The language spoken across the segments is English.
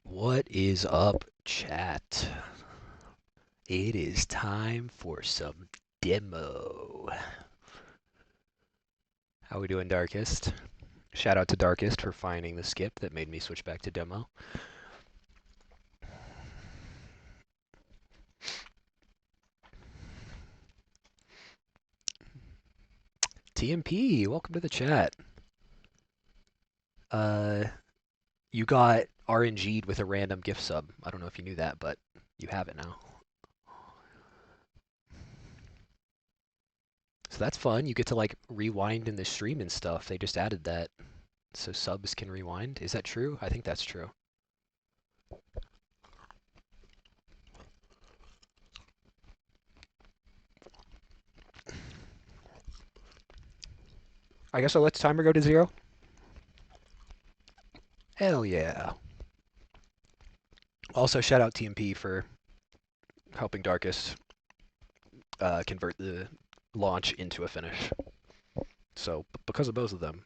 What is up, chat? It is time for some demo. How we doing, Darkest? Shout out to Darkest for finding the skip that made me switch back to demo. TMP, welcome to the chat. Uh, you got RNG'd with a random gift sub. I don't know if you knew that, but you have it now. So that's fun. You get to like rewind in the stream and stuff. They just added that. So subs can rewind. Is that true? I think that's true. I guess I'll let the timer go to 0. Hell yeah. Also, shout out TMP for helping Darkest convert the launch into a finish. So, because of both of them,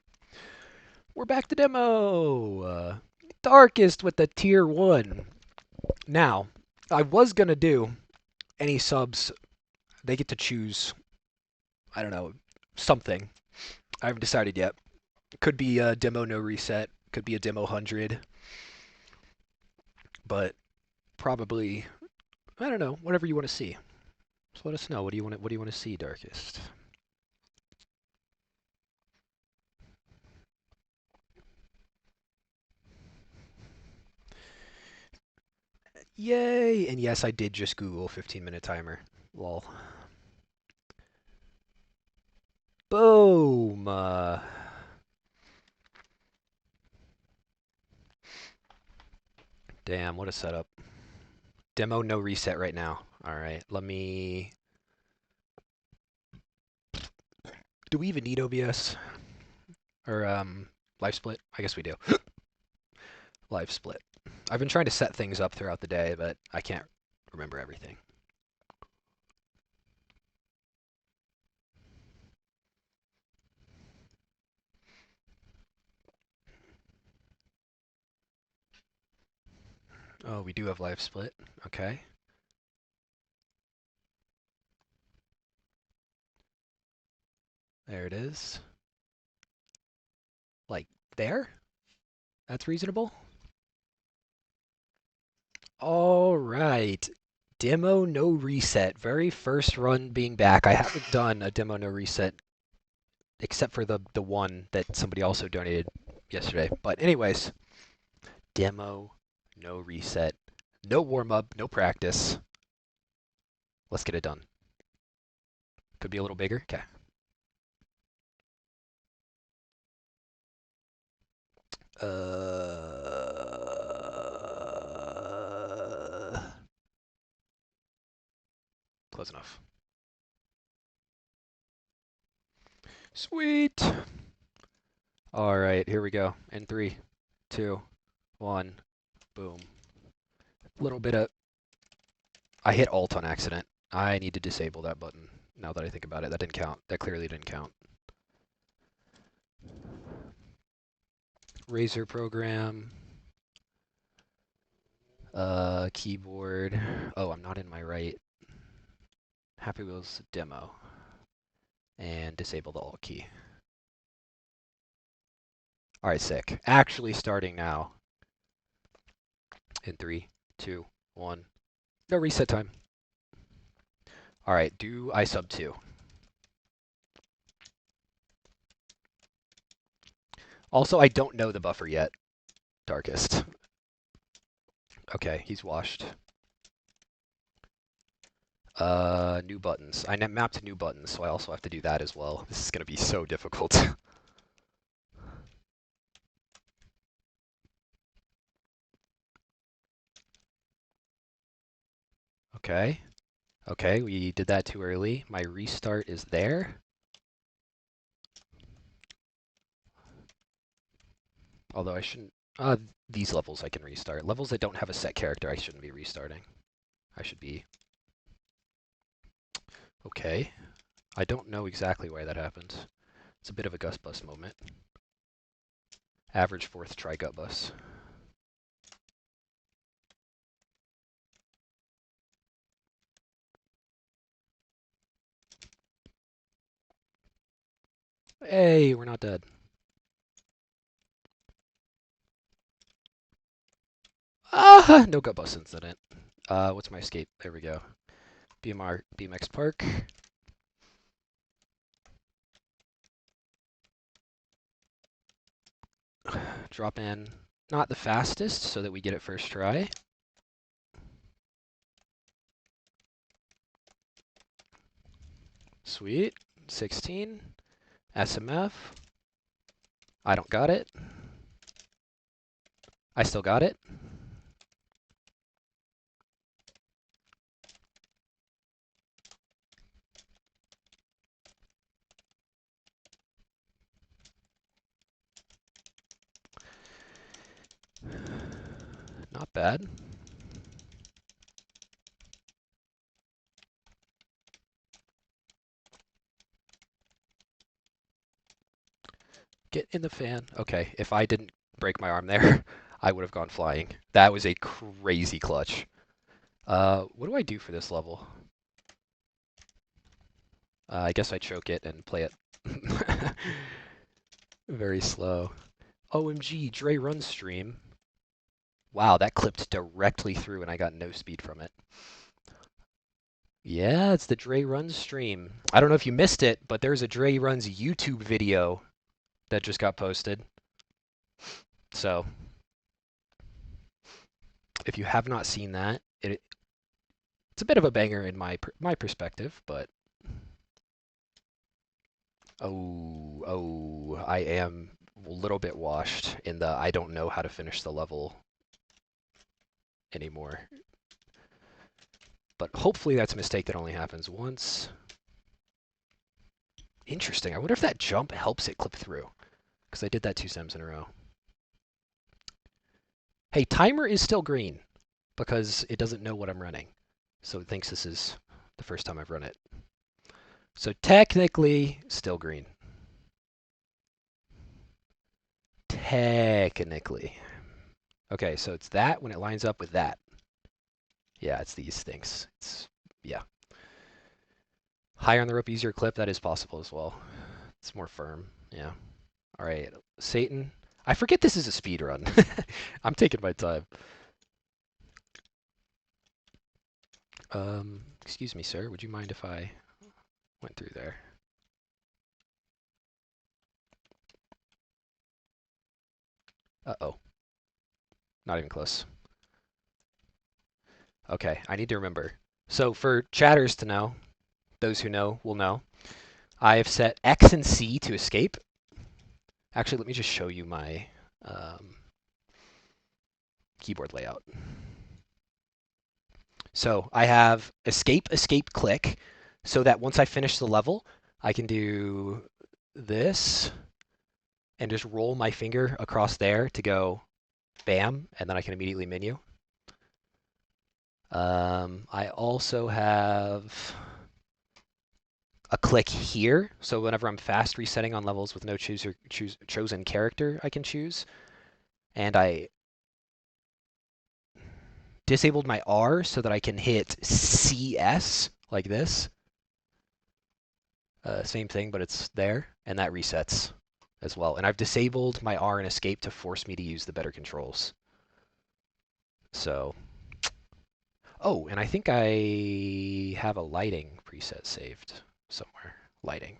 we're back to demo. Darkest with the tier 1. Now, I was going to do any subs, they get to choose, I don't know, something. I haven't decided yet. Could be a demo no reset, could be a demo 100, but probably, I don't know, whatever you want to see. So let us know. What do you want to see, Darkest? Yay! And yes, I did just Google 15-minute timer. Lol. Boom! Damn, what a setup. Demo no reset right now. Alright, let me... Do we even need OBS? Or, live split? I guess we do. Live split. I've been trying to set things up throughout the day, but I can't remember everything. Oh, we do have live split. Okay. There it is. Like, there? That's reasonable? All right. Demo no reset. Very first run being back. I haven't done a demo no reset except for the one that somebody also donated yesterday. But anyways, demo no reset. No warm up, no practice. Let's get it done. Could be a little bigger. Okay. Close enough. Sweet. All right, here we go. In 3, 2, 1, boom. Little bit of... I hit Alt on accident. I need to disable that button. Now that I think about it, that didn't count. That clearly didn't count. Razer program. Keyboard. Oh, I'm not in my right. Happy Wheels demo. And disable the Alt key. Alright, sick. Actually starting now. In 3, 2, 1. No reset time. Alright, do I sub 2. Also, I don't know the buffer yet. Darkest. Okay, he's washed. New buttons. I mapped new buttons, so I also have to do that as well. This is going to be so difficult. Okay. Okay, we did that too early. My restart is there. Although I shouldn't... these levels I can restart. Levels that don't have a set character, I shouldn't be restarting. I should be... Okay. I don't know exactly why that happens. It's a bit of a Gus Bus moment. Average 4th try gut bus. Hey, we're not dead. Ah, no gut bust incident. What's my escape? There we go. BMX Park. Drop in. Not the fastest, so that we get it first try. Sweet. 16. SMF. I don't got it. I still got it. Not bad. Get in the fan. Okay, if I didn't break my arm there, I would have gone flying. That was a crazy clutch. What do I do for this level? I guess I choke it and play it very slow. OMG, Dray run stream. Wow, that clipped directly through and I got no speed from it. Yeah, it's the Dray Runs stream. I don't know if you missed it, but there's a Dray Runs YouTube video that just got posted. So, if you have not seen that, it's a bit of a banger in my perspective, but I am a little bit washed in the I don't know how to finish the level anymore. But hopefully that's a mistake that only happens once. Interesting. I wonder if that jump helps it clip through, because I did that 2 sims in a row. Hey, timer is still green because it doesn't know what I'm running. So it thinks this is the first time I've run it. So technically, still green. Technically. Okay, so it's that when it lines up with that. Yeah, it's these things. Yeah. Higher on the rope, easier clip, that is possible as well. It's more firm, yeah. All right, Satan. I forget this is a speed run. I'm taking my time. Excuse me, sir. Would you mind if I went through there? Uh-oh. Not even close. Okay, I need to remember. So for chatters to know, those who know will know, I have set X and C to escape. Actually, let me just show you my keyboard layout. So I have escape, escape, click, so that once I finish the level, I can do this and just roll my finger across there to go bam, and then I can immediately menu. I also have a click here, so whenever I'm fast resetting on levels with no chosen character, I can choose. And I disabled my R so that I can hit CS like this. Same thing, but it's there, and that resets as well. And I've disabled my R and escape to force me to use the better controls. So, oh, and I think I have a lighting preset saved somewhere. Lighting.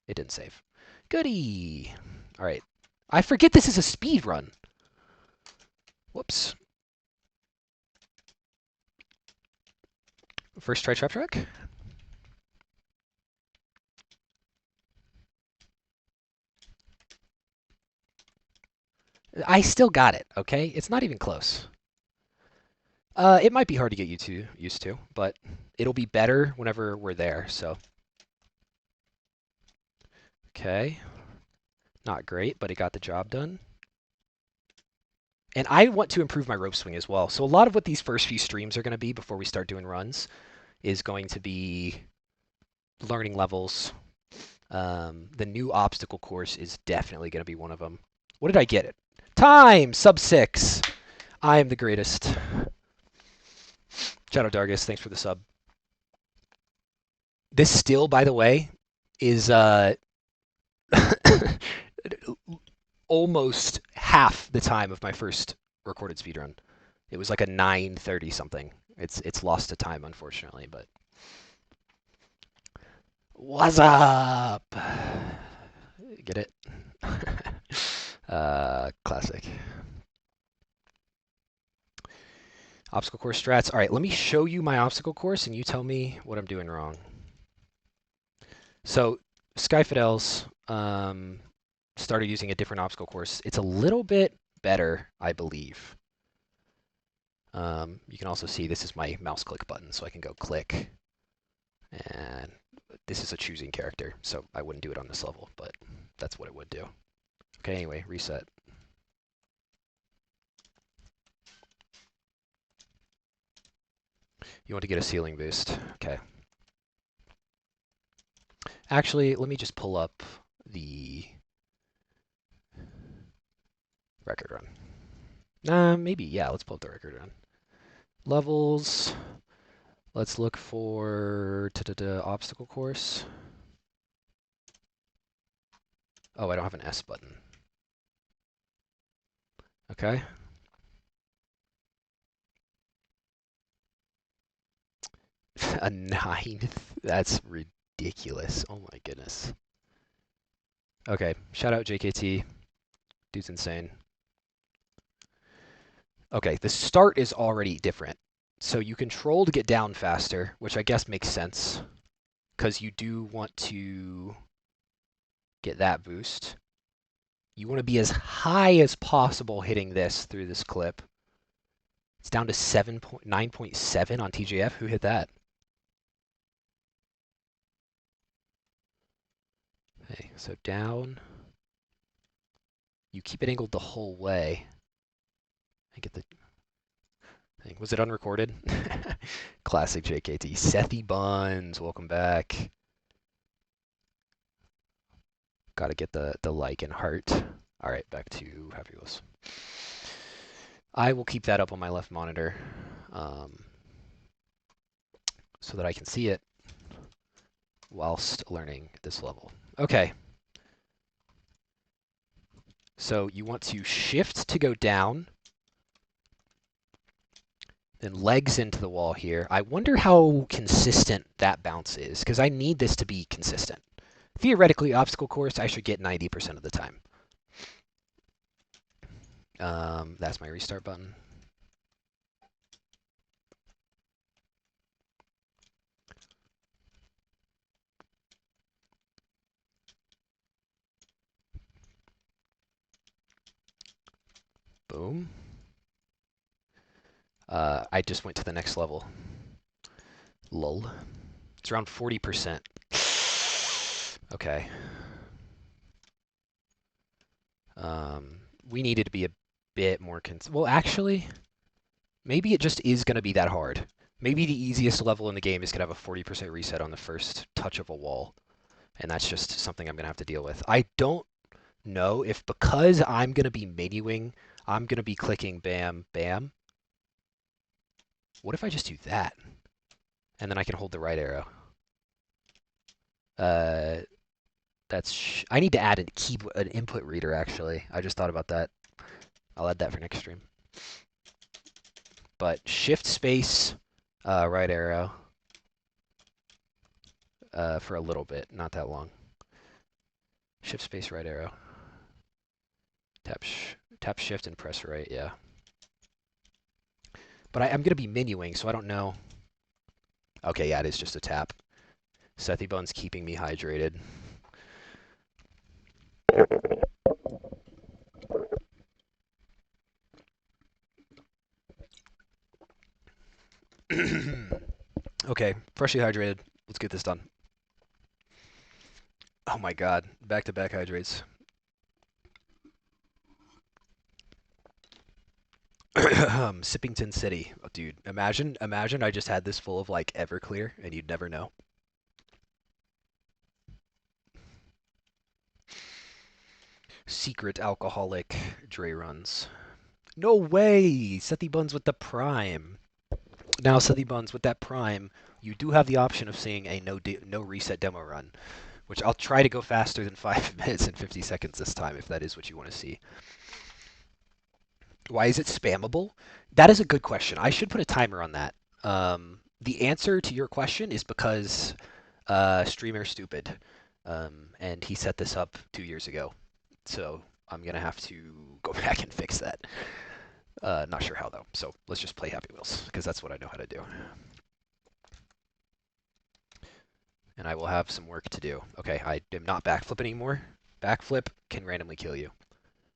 It didn't save. Goody! All right. I forget this is a speed run. Whoops. First try trap track. I still got it, okay? It's not even close. It might be hard to get used to, but it'll be better whenever we're there, so. Okay. Not great, but it got the job done. And I want to improve my rope swing as well. So a lot of what these first few streams are going to be before we start doing runs is going to be learning levels. The new obstacle course is definitely going to be one of them. What did I get it? Time! Sub 6. I am the greatest. Shadow Dargus, thanks for the sub. This still, by the way, is almost half the time of my first recorded speedrun. It was like a 9:30 something. It's lost to time, unfortunately, but what's up? Get it? Classic. Obstacle course strats. All right, let me show you my obstacle course, and you tell me what I'm doing wrong. So, Skyfidels started using a different obstacle course. It's a little bit better, I believe. You can also see this is my mouse click button, so I can go click. And this is a choosing character, so I wouldn't do it on this level, but that's what it would do. Okay, anyway, reset. You want to get a ceiling boost. Okay. Actually, let me just pull up the record run. Maybe, yeah, let's pull up the record run. Levels. Let's look for obstacle course. Oh, I don't have an S button. Okay. A 9th? That's ridiculous. Oh my goodness. Okay, shout out JKT. Dude's insane. Okay, the start is already different. So you control to get down faster, which I guess makes sense, because you do want to get that boost. You want to be as high as possible hitting this through this clip. It's down to 9.7 on TJF. Who hit that? Okay, so down. You keep it angled the whole way. I get the thing. Was it unrecorded? Classic JKT. Sethy Buns, welcome back. Gotta get the like and heart. All right, back to Fabulous. I will keep that up on my left monitor so that I can see it whilst learning this level. Okay. So you want to shift to go down, then legs into the wall here. I wonder how consistent that bounce is, because I need this to be consistent. Theoretically, obstacle course, I should get 90% of the time. That's my restart button. Boom. I just went to the next level. Lol. It's around 40%. Okay. We needed to be a bit more well, actually, maybe it just is going to be that hard. Maybe the easiest level in the game is going to have a 40% reset on the first touch of a wall, and that's just something I'm going to have to deal with. I don't know if because I'm going to be menuing, I'm going to be clicking bam, bam. What if I just do that? And then I can hold the right arrow. I need to add an input reader, actually. I just thought about that. I'll add that for next stream. But shift space, right arrow, for a little bit, not that long. Shift space, right arrow. Tap shift and press right, yeah. But I'm going to be menuing, so I don't know. Okay, yeah, it is just a tap. Sethy Bun's keeping me hydrated. Okay, freshly hydrated. Let's get this done. Oh my god, back-to-back hydrates. Sippington City. Oh, dude, imagine I just had this full of like Everclear and you'd never know. Secret alcoholic Dray runs. No way! Sethy Buns with the Prime. Now, Sethy Buns with that Prime, you do have the option of seeing a no reset demo run, which I'll try to go faster than 5 minutes and 50 seconds this time if that is what you want to see. Why is it spammable? That is a good question. I should put a timer on that. The answer to your question is because streamer stupid, and he set this up 2 years ago. So I'm gonna have to go back and fix that. Not sure how though. So let's just play Happy Wheels because that's what I know how to do. And I will have some work to do. Okay, I am not backflip anymore. Backflip can randomly kill you.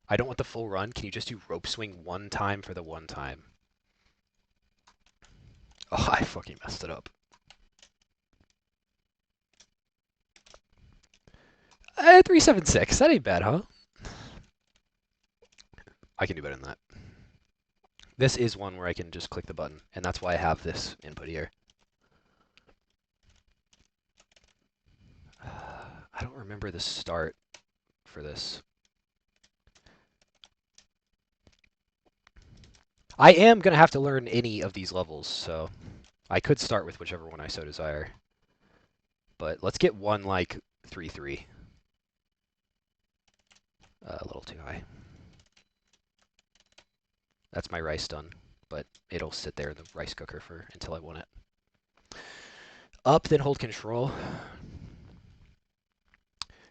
I don't want the full run. Can you just do rope swing one time for the one time? Oh, I fucking messed it up. 376. That ain't bad, huh? I can do better than that. This is one where I can just click the button, and that's why I have this input here. I don't remember the start for this. I am going to have to learn any of these levels, so I could start with whichever one I so desire. But let's get one like 3-3. A little too high. That's my rice done, but it'll sit there in the rice cooker for until I want it. Up, then hold control.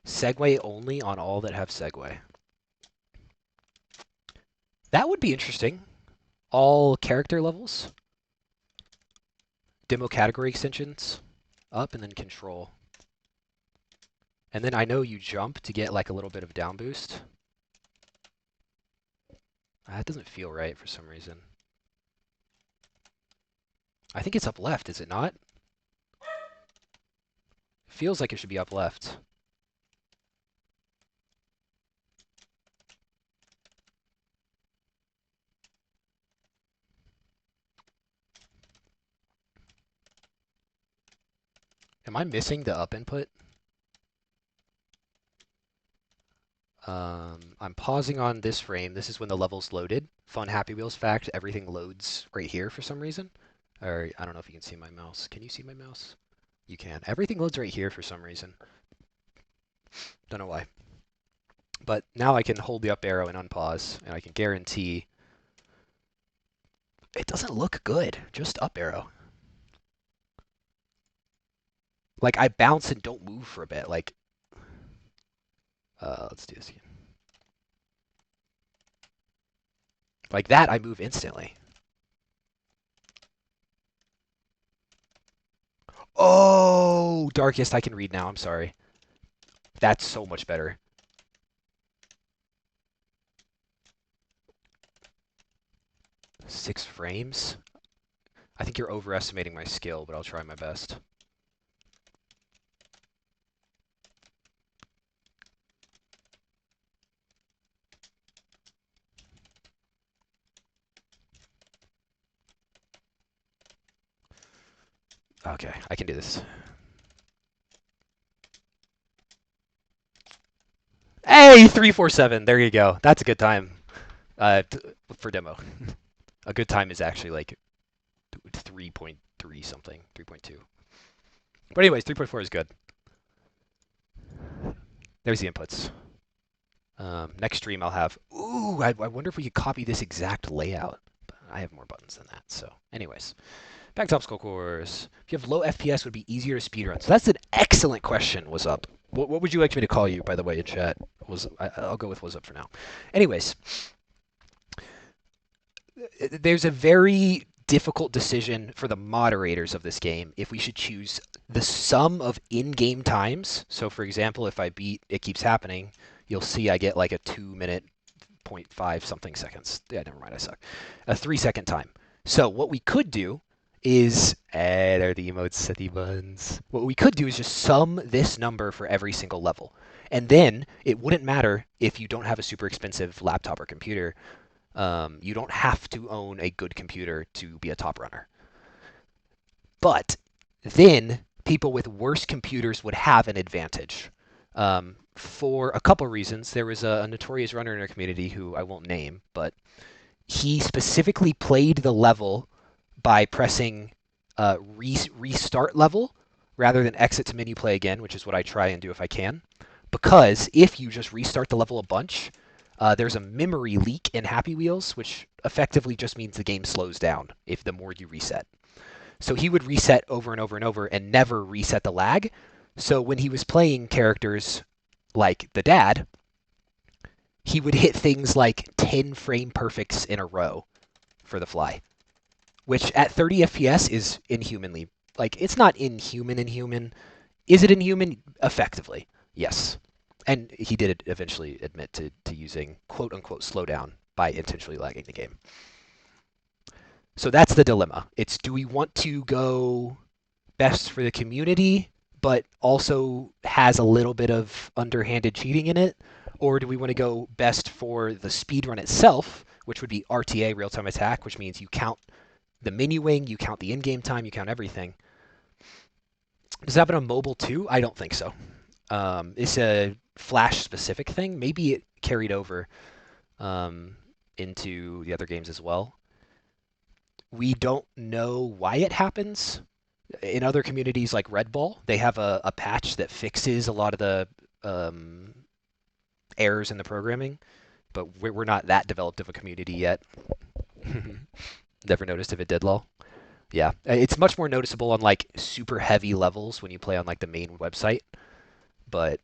Segue only on all that have segue. That would be interesting. All character levels. Demo category extensions. Up and then control. And then I know you jump to get like a little bit of down boost. That doesn't feel right for some reason. I think it's up left, is it not? Feels like it should be up left. Am I missing the up input? I'm pausing on this frame. This is when the level's loaded. Fun Happy Wheels fact, everything loads right here for some reason. Or I don't know if you can see my mouse. Can you see my mouse? You can. Everything loads right here for some reason. Don't know why. But now I can hold the up arrow and unpause, and I can guarantee it doesn't look good. Just up arrow. Like I bounce and don't move for a bit. Like, let's do this again. Like that, I move instantly. Oh, darkest, I can read now. I'm sorry. That's so much better. Six frames? I think you're overestimating my skill, but I'll try my best. Okay, I can do this. Hey, 347. There you go. That's a good time for demo. A good time is actually like 3.3 something, 3.2. But anyways, 3.4 is good. There's the inputs. Next stream I'll have... Ooh, I wonder if we could copy this exact layout. But I have more buttons than that, so... Anyways. Back to obstacle course. If you have low FPS, would it be easier to speedrun? So that's an excellent question, What's Up. What would you like me to call you, by the way, in chat? I'll go with What's Up for now. Anyways. There's a very difficult decision for the moderators of this game if we should choose the sum of in-game times. So, for example, if I beat It Keeps Happening, you'll see I get like a 2-minute, 0.5 something seconds. Yeah, never mind, I suck. A 3-second time. So what we could do is, there are the emotes, set the buttons. What we could do is just sum this number for every single level. And then it wouldn't matter if you don't have a super expensive laptop or computer. You don't have to own a good computer to be a top runner. But then people with worse computers would have an advantage. For a couple reasons. There was a notorious runner in our community who I won't name, but he specifically played the level by pressing restart level rather than exit to menu play again, which is what I try and do if I can. Because if you just restart the level a bunch, there's a memory leak in Happy Wheels, which effectively just means the game slows down if the more you reset. So he would reset over and over and over and never reset the lag. So when he was playing characters like the dad, he would hit things like 10 frame perfects in a row for the fly, which at 30 FPS is inhumanly, like, it's not inhuman. Is it inhuman? Effectively, yes. And he did eventually admit to using quote-unquote slowdown by intentionally lagging the game. So that's the dilemma. It's, do we want to go best for the community, but also has a little bit of underhanded cheating in it? Or do we want to go best for the speedrun itself, which would be RTA, real-time attack, which means you count the menuing, you count the in-game time, you count everything. Does it happen on mobile too? I don't think so. It's a Flash-specific thing. Maybe it carried over into the other games as well. We don't know why it happens. In other communities like Red Bull, they have a patch that fixes a lot of the errors in the programming, but we're not that developed of a community yet. Never noticed if it did, lol. Yeah, it's much more noticeable on like super heavy levels when you play on like the main website, but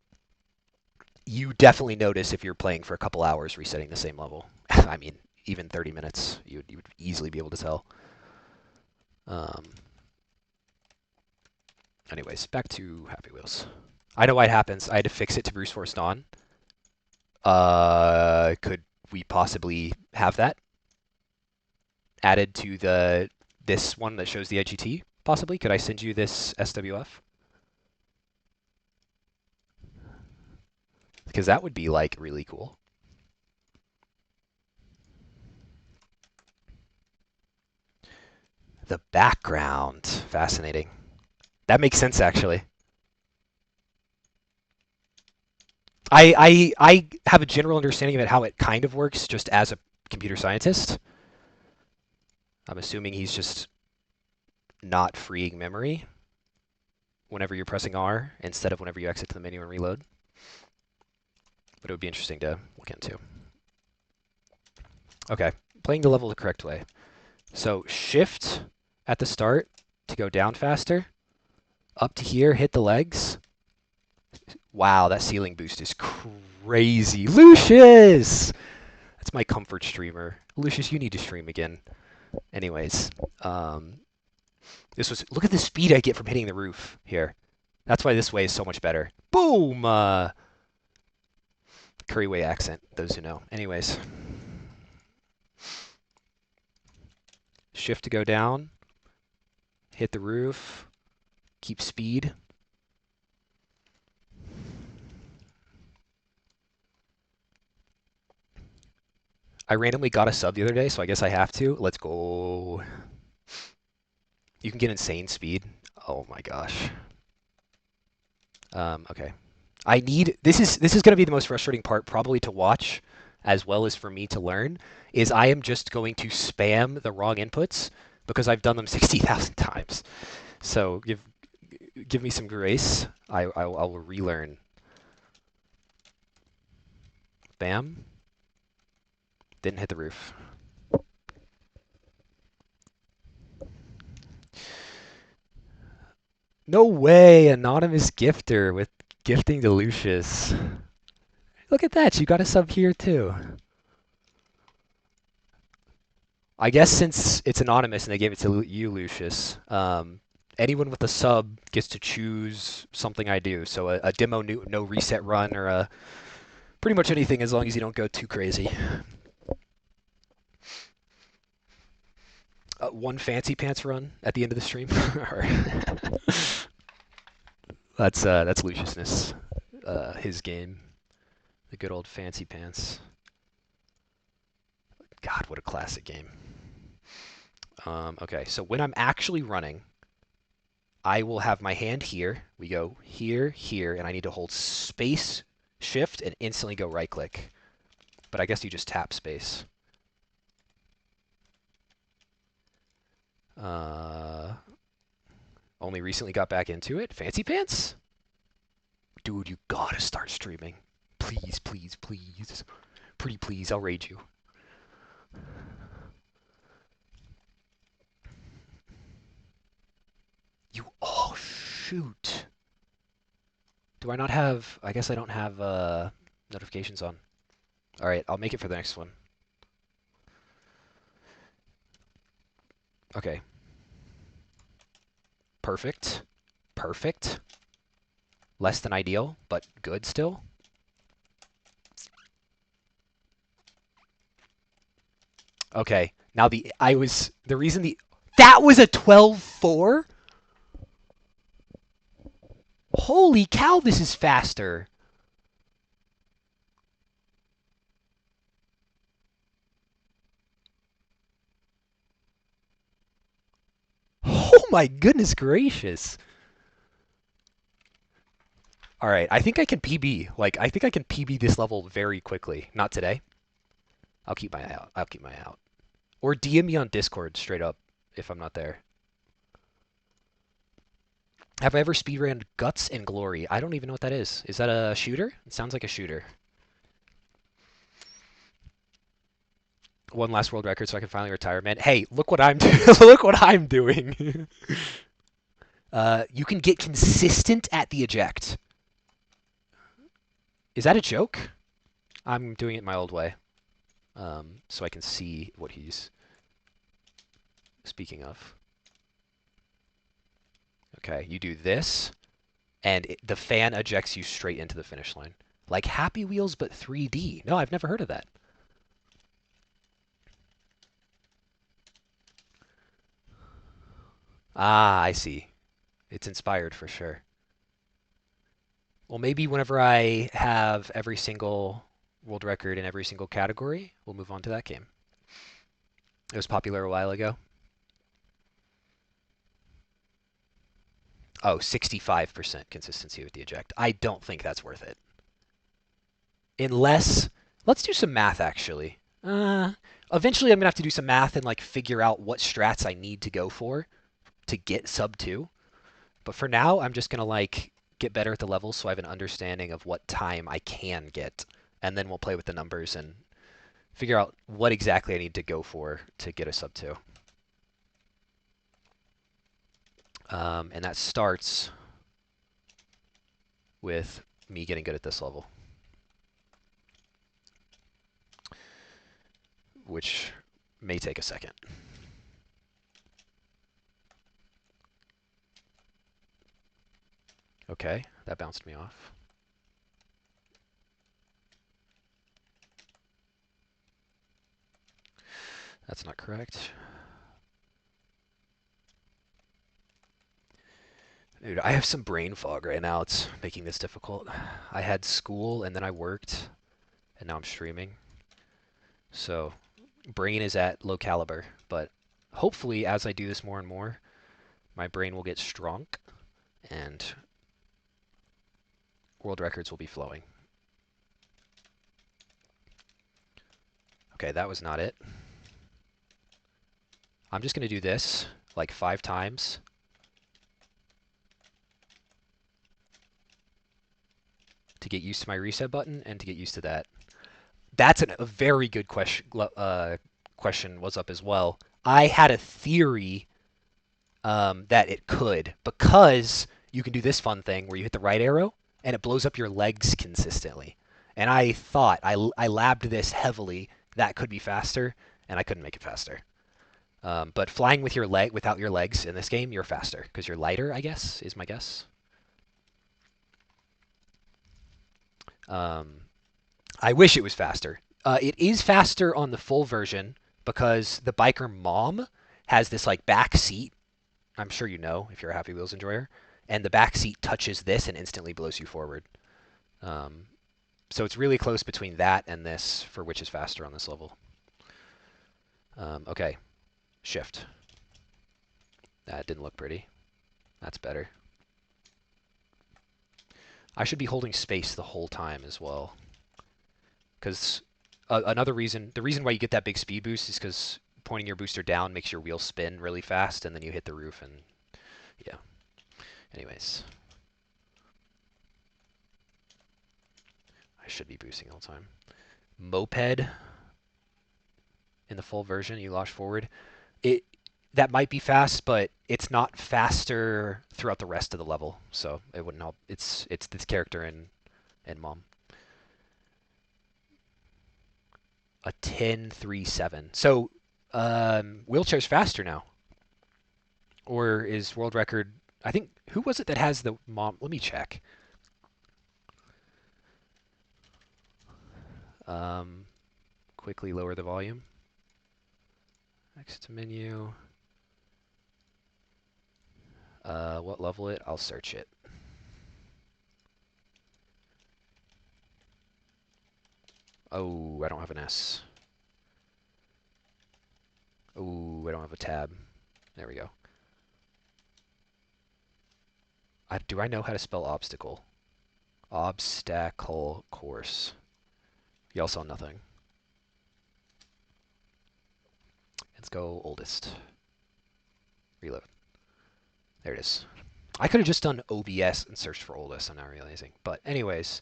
you definitely notice if you're playing for a couple hours resetting the same level. I mean, even 30 minutes, you would easily be able to tell. Anyways, back to Happy Wheels. I know why it happens. I had to fix it to Bruce Force Dawn. Could we possibly have that added to this one that shows the IGT? Possibly. Could I send you this SWF? Because that would be like really cool. The background. Fascinating. That makes sense, actually. I have a general understanding of how it kind of works just as a computer scientist. I'm assuming he's just not freeing memory whenever you're pressing R instead of whenever you exit to the menu and reload. But it would be interesting to look into. Okay, playing the level the correct way. So shift at the start to go down faster. Up to here, hit the legs. Wow, that ceiling boost is crazy. Lucius! That's my comfort streamer. Lucius, you need to stream again. Anyways, look at the speed I get from hitting the roof here. That's why this way is so much better. Boom! Curryway accent, those who know. Anyways. Shift to go down. Hit the roof. Keep speed. I randomly got a sub the other day, so I guess I have to. Let's go. You can get insane speed. Oh my gosh. Okay. This is going to be the most frustrating part probably to watch as well as for me to learn, is I am just going to spam the wrong inputs because I've done them 60,000 times. So give me some grace. I'll relearn. Bam. Didn't hit the roof. No way, anonymous gifter with gifting to Lucius. Look at that, you got a sub here too. I guess since it's anonymous and they gave it to you, Lucius, anyone with a sub gets to choose something I do. So a demo no reset run or pretty much anything as long as you don't go too crazy. One fancy pants run at the end of the stream. That's Luciousness, his game, the good old fancy pants. God, what a classic game. Okay, so when I'm actually running, I will have my hand here. We go here, here, and I need to hold space, shift, and instantly go right click. But I guess you just tap space. Only recently got back into it. Fancy pants? Dude, you gotta start streaming. Please, please, please. Pretty please, I'll raid you. Oh, shoot. Do I not have... I guess I don't have notifications on. Alright, I'll make it for the next one. Okay. Perfect. Perfect. Less than ideal, but good still. Okay. Now the reason that was a 12-4? Holy cow, this is faster. Oh my goodness gracious. All right, I think I can PB. Like, I think I can PB this level very quickly. Not today. I'll keep my eye out. I'll keep my eye out. Or DM me on Discord straight up if I'm not there. Have I ever speedran Guts and Glory? I don't even know what that is. Is that a shooter? It sounds like a shooter. One last world record so I can finally retire, man. Hey, look what I'm doing. Look what I'm doing. You can get consistent at the eject. Is that a joke? I'm doing it my old way, so I can see what he's speaking of. Okay, you do this, and the fan ejects you straight into the finish line. Like Happy Wheels, but 3D. No, I've never heard of that. Ah, I see. It's inspired for sure. Well, maybe whenever I have every single world record in every single category, we'll move on to that game. It was popular a while ago. Oh, 65% consistency with the eject. I don't think that's worth it. Unless, let's do some math actually. Eventually I'm gonna have to do some math and like figure out what strats I need to go for to get sub 2. But for now, I'm just gonna like get better at the levels so I have an understanding of what time I can get, and then we'll play with the numbers and figure out what exactly I need to go for to get a sub 2. And that starts with me getting good at this level, which may take a second. Okay, that bounced me off. That's not correct. Dude, I have some brain fog right now. It's making this difficult. I had school and then I worked, and now I'm streaming. So, brain is at low caliber, but hopefully as I do this more and more, my brain will get strong and world records will be flowing. Okay, that was not it. I'm just going to do this like 5 times. To get used to my reset button and to get used to that. That's a very good question. Question was up as well. I had a theory that it could, because you can do this fun thing where you hit the right arrow and it blows up your legs consistently. And I thought, I labbed this heavily, that could be faster, and I couldn't make it faster. But flying with without your legs in this game, you're faster because you're lighter, I guess, is my guess. I wish it was faster. It is faster on the full version because the biker mom has this like back seat. I'm sure you know if you're a Happy Wheels enjoyer. And the back seat touches this and instantly blows you forward. So it's really close between that and this for which is faster on this level. Okay, shift. That didn't look pretty. That's better. I should be holding space the whole time as well. Because another reason, the reason why you get that big speed boost is because pointing your booster down makes your wheel spin really fast, and then you hit the roof, and yeah. Anyways, I should be boosting all the time. Moped in the full version, you launch forward. That might be fast, but it's not faster throughout the rest of the level, so it wouldn't help. It's this character in Mom. A 10.37. So wheelchair's faster now. Or is world record? I think who was it that has the Mom? Let me check. Quickly lower the volume. Next menu. What level it? I'll search it. Oh, I don't have an S. Oh, I don't have a tab. There we go. Do I know how to spell obstacle? Obstacle course. Y'all saw nothing. Let's go oldest. Reload. There it is. I could have just done OBS and searched for oldest, I'm not realizing. But anyways.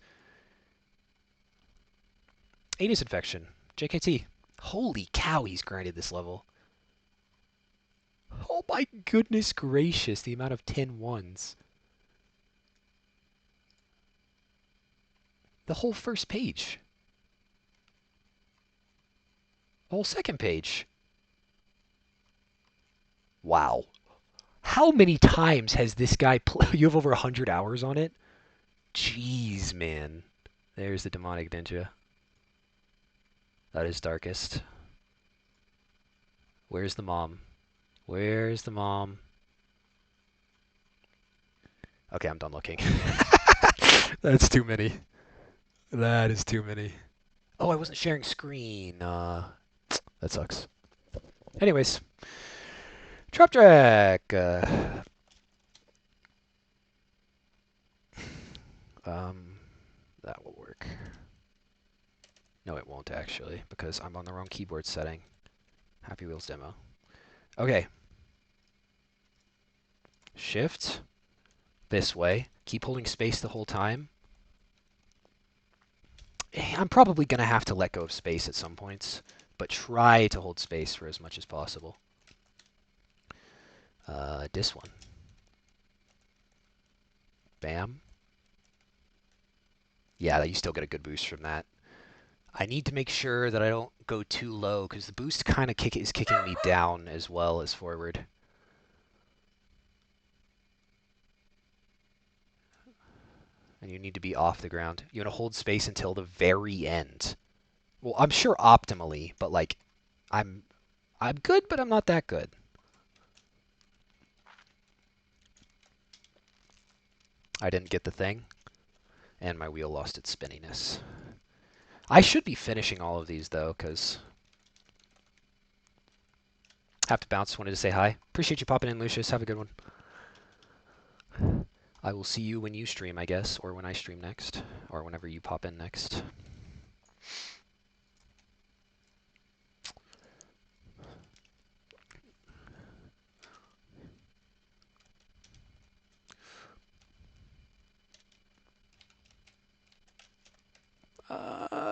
Anus infection. JKT. Holy cow, he's grinded this level. Oh my goodness gracious, the amount of 10 ones. The whole first page. The whole second page. Wow. How many times has this guy played? You have over 100 hours on it? Jeez, man. There's the demonic ninja. That is darkest. Where's the mom? Where's the mom? Okay, I'm done looking. That's too many. That is too many. Oh, I wasn't sharing screen. That sucks. Anyways. Trap track. That will work. No, it won't actually, because I'm on the wrong keyboard setting. Happy Wheels demo. Okay. Shift. This way. Keep holding space the whole time. I'm probably going to have to let go of space at some points, but try to hold space for as much as possible. This one. Bam. Yeah, you still get a good boost from that. I need to make sure that I don't go too low, because the boost kind of is kicking me down as well as forward. And you need to be off the ground. You want to hold space until the very end. Well, I'm sure optimally, but like, I'm good, but I'm not that good. I didn't get the thing, and my wheel lost its spinniness. I should be finishing all of these, though, because... Have to bounce. Wanted to say hi. Appreciate you popping in, Lucius. Have a good one. I will see you when you stream, I guess, or when I stream next, or whenever you pop in next.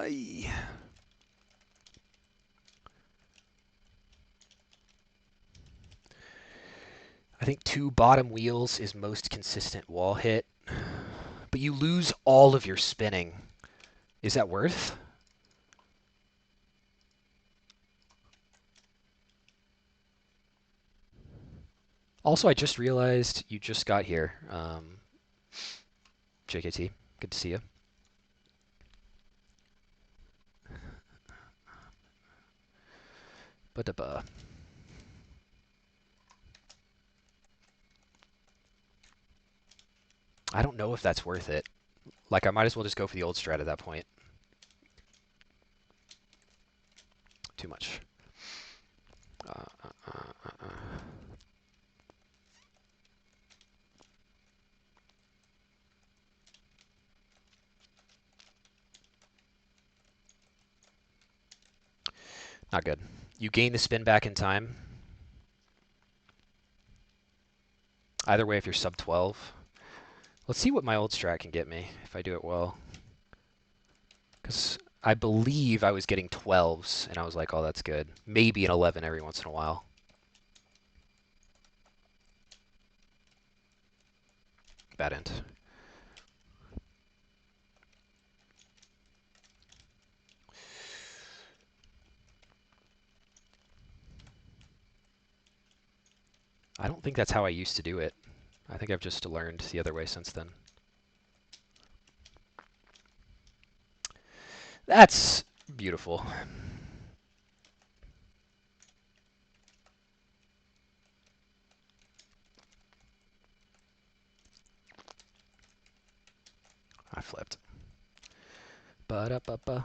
Yeah. I think 2 bottom wheels is most consistent wall hit, but you lose all of your spinning. Is that worth? Also, I just realized you just got here. JKT, good to see you. Ba-da-ba. I don't know if that's worth it. Like, I might as well just go for the old strat at that point. Too much. Not good. You gain the spin back in time. Either way, if you're sub 12. Let's see what my old strat can get me if I do it well. Because I believe I was getting 12s, and I was like, oh, that's good. Maybe an 11 every once in a while. Bad end. I don't think that's how I used to do it. I think I've just learned the other way since then. That's beautiful. I flipped. Ba-da-ba-ba.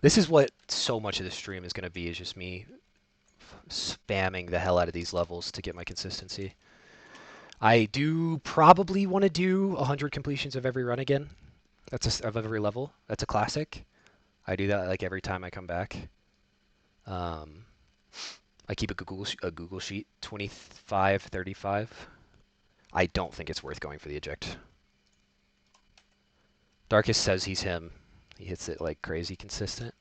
This is what so much of the stream is going to be, is just me spamming the hell out of these levels to get my consistency. I do probably want to do 100 completions of every run again. Of every level. That's a classic. I do that like every time I come back. I keep a Google sheet, 25, 35. I don't think it's worth going for the eject. Darkest says he's him. He hits it like crazy consistent.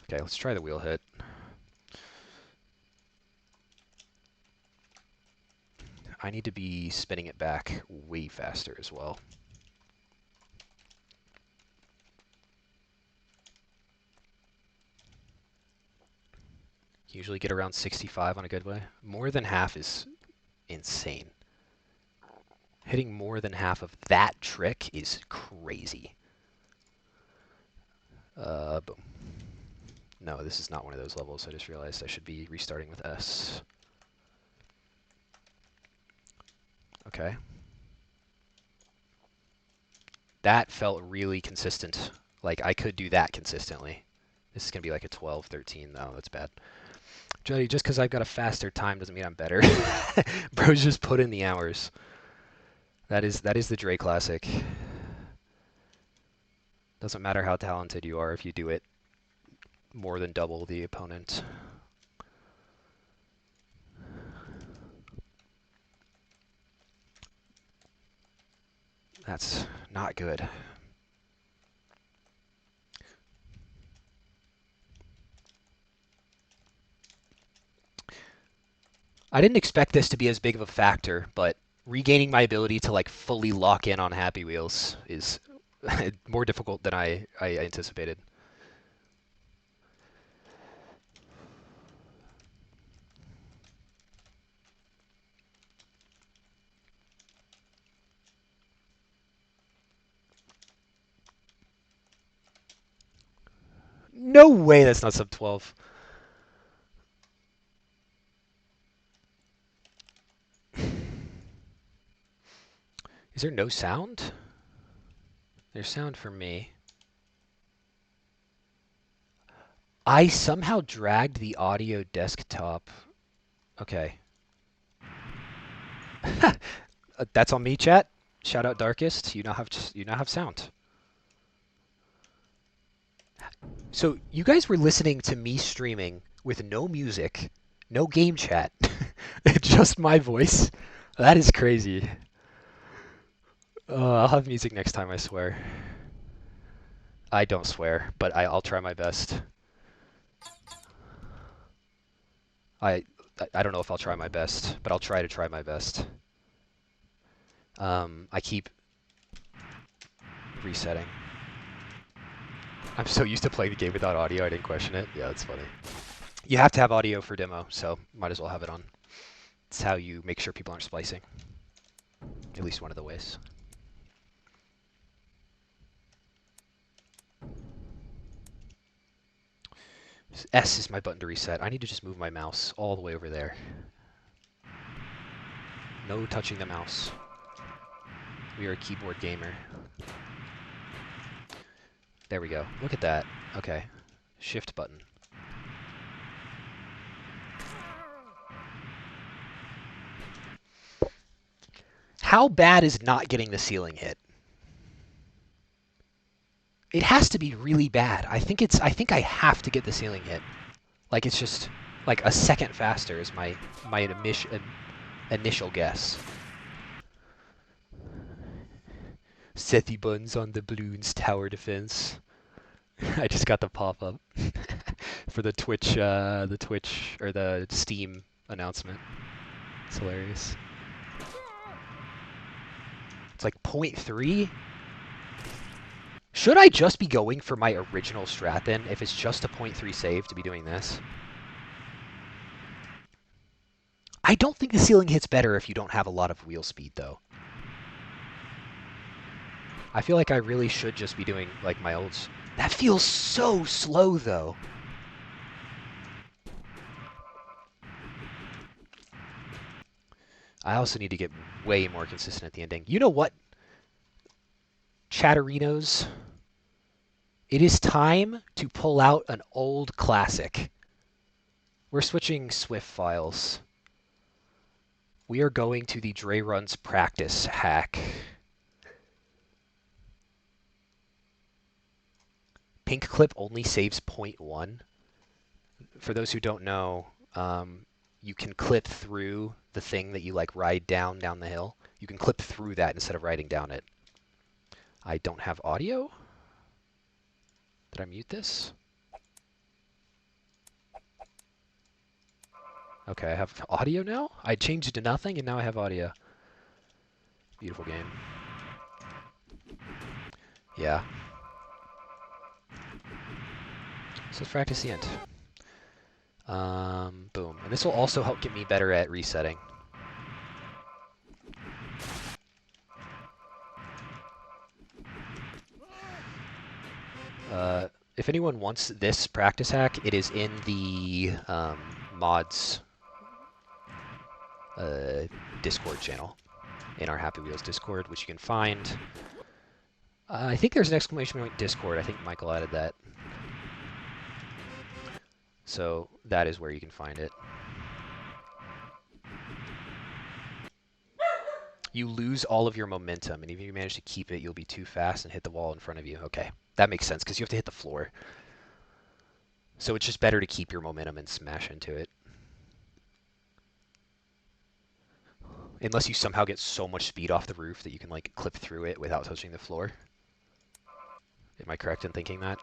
Okay, let's try the wheel hit. I need to be spinning it back way faster as well. Usually get around 65 on a good way. More than half is insane. Hitting more than half of that trick is crazy. Boom. No, this is not one of those levels. I just realized I should be restarting with S. Okay. That felt really consistent. Like, I could do that consistently. This is going to be like a 12, 13. No, that's bad. Jody, just because I've got a faster time doesn't mean I'm better. Bro's just put in the hours. That is the Dray classic. Doesn't matter how talented you are if you do it more than double the opponent. That's not good. I didn't expect this to be as big of a factor, but regaining my ability to like fully lock in on Happy Wheels is more difficult than I anticipated. No way that's not sub 12. Is there no sound? There's sound for me. I somehow dragged the audio desktop. Okay. That's on me, chat. Shout out Darkest. You now have sound. So you guys were listening to me streaming with no music, no game chat, just my voice. That is crazy. I'll have music next time, I swear. I don't swear, but I'll try my best. I don't know if I'll try my best, but I'll try to try my best. I keep resetting. I'm so used to playing the game without audio, I didn't question it. Yeah, that's funny. You have to have audio for demo, so might as well have it on. It's how you make sure people aren't splicing. At least one of the ways. S is my button to reset. I need to just move my mouse all the way over there. No touching the mouse. We are a keyboard gamer. There we go. Look at that. Okay. Shift button. How bad is not getting the ceiling hit? It has to be really bad. I think I have to get the ceiling hit. Like it's just like a second faster is my initial guess. Sethy buns on the balloons tower defense. I just got the pop-up for the Twitch or the Steam announcement. It's hilarious. It's like 0.3. Should I just be going for my original strat then, if it's just a 0.3 save to be doing this? I don't think the ceiling hits better if you don't have a lot of wheel speed, though. I feel like I really should just be doing, like, my old... That feels so slow, though. I also need to get way more consistent at the ending. You know what, Chatterinos? It is time to pull out an old classic. We're switching Swift files. We are going to the Dray Runs practice hack. Pink clip only saves 0.1. For those who don't know, you can clip through the thing that you like ride down the hill. You can clip through that instead of riding down it. I don't have audio. Did I mute this? Okay, I have audio now? I changed it to nothing and now I have audio. Beautiful game. Yeah. So let's practice the end. Boom. And this will also help get me better at resetting. If anyone wants this practice hack, it is in the mods Discord channel, in our Happy Wheels Discord, which you can find. I think there's an exclamation point Discord. I think Michael added that. So that is where you can find it. You lose all of your momentum, and if you manage to keep it, you'll be too fast and hit the wall in front of you. Okay, that makes sense, because you have to hit the floor. So it's just better to keep your momentum and smash into it. Unless you somehow get so much speed off the roof that you can like clip through it without touching the floor. Am I correct in thinking that?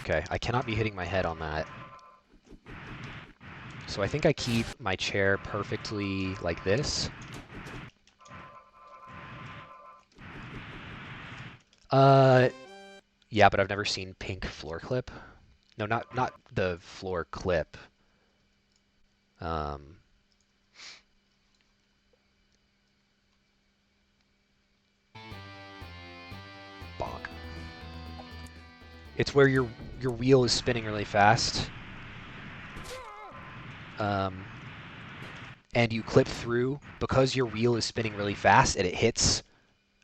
Okay, I cannot be hitting my head on that. So I think I keep my chair perfectly like this. Yeah, but I've never seen pink floor clip. No, not the floor clip. Bonk. It's where your wheel is spinning really fast. And you clip through because your wheel is spinning really fast and it hits.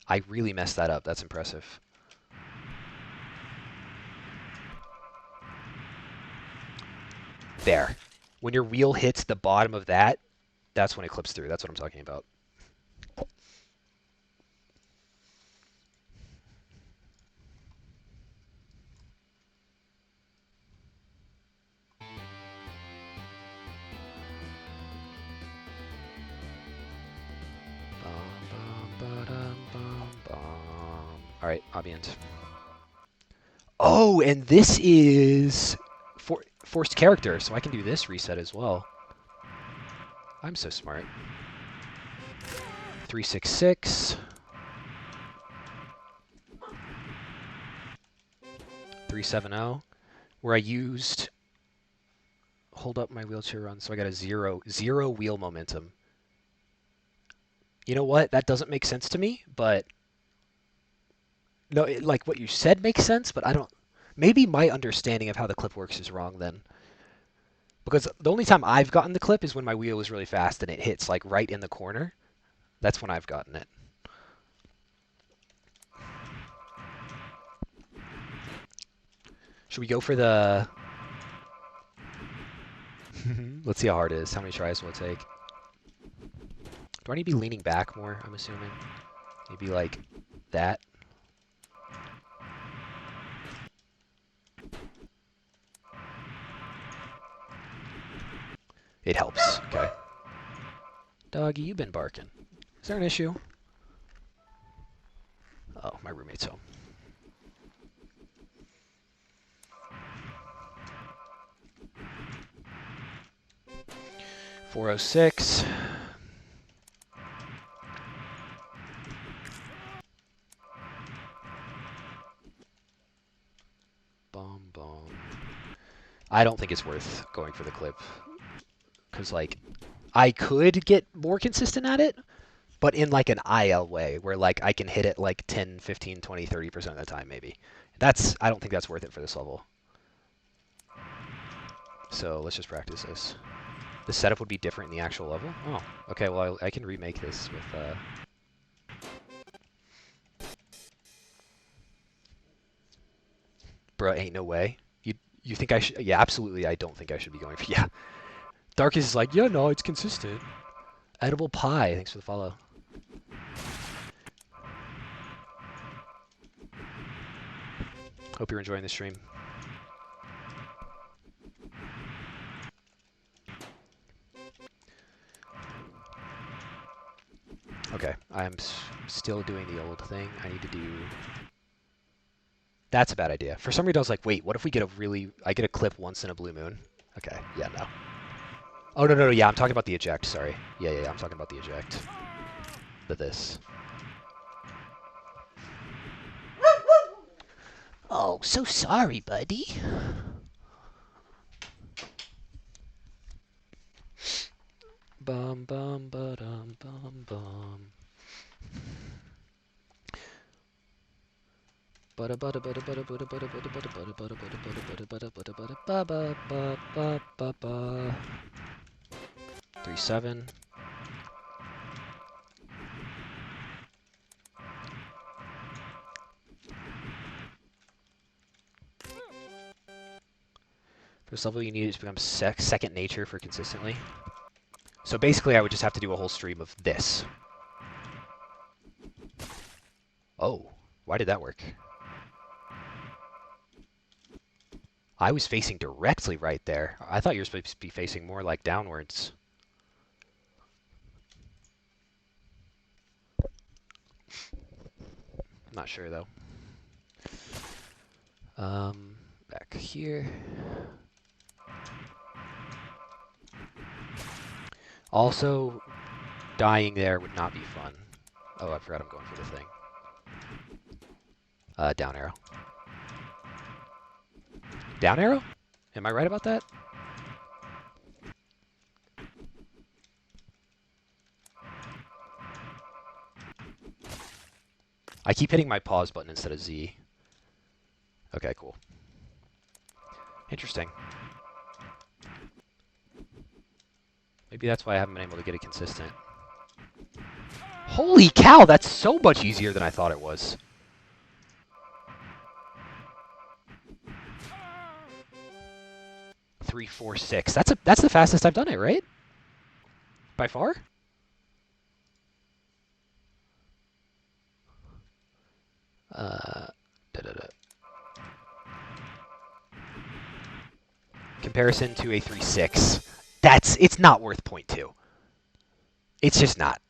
I really messed that up. That's impressive. There. When your wheel hits the bottom of that, that's when it clips through. That's what I'm talking about. All right, ambient. Oh, and this is forced character, so I can do this reset as well. I'm so smart. 366. 370, where I used hold up my wheelchair run, so I got a zero wheel momentum. You know what? That doesn't make sense to me, but no, like what you said makes sense, but I don't. Maybe my understanding of how the clip works is wrong then. Because the only time I've gotten the clip is when my wheel is really fast and it hits like right in the corner. That's when I've gotten it. Should we go for the... Let's see how hard it is. How many tries will it take? Do I need to be leaning back more, I'm assuming? Maybe like that? It helps. Okay. Doggy, you've been barking. Is there an issue? Oh, my roommate's home. .406. Boom, boom. I don't think it's worth going for the clip. Because, like, I could get more consistent at it, but in, like, an IL way, where, like, I can hit it, like, 10, 15, 20, 30% of the time, maybe. I don't think that's worth it for this level. So, let's just practice this. The setup would be different in the actual level? Oh, okay, well, I can remake this with, Bruh, ain't no way. You think I should... Yeah, absolutely, I don't think I should be going for... Yeah. Darkest is like, yeah, no, it's consistent. Edible Pie, thanks for the follow. Hope you're enjoying the stream. Okay, I'm still doing the old thing. I need to do... That's a bad idea. For some reason, I was like, wait, what if we get I get a clip once in a blue moon? Okay, yeah, no. Oh, no, yeah, I'm talking about the eject, sorry. Yeah, I'm talking about the eject. This. Oh, so sorry, buddy. Bum, bum, ba-dum, bum, bum. Butter butter butter butter butter butter butter butter butter butter butter butter butter butter butter ba ba ba ba ba ba 3-7. For this level, you need it to become second nature for consistently. So basically, I would just have to do a whole stream of this. Oh, why did that work? I was facing directly right there. I thought you were supposed to be facing more like downwards. I'm not sure though. Back here. Also, dying there would not be fun. Oh, I forgot I'm going for the thing. Down arrow. Down arrow? Am I right about that? I keep hitting my pause button instead of Z. Okay, cool. Interesting. Maybe that's why I haven't been able to get it consistent. Holy cow, that's so much easier than I thought it was. Three, 4, 6. That's the fastest I've done it, right? By far? Comparison to a 3-6. It's not worth 0.2. It's just not.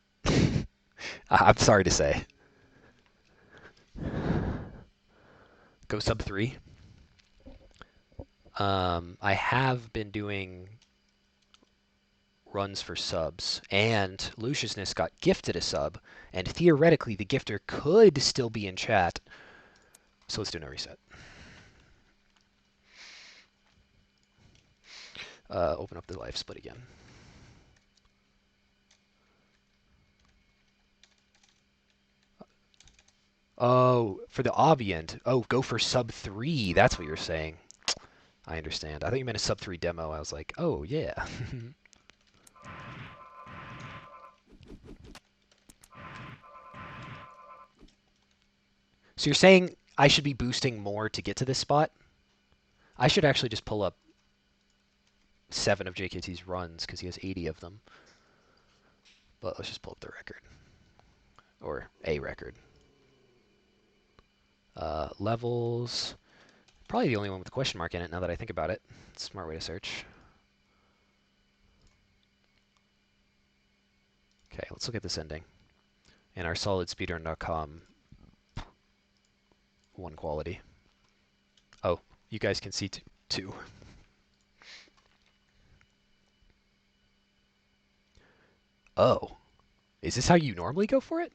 I'm sorry to say. Go sub 3. I have been doing runs for subs, and Luciousness got gifted a sub, and theoretically the gifter could still be in chat. So let's do no reset. Open up the live split again. Oh, for the Obviant. Oh, go for sub 3. That's what you're saying. I understand. I thought you meant a sub 3 demo. I was like, oh, yeah. So you're saying I should be boosting more to get to this spot? I should actually just pull up 7 of JKT's runs because he has 80 of them. But let's just pull up the record. Or a record. Levels. Probably the only one with a question mark in it now that I think about it. Smart way to search. Okay, let's look at this ending. In our SolidSpeedrun.com 1 quality. Oh, you guys can see 2. Oh. Is this how you normally go for it?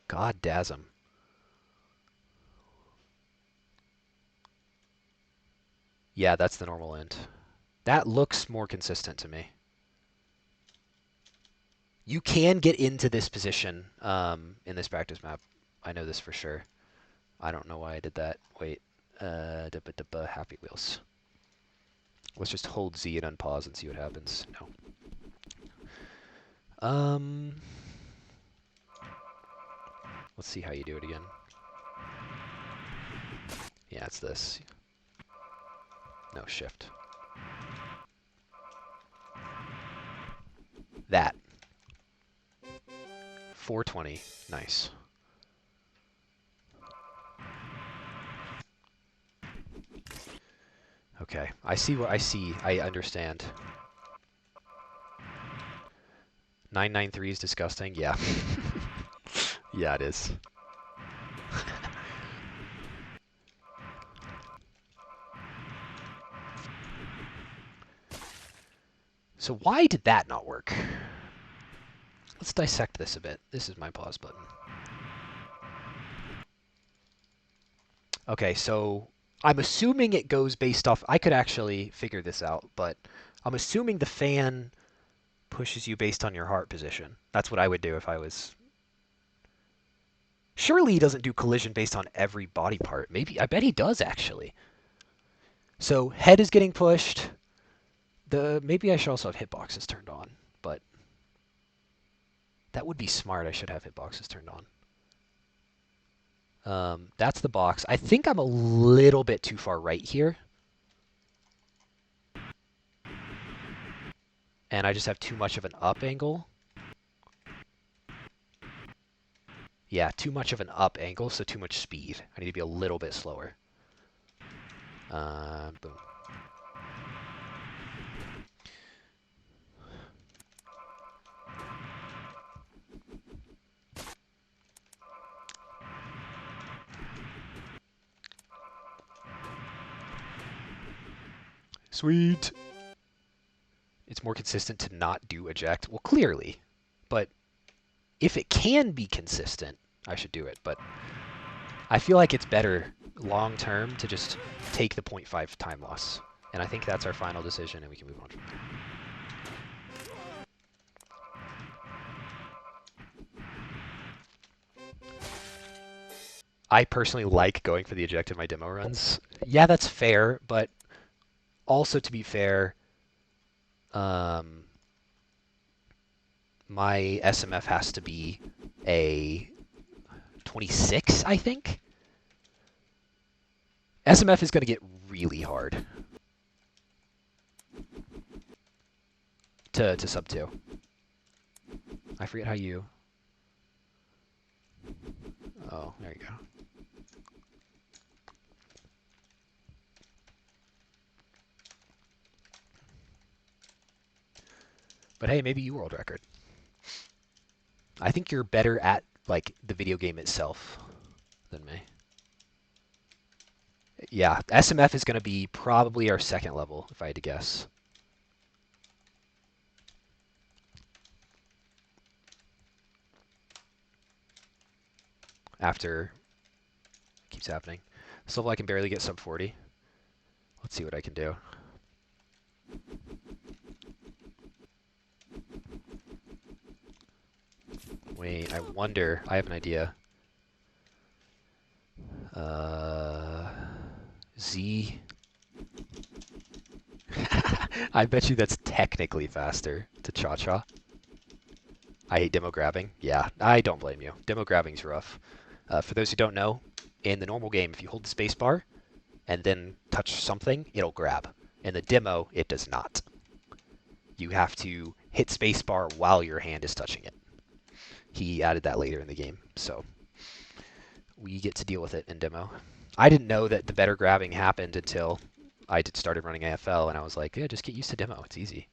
God dazzum. Yeah, that's the normal end. That looks more consistent to me. You can get into this position in this practice map. I know this for sure. I don't know why I did that. Wait. Happy Wheels. Let's just hold Z and unpause and see what happens. No. Let's see how you do it again. Yeah, it's this. No, shift. That. 420. Nice. Okay, I see what I see. I understand. 993 is disgusting. Yeah. Yeah, it is. So why did that not work? Let's dissect this a bit. This is my pause button. Okay, so I'm assuming it goes based off... I could actually figure this out, but I'm assuming the fan pushes you based on your heart position. That's what I would do if I was... Surely he doesn't do collision based on every body part. Maybe. I bet he does, actually. So head is getting pushed. Maybe I should also have hitboxes turned on, but that would be smart. I should have hitboxes turned on. That's the box. I think I'm a little bit too far right here. And I just have too much of an up angle. Yeah, too much of an up angle, so too much speed. I need to be a little bit slower. Boom. Sweet. It's more consistent to not do eject. Well, clearly. But if it can be consistent, I should do it. But I feel like it's better long term to just take the 0.5 time loss. And I think that's our final decision, and we can move on from there. I personally like going for the eject in my demo runs. Yeah, that's fair, but also to be fair, my SMF has to be a 26, I think. SMF is going to get really hard to sub 2. I forget how you... Oh, there you go. But hey, maybe you world record. I think you're better at, like, the video game itself than me. Yeah, SMF is going to be probably our second level, if I had to guess. After it keeps happening. This level I can barely get sub 40. Let's see what I can do. Wait, I wonder. I have an idea. Z. I bet you that's technically faster to cha-cha. I hate demo grabbing. Yeah, I don't blame you. Demo grabbing's rough. For those who don't know, in the normal game, if you hold the space bar and then touch something, it'll grab. In the demo, it does not. You have to hit spacebar while your hand is touching it. He added that later in the game, so we get to deal with it in demo. I didn't know that the better grabbing happened until I started running AFL, and I was like, yeah, just get used to demo. It's easy.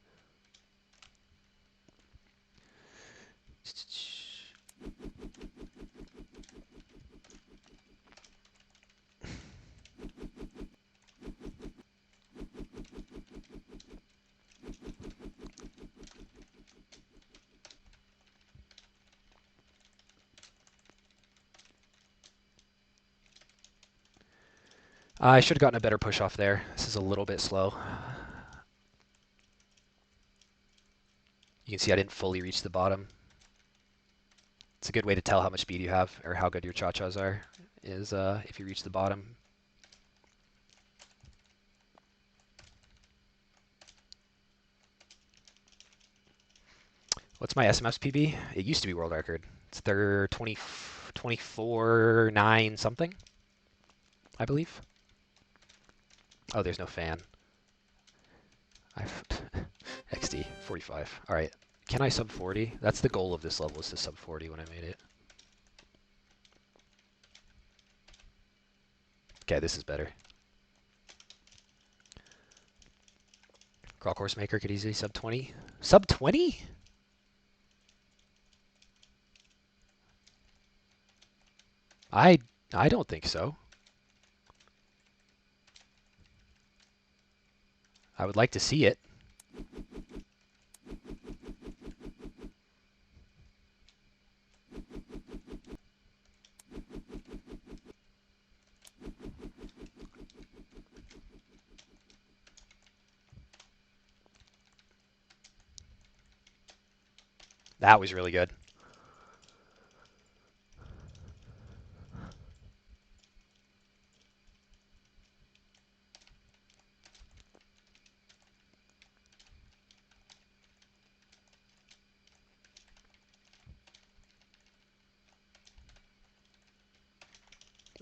I should have gotten a better push off there. This is a little bit slow. You can see I didn't fully reach the bottom. It's a good way to tell how much speed you have or how good your cha-chas are, is if you reach the bottom. What's my SMF's PB? It used to be world record. It's their 24.9 something, I believe. Oh, there's no fan. XD, 45. All right, can I sub 40? That's the goal of this level, is to sub 40 when I made it. Okay, this is better. Crawl course maker could easily sub 20. Sub 20? I don't think so. I would like to see it. That was really good.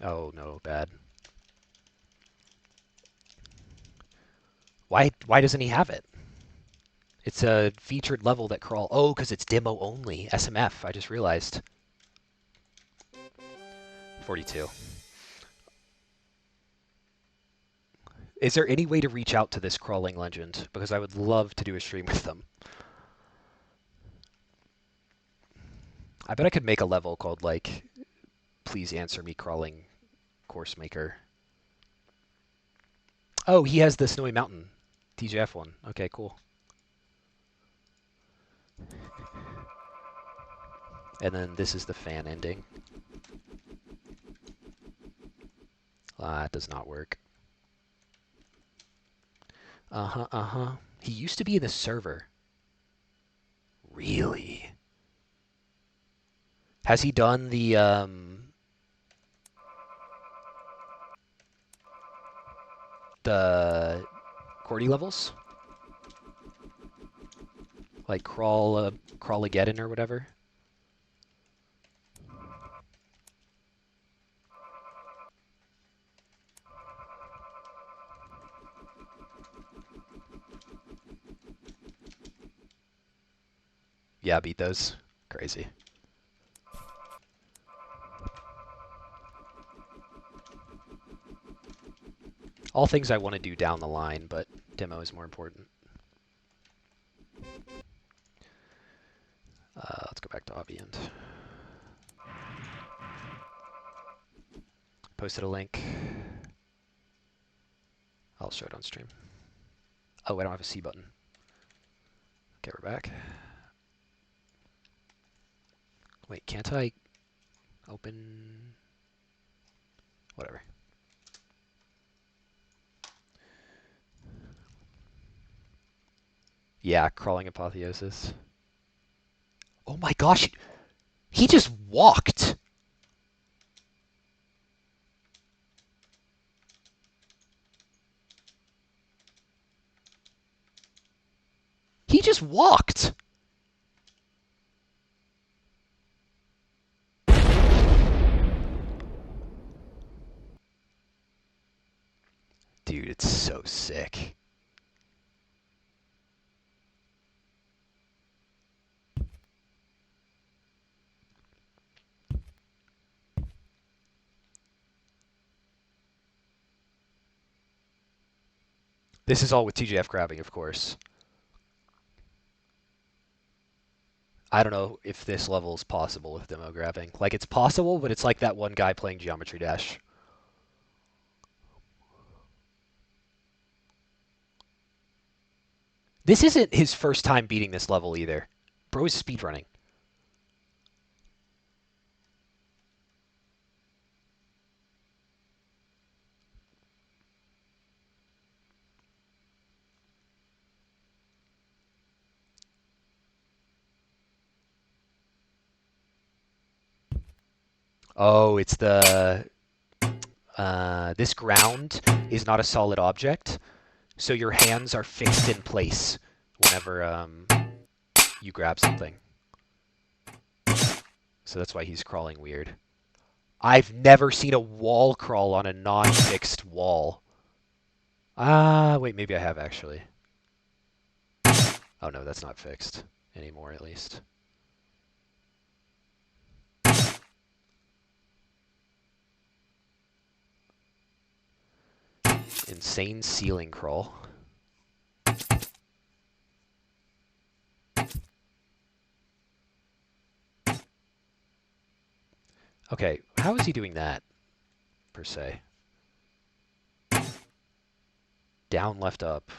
Oh no, bad. Why doesn't he have it? It's a featured level that crawl. Oh, because it's demo only. SMF, I just realized. 42. Is there any way to reach out to this crawling legend? Because I would love to do a stream with them. I bet I could make a level called, like, Please Answer Me Crawling Course Maker. Oh, he has the Snowy Mountain TGF one. Okay, cool. And then this is the fan ending. That does not work. Uh-huh. He used to be in the server. Really? Has he done the Cordy levels? Like Crawlageddon or whatever? Yeah, beat those. Crazy. All things I want to do down the line, but demo is more important. Let's go back to Obby and posted a link. I'll show it on stream. Oh, I don't have a C button. Okay, we're back. Wait, can't I open? Whatever. Yeah, crawling apotheosis. Oh my gosh, he just walked. He just walked. Dude, it's so sick. This is all with TJF grabbing, of course. I don't know if this level is possible with demo grabbing. Like, it's possible, but it's like that one guy playing Geometry Dash. This isn't his first time beating this level either. Bro is speedrunning. Oh, it's the... this ground is not a solid object, so your hands are fixed in place whenever you grab something. So that's why he's crawling weird. I've never seen a wall crawl on a non-fixed wall. Wait, maybe I have actually. Oh no, that's not fixed anymore at least. Insane ceiling crawl. Okay, how is he doing that, per se? Down, left, up.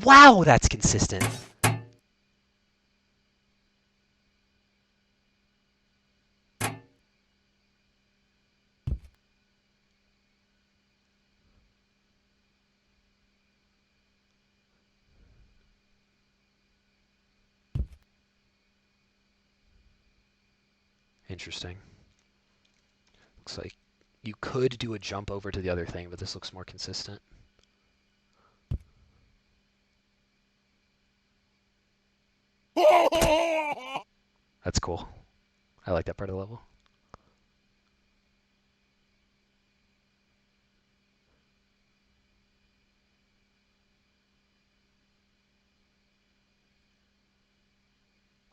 Wow, that's consistent! Interesting. Looks like you could do a jump over to the other thing, but this looks more consistent. That's cool. I like that part of the level.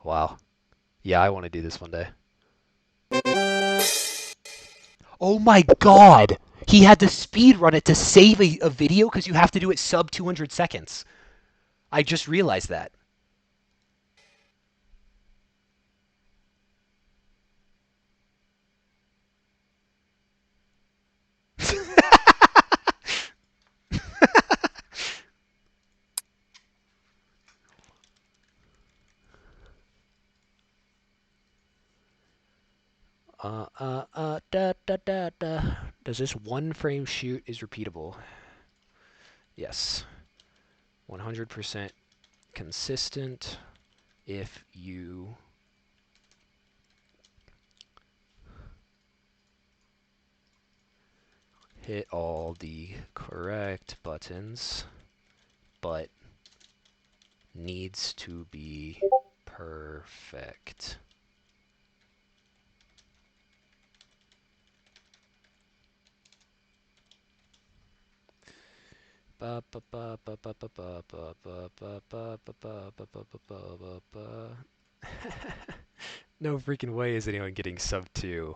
Wow. Yeah, I want to do this one day. Oh my god! He had to speedrun it to save a video because you have to do it sub 200 seconds. I just realized that. Da, da, da, da. Does this one frame shoot is repeatable? Yes. 100% consistent if you hit all the correct buttons, but needs to be perfect. No freaking way is anyone getting sub 2.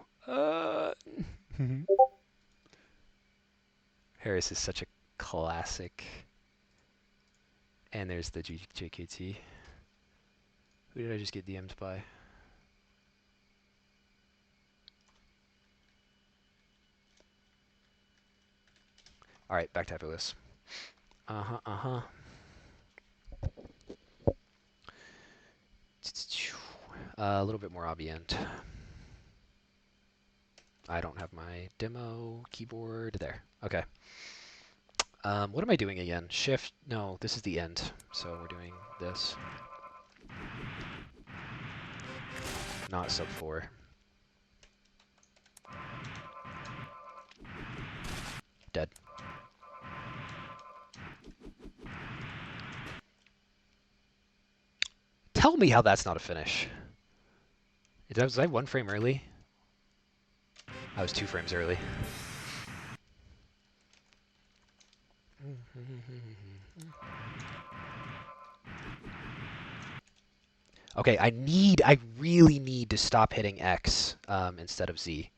Harris is such a classic. And there's the JKT. Who did I just get DM'd by? Alright, back to Happyless. A little bit more obviant. I don't have my demo keyboard there. Okay. What am I doing again? Shift? No, this is the end. So we're doing this. Not sub 4. Dead. Tell me how that's not a finish. Was I 1 frame early? I was 2 frames early. Okay, I really need to stop hitting X instead of Z,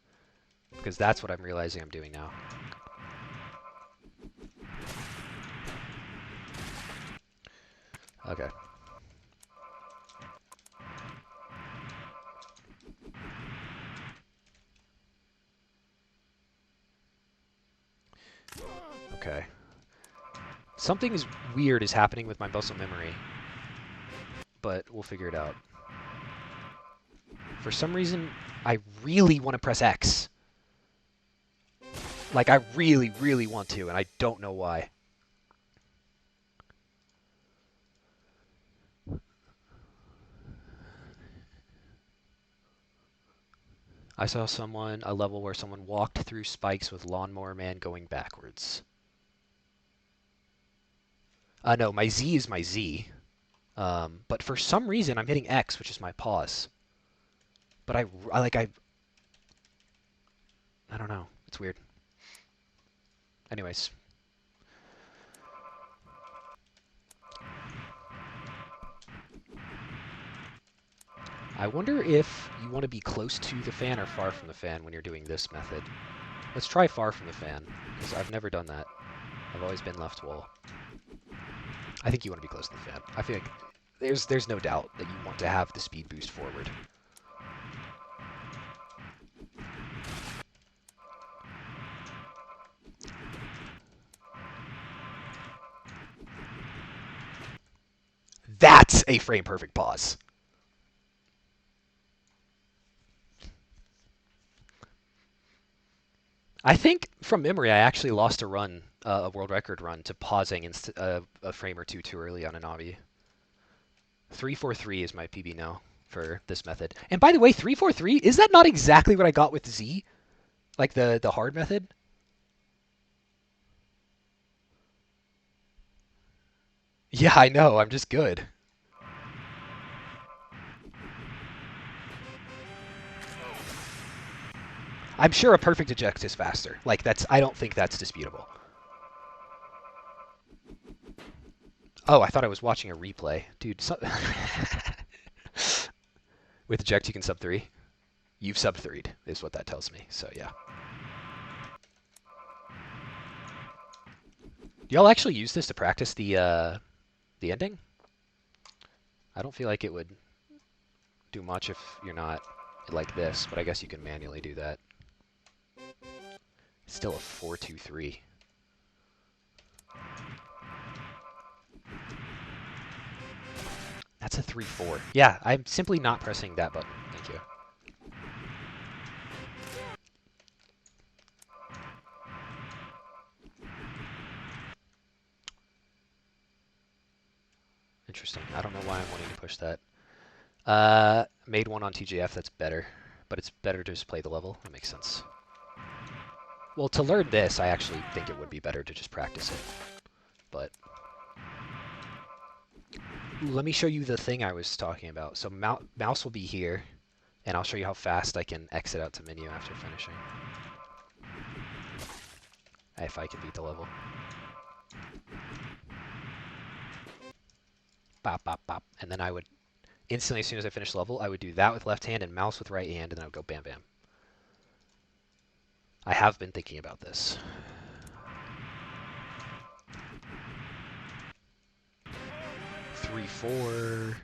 because that's what I'm realizing I'm doing now. Okay. Okay. Something weird is happening with my muscle memory, but we'll figure it out. For some reason, I really want to press X. Like, I really, really want to, and I don't know why. I saw a level where someone walked through spikes with Lawnmower Man going backwards. No, my Z is my Z. But for some reason, I'm hitting X, which is my pause. But I don't know. It's weird. Anyways. I wonder if you want to be close to the fan or far from the fan when you're doing this method. Let's try far from the fan, because I've never done that. I've always been left wall. I think you want to be close to the fan. I feel like there's no doubt that you want to have the speed boost forward. That's a frame perfect pause. I think from memory, I actually lost a run, a world record run, to pausing a frame or two too early on an obby. 343 is my PB now for this method. And by the way, 343, is that not exactly what I got with Z? Like the hard method? Yeah, I know. I'm just good. I'm sure a perfect eject is faster. Like I don't think that's disputable. Oh, I thought I was watching a replay. Dude, with eject you can sub 3. You've sub 3'd is what that tells me. So yeah. Do y'all actually use this to practice the ending? I don't feel like it would do much if you're not like this, but I guess you can manually do that. It's still a 4-2-3. That's a 3-4. Yeah, I'm simply not pressing that button. Thank you. Interesting. I don't know why I'm wanting to push that. Made one on TJF that's better, but it's better to just play the level. That makes sense. Well, to learn this, I actually think it would be better to just practice it. But let me show you the thing I was talking about. So mouse will be here, and I'll show you how fast I can exit out to menu after finishing. If I can beat the level. Bop, bop, bop. And then I would instantly, as soon as I finish level, I would do that with left hand and mouse with right hand, and then I would go bam, bam. I have been thinking about this. 3-4.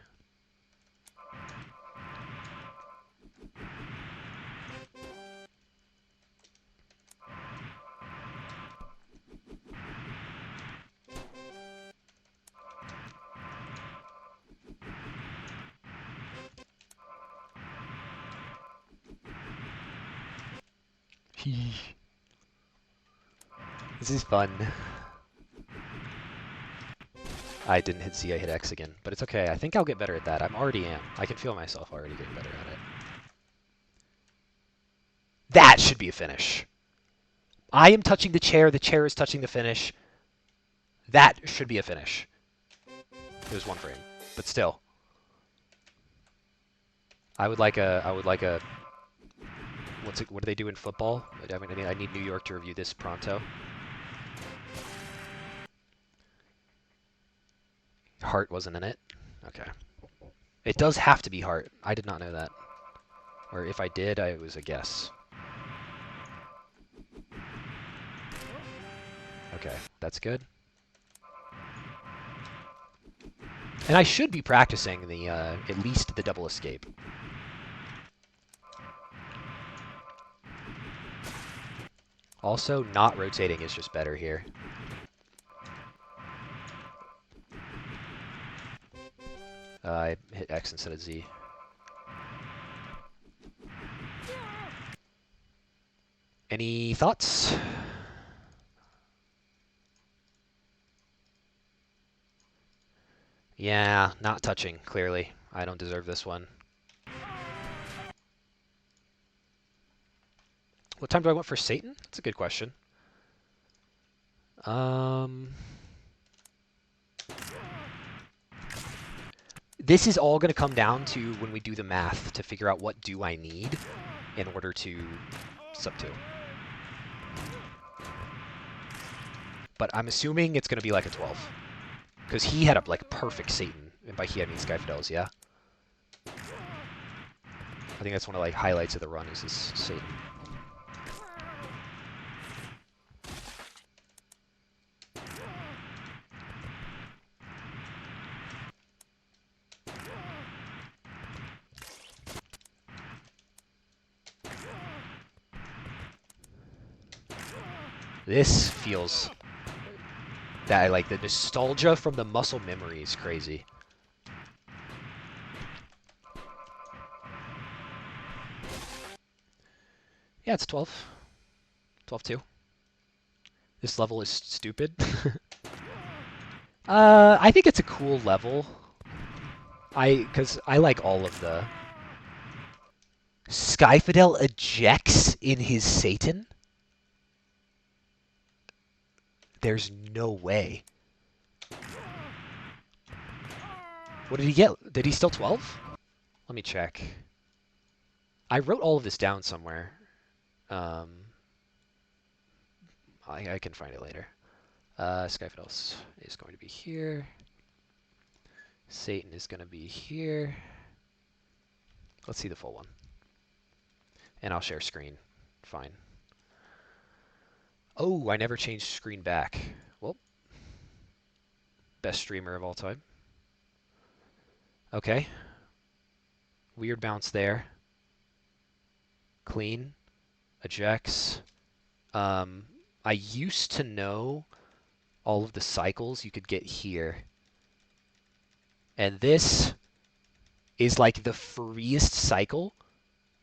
This is fun. I didn't hit Z, I hit X again. But it's okay. I think I'll get better at that. I already am. I can feel myself already getting better at it. That should be a finish. I am touching the chair is touching the finish. That should be a finish. It was one frame. But still. I would like a what do they do in football? I mean, I need New York to review this pronto. Heart wasn't in it? Okay. It does have to be heart. I did not know that. Or if I did, it was a guess. Okay, that's good. And I should be practicing the at least the double escape. Also, not rotating is just better here. I hit X instead of Z. Any thoughts? Yeah, not touching, clearly. I don't deserve this one. What time do I want for Satan? That's a good question. This is all going to come down to when we do the math to figure out what do I need in order to sub 2. But I'm assuming it's going to be like a 12. Because he had a like perfect Satan. And by he, I mean Skyfidels, yeah? I think that's one of like highlights of the run is this Satan. This feels that I like the nostalgia from the muscle memory is crazy. Yeah, it's 12. 12-2. This level is stupid. I think it's a cool level. Because I like all of the... Skyfidel ejects in his Satan? There's no way. What did he get? Did he still 12? Let me check. I wrote all of this down somewhere. I can find it later. Skyfidel is going to be here. Satan is going to be here. Let's see the full one. And I'll share screen. Fine. Oh, I never changed screen back. Well, best streamer of all time. Okay. Weird bounce there. Clean. Ejects. I used to know all of the cycles you could get here. And this is like the freest cycle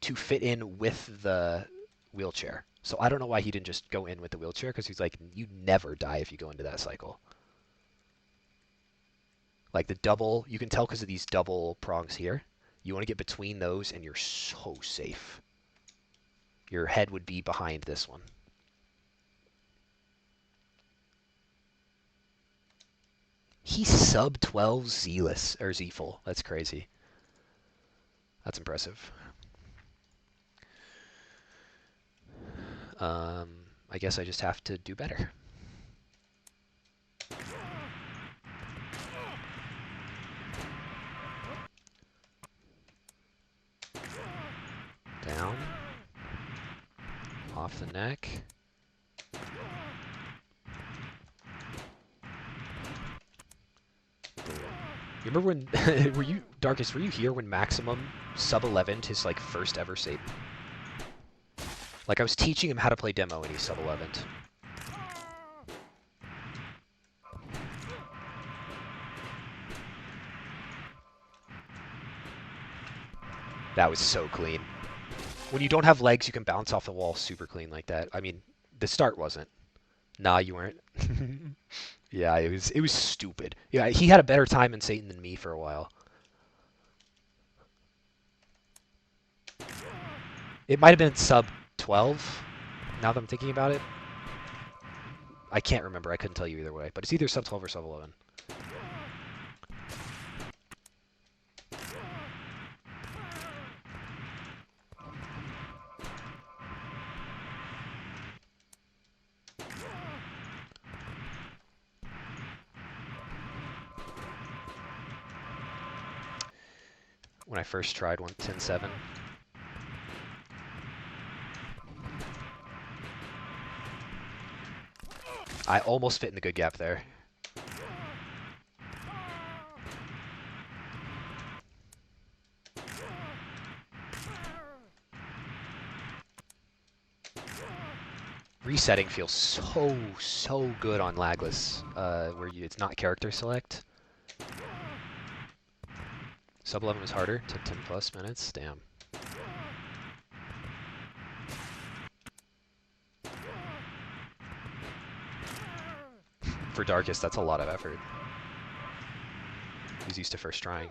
to fit in with the wheelchair. So I don't know why he didn't just go in with the wheelchair, because he's like, you never die if you go into that cycle. Like the double, you can tell because of these double prongs here. You want to get between those and you're so safe. Your head would be behind this one. He's sub 12 Zealous, or Z-full. That's crazy. That's impressive. I guess I just have to do better. Down. Off the neck. You remember when, were you, Darkest, were you here when Maximum sub 11'd his like first ever Satan? Like I was teaching him how to play demo and he sub 11'd. That was so clean. When you don't have legs, you can bounce off the wall super clean like that. I mean, the start wasn't. Nah, you weren't. Yeah, it was stupid. Yeah, he had a better time in Satan than me for a while. It might have been sub 12, now that I'm thinking about it. I can't remember. I couldn't tell you either way. But it's either sub 12 or sub 11. when I first tried 10.7. I almost fit in the good gap there. Resetting feels so good on lagless, where it's not character select. Sub 11 was harder, took 10 plus minutes, damn. For Darkest, that's a lot of effort. He's used to first trying.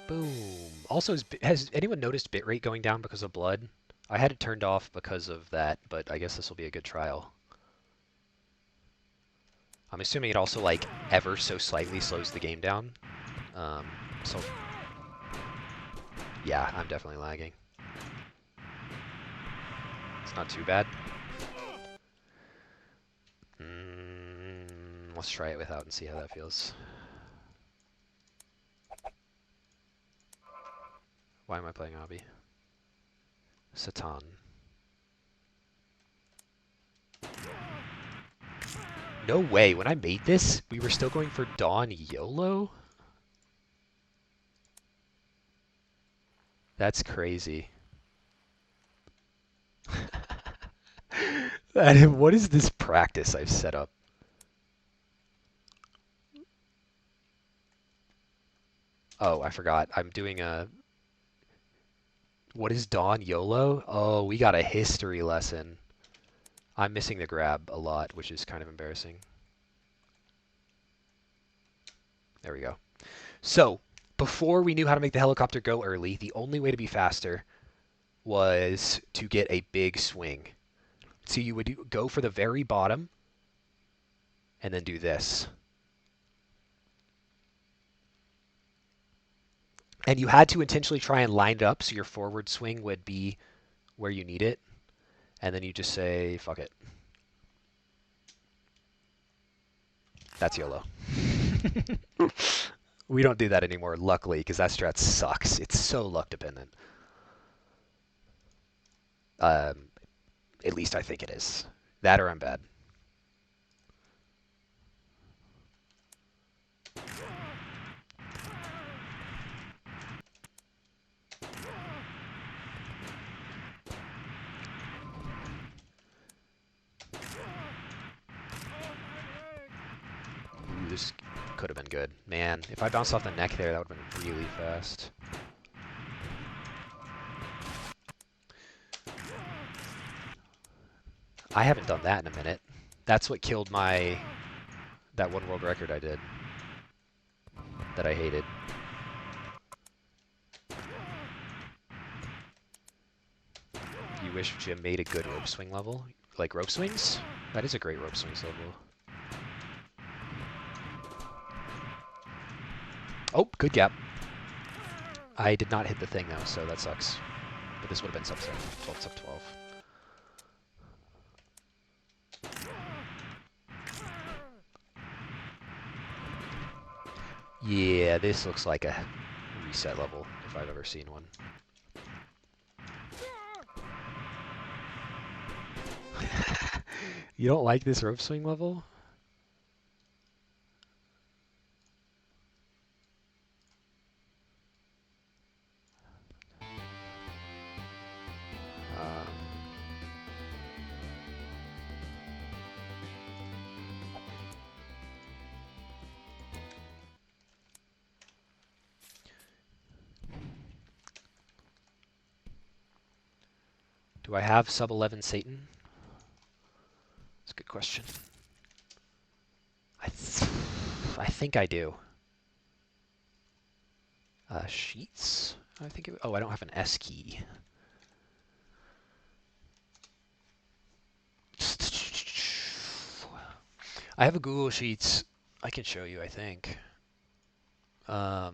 Boom. Also, has anyone noticed bitrate going down because of blood? I had it turned off because of that, but I guess this will be a good trial. I'm assuming it also, like, ever so slightly slows the game down. So, yeah, I'm definitely lagging. It's not too bad. Let's try it without and see how that feels. Why am I playing Obby? Satan. No way, when I made this, we were still going for Dawn YOLO? That's crazy. What is this practice I've set up? Oh, I forgot. I'm doing a... What is Dawn YOLO? Oh, we got a history lesson. I'm missing the grab a lot, which is kind of embarrassing. There we go. So, before we knew how to make the helicopter go early, the only way to be faster was to get a big swing. So you would go for the very bottom and then do this. And you had to intentionally try and line it up so your forward swing would be where you need it. And then you just say, fuck it. That's YOLO. We don't do that anymore, luckily, because that strat sucks. It's so luck dependent. At least I think it is. That or I'm bad. Ooh, this could have been good. Man, if I bounced off the neck there, that would have been really fast. I haven't done that in a minute. That's what killed that one world record I did. That I hated. You wish Jim made a good rope swing level? Like rope swings? That is a great rope swings level. Oh, good gap. I did not hit the thing though, so that sucks. But this would have been sub 12, sub 12. Yeah, this looks like a reset level if I've ever seen one. You don't like this rope swing level? Do I have sub 11 Satan? That's a good question. I think I do. Sheets? I think oh, I don't have an S key. I have a Google Sheets. I can show you, I think. That's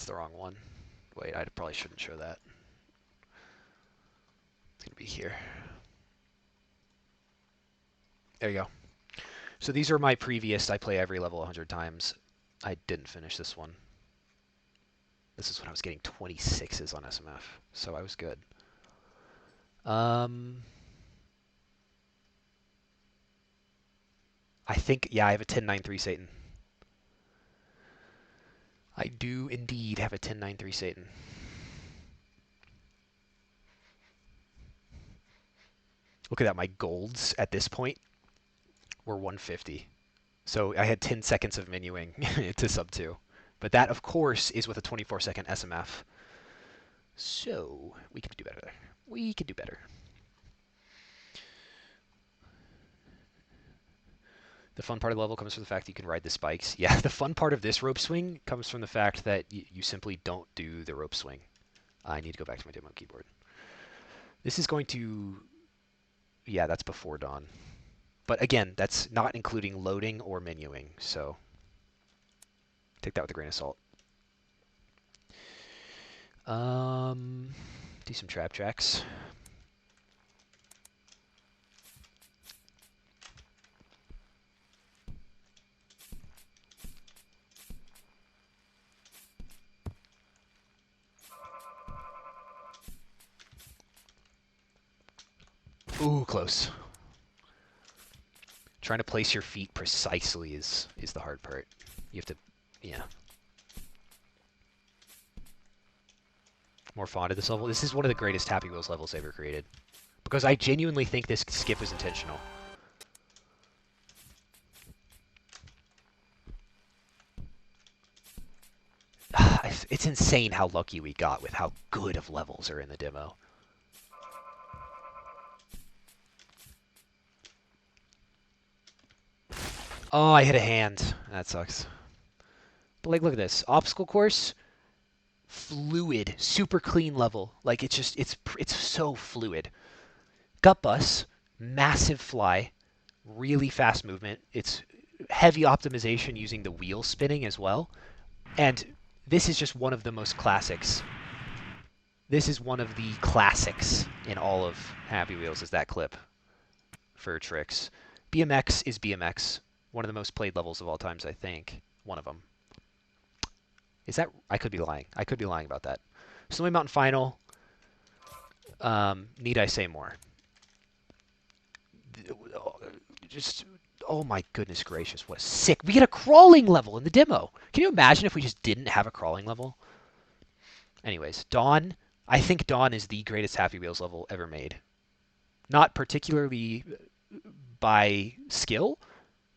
the wrong one. Wait, I probably shouldn't show that. It's going to be here. There you go. So these are my previous, I play every level 100 times. I didn't finish this one. This is when I was getting 26s on SMF, so I was good. I think, yeah, I have a 10-9-3 Satan. I do indeed have a 10-9-3 Satan. Look at that, my golds at this point were 150. So I had 10 seconds of menuing to sub 2. But that, of course, is with a 24-second SMF. So we can do better there. We can do better. The fun part of the level comes from the fact that you can ride the spikes. Yeah, the fun part of this rope swing comes from the fact that you simply don't do the rope swing. I need to go back to my demo keyboard. This is going to... Yeah, that's before dawn. But again, that's not including loading or menuing, so take that with a grain of salt. Do some trap tracks. Ooh, close. Trying to place your feet precisely is the hard part. You have to, yeah. More fond of this level. This is one of the greatest Happy Wheels levels ever created. Because I genuinely think this skip was intentional. It's insane how lucky we got with how good of levels are in the demo. Oh, I hit a hand. That sucks. But like, look at this. Obstacle course, fluid, super clean level. Like, it's just, it's so fluid. Gut bus, massive fly, really fast movement. It's heavy optimization using the wheel spinning as well. And this is just one of the most classics. This is one of the classics in all of Happy Wheels, is that clip for tricks. BMX is BMX. One of the most played levels of all times, I think. One of them. Is that... I could be lying. I could be lying about that. Snowy Mountain Final. Need I say more? Just... Oh my goodness gracious, what sick. We get a crawling level in the demo. Can you imagine if we just didn't have a crawling level? Anyways, Dawn. I think Dawn is the greatest Happy Wheels level ever made. Not particularly by skill,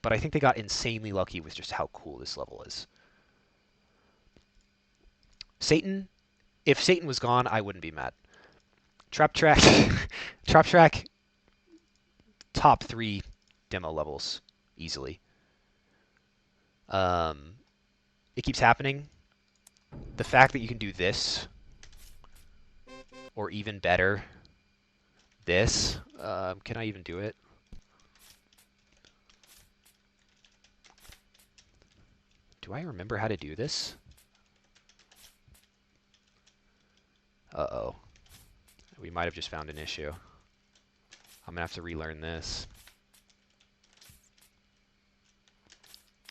but I think they got insanely lucky with just how cool this level is. Satan, if Satan was gone, I wouldn't be mad. Trap Track, Trap Track, top 3 demo levels, easily. It keeps happening. The fact that you can do this, or even better, this, can I even do it? Do I remember how to do this? Uh-oh. We might have just found an issue. I'm gonna have to relearn this.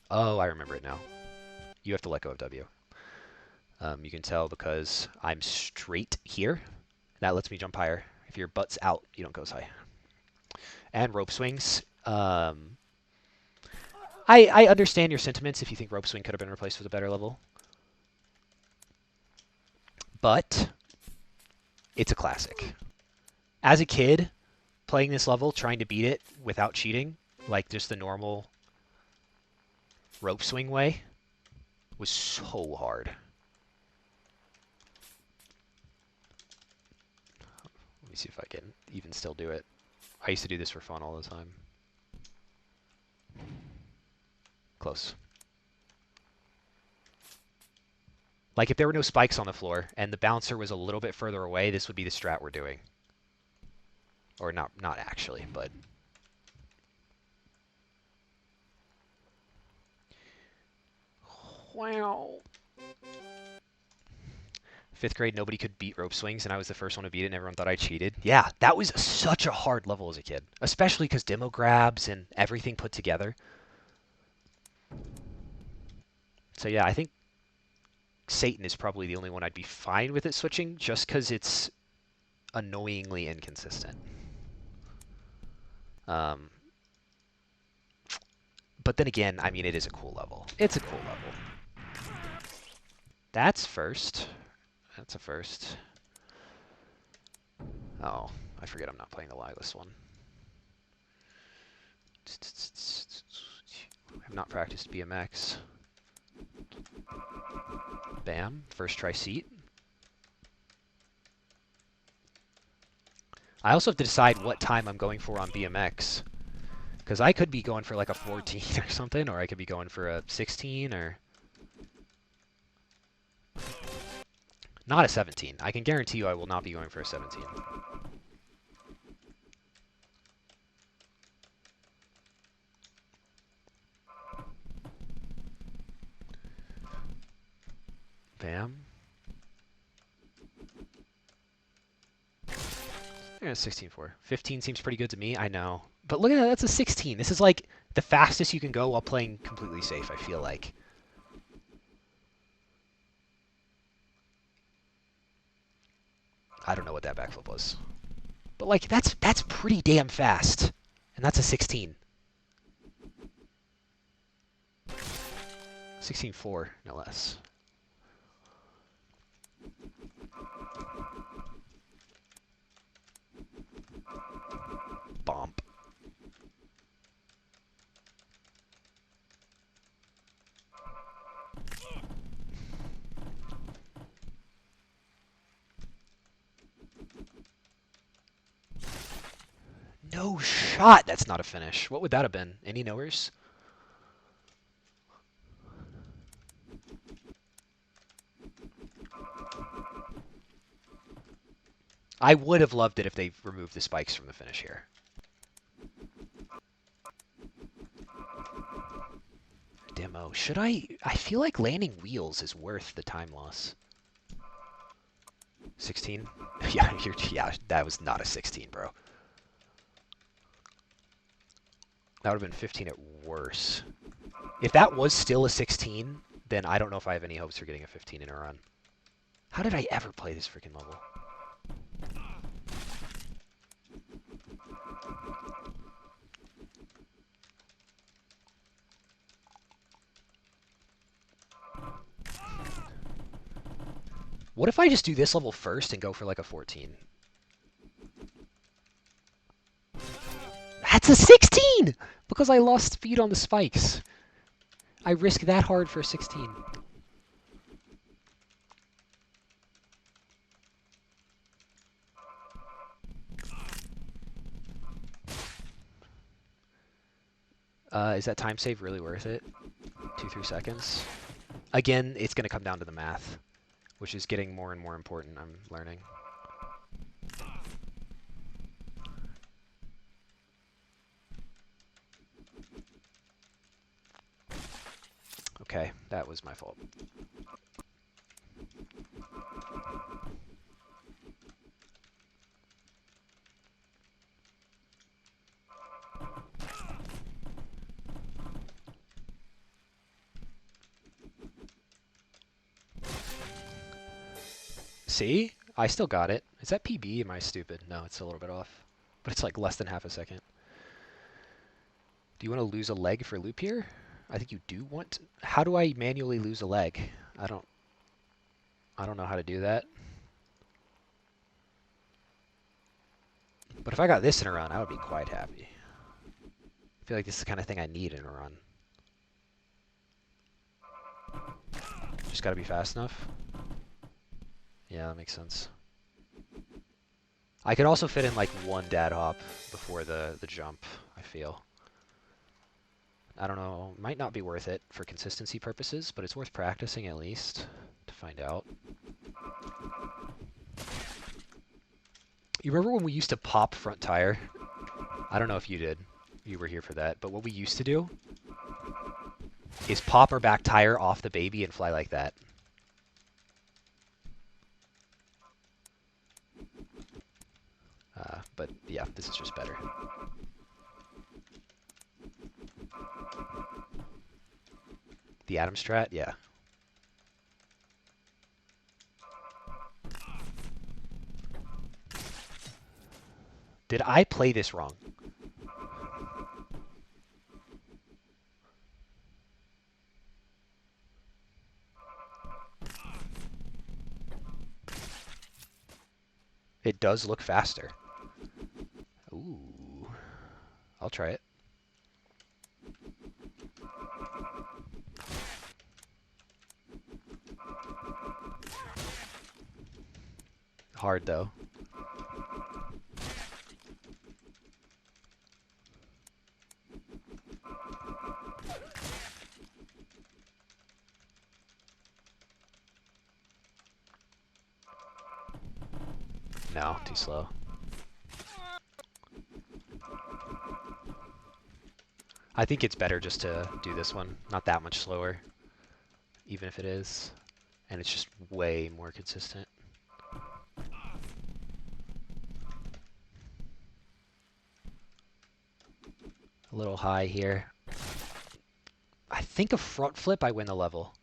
Oh, I remember it now. You have to let go of W. You can tell because I'm straight here. That lets me jump higher. If your butt's out, you don't go as high. And rope swings. I understand your sentiments if you think rope swing could have been replaced with a better level. But it's a classic. As a kid, playing this level, trying to beat it without cheating, like just the normal rope swing way, was so hard. Let me see if I can even still do it. I used to do this for fun all the time. Close. Like if there were no spikes on the floor and the bouncer was a little bit further away, this would be the strat we're doing. Or not actually, but... Wow. 5th grade, nobody could beat rope swings, and I was the first one to beat it, and everyone thought I cheated. Yeah, that was such a hard level as a kid. Especially because demo grabs and everything put together. So yeah, I think Satan is probably the only one I'd be fine with it switching, just because it's annoyingly inconsistent. Um, but then again, I mean, it is a cool level. It's a cool level. That's first. That's a first. Oh, I forget I'm not playing the Lilas one. I've not practiced BMX. Bam, first try seat. I also have to decide what time I'm going for on BMX. Because I could be going for like a 14 or something, or I could be going for a 16 or... Not a 17. I can guarantee you I will not be going for a 17. Bam. Yeah, 16.4. 15 seems pretty good to me, I know. But look at that, that's a 16. This is like the fastest you can go while playing completely safe, I feel like. I don't know what that backflip was. But like, that's pretty damn fast. And that's a 16. 16.4, no less. Bomb. No shot! That's not a finish. What would that have been? Any knowers? I would have loved it if they removed the spikes from the finish here. Demo. Should I feel like landing wheels is worth the time loss. 16? Yeah, that was not a 16, bro. That would have been 15 at worst. If that was still a 16, then I don't know if I have any hopes for getting a 15 in a run. How did I ever play this freaking level? What if I just do this level first and go for like a 14? That's a 16! Because I lost speed on the spikes. I risk that hard for a 16. Is that time save really worth it? 2-3 seconds? Again, it's going to come down to the math, which is getting more and more important, I'm learning. Okay, that was my fault. See? I still got it. Is that PB? Am I stupid? No, it's a little bit off. But it's like less than half a second. Do you want to lose a leg for loop here? I think you do want to. How do I manually lose a leg? I don't know how to do that. But if I got this in a run, I would be quite happy. I feel like this is the kind of thing I need in a run. Just gotta be fast enough. Yeah, that makes sense. I could also fit in like one dad hop before the jump, I feel. I don't know, might not be worth it for consistency purposes, but it's worth practicing at least to find out. You remember when we used to pop front tire? I don't know if you did. You were here for that, but what we used to do is pop our back tire off the baby and fly like that. But yeah, this is just better. The Atom strat? Yeah. Did I play this wrong? It does look faster. Ooh. I'll try it. Hard, though. No, too slow. I think it's better just to do this one. Not that much slower, even if it is. And it's just way more consistent. A little high here. I think a front flip, I win the level.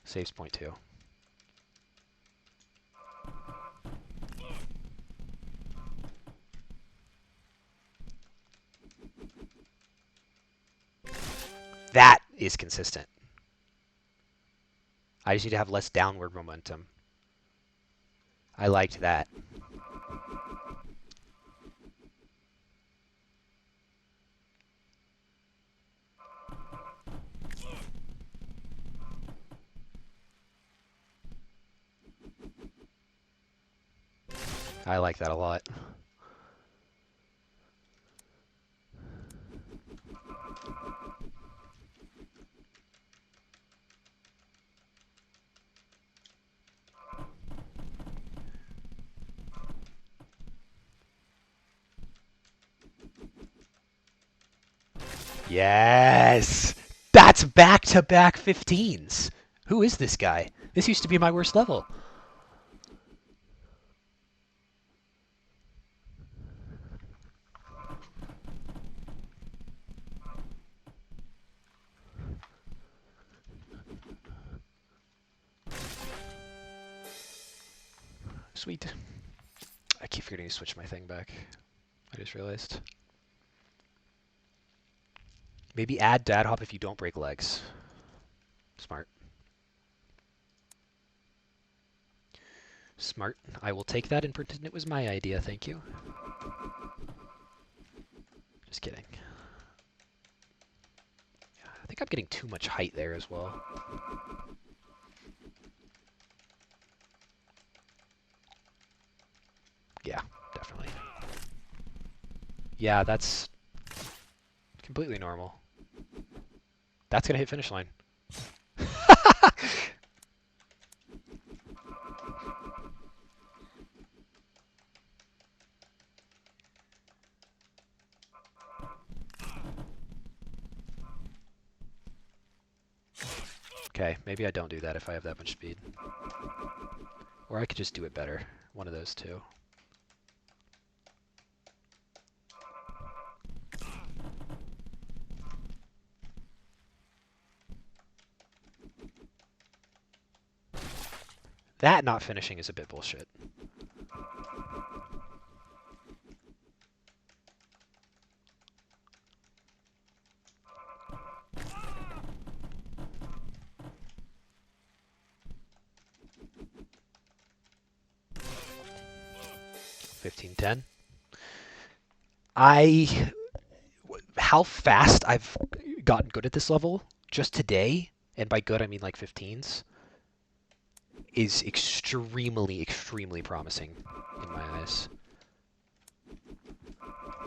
Saves point 2. That is consistent. I just need to have less downward momentum. I liked that. I like that a lot. Yes! That's back-to-back 15s! Who is this guy? This used to be my worst level. Sweet. I keep forgetting to switch my thing back. I just realized. Maybe add dad hop if you don't break legs. Smart. Smart. I will take that and pretend it was my idea, thank you. Just kidding. I think I'm getting too much height there as well. Yeah, definitely. Yeah, that's completely normal. That's gonna hit finish line. Okay, maybe I don't do that if I have that much speed. Or I could just do it better. One of those two. That not finishing is a bit bullshit. $15.10. How fast I've gotten good at this level just today, and by good I mean like 15s, is extremely, extremely promising in my eyes.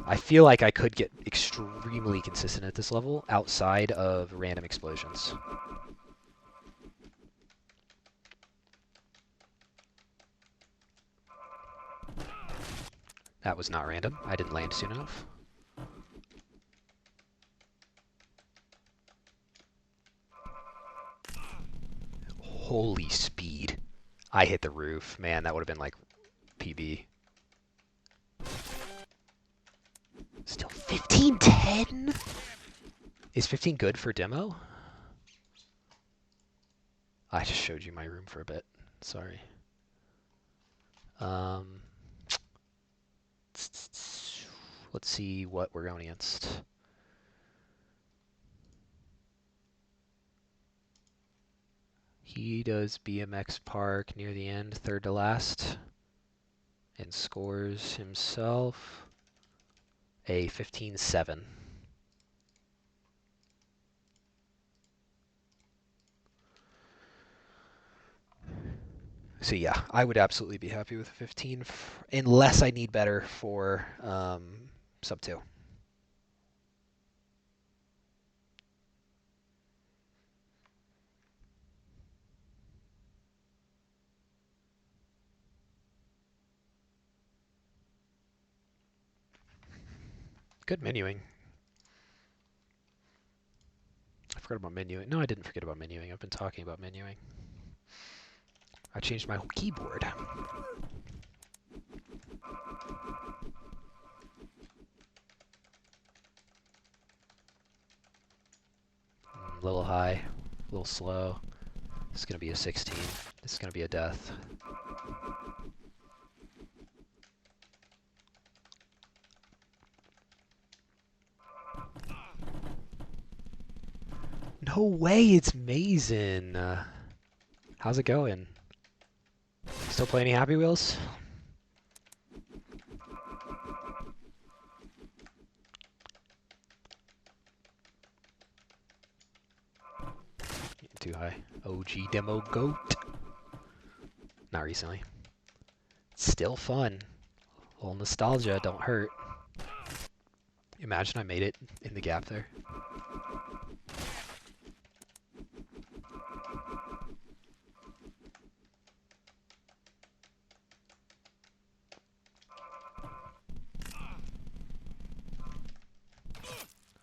I feel like I could get extremely consistent at this level outside of random explosions. That was not random. I didn't land soon enough. Holy speed. I hit the roof. Man, that would have been like PB. Still 15.10? Is 15 good for demo? I just showed you my room for a bit. Sorry. Let's see what we're going against. He does BMX Park near the end, third to last, and scores himself a 15-7. So yeah, I would absolutely be happy with 15, unless I need better for sub 2. Good menuing. I forgot about menuing. No, I didn't forget about menuing. I've been talking about menuing. I changed my whole keyboard. A little high, a little slow. This is going to be a 16. This is going to be a death. No way, it's Mason. How's it going? Still play any Happy Wheels? Too high. OG demo goat. Not recently. Still fun. A little nostalgia, don't hurt. Imagine I made it in the gap there.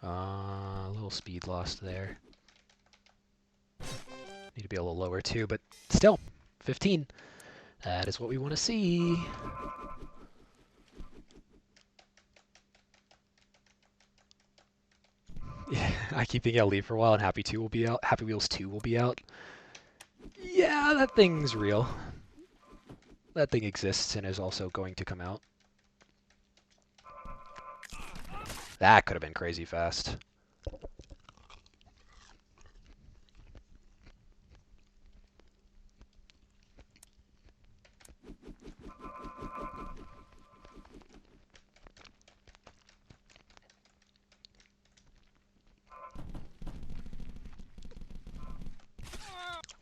A little speed lost there. Need to be a little lower too, but still, 15. That is what we want to see. Yeah, I keep thinking I'll leave for a while and Happy 2 will be out. Happy Wheels 2 will be out. Yeah, that thing's real. That thing exists and is also going to come out. That could have been crazy fast.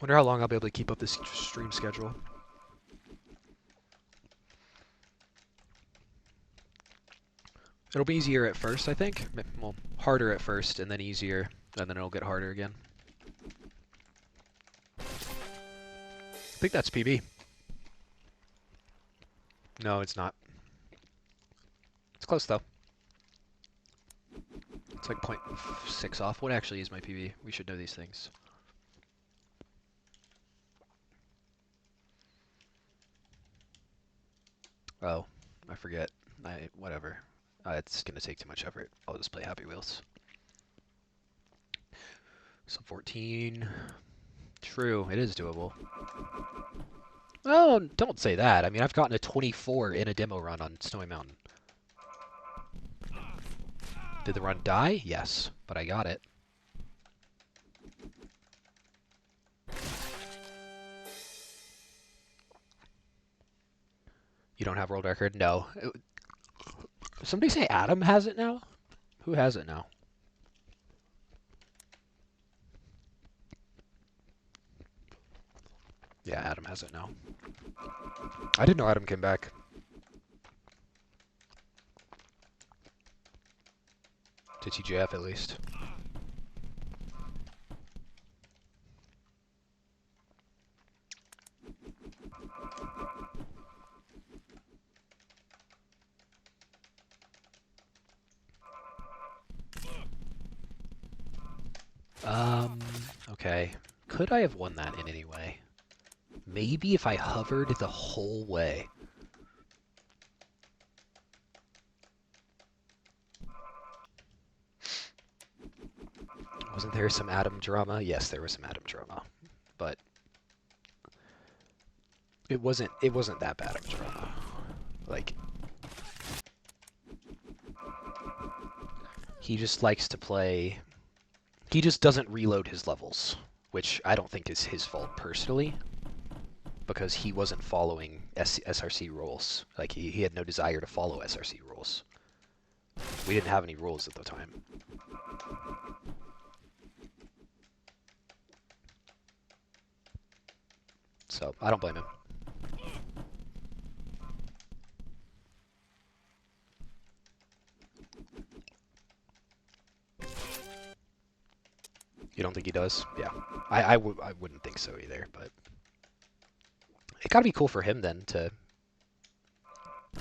Wonder how long I'll be able to keep up this stream schedule. It'll be easier at first, I think. Well, harder at first, and then easier, and then it'll get harder again. I think that's PB. No, it's not. It's close, though. It's like 0.6 off. What actually is my PB? We should know these things. Oh, I forget. Whatever. It's going to take too much effort. I'll just play Happy Wheels. So 14. True, it is doable. Oh, don't say that. I mean, I've gotten a 24 in a demo run on Snowy Mountain. Did the run die? Yes, but I got it. You don't have world record? No. Somebody say Adam has it now? Who has it now? Yeah, Adam has it now. I didn't know Adam came back. To TGF at least. Okay. Could I have won that in any way? Maybe if I hovered the whole way. Wasn't there some Adam drama? Yes, there was some Adam drama. But It wasn't that bad of a drama. Like, he just likes to play. He just doesn't reload his levels, which I don't think is his fault personally, because he wasn't following SRC rules. Like, he had no desire to follow SRC rules. We didn't have any rules at the time. So, I don't blame him. You don't think he does? Yeah. I wouldn't think so either, but it gotta be cool for him then to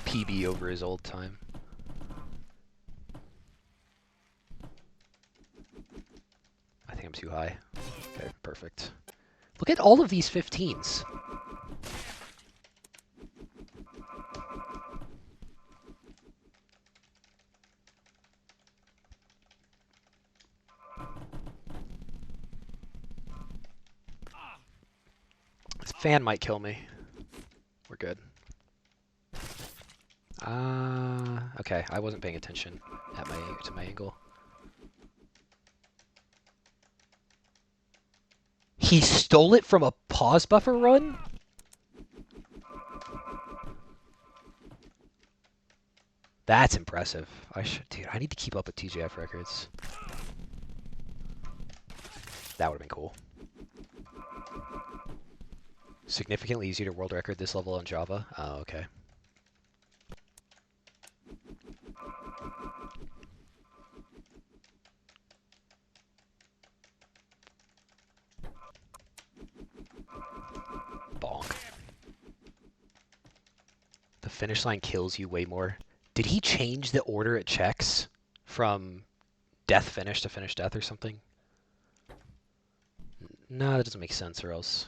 PB over his old time. I think I'm too high. Okay, perfect. Look at all of these 15s. This fan might kill me. We're good. Okay, I wasn't paying attention to my angle. He stole it from a pause buffer run? That's impressive. Dude, I need to keep up with TJF records. That would have been cool. Significantly easier to world record this level on Java? Oh, okay. Bonk. The finish line kills you way more. Did he change the order it checks from death finish to finish death or something? No, that doesn't make sense, or else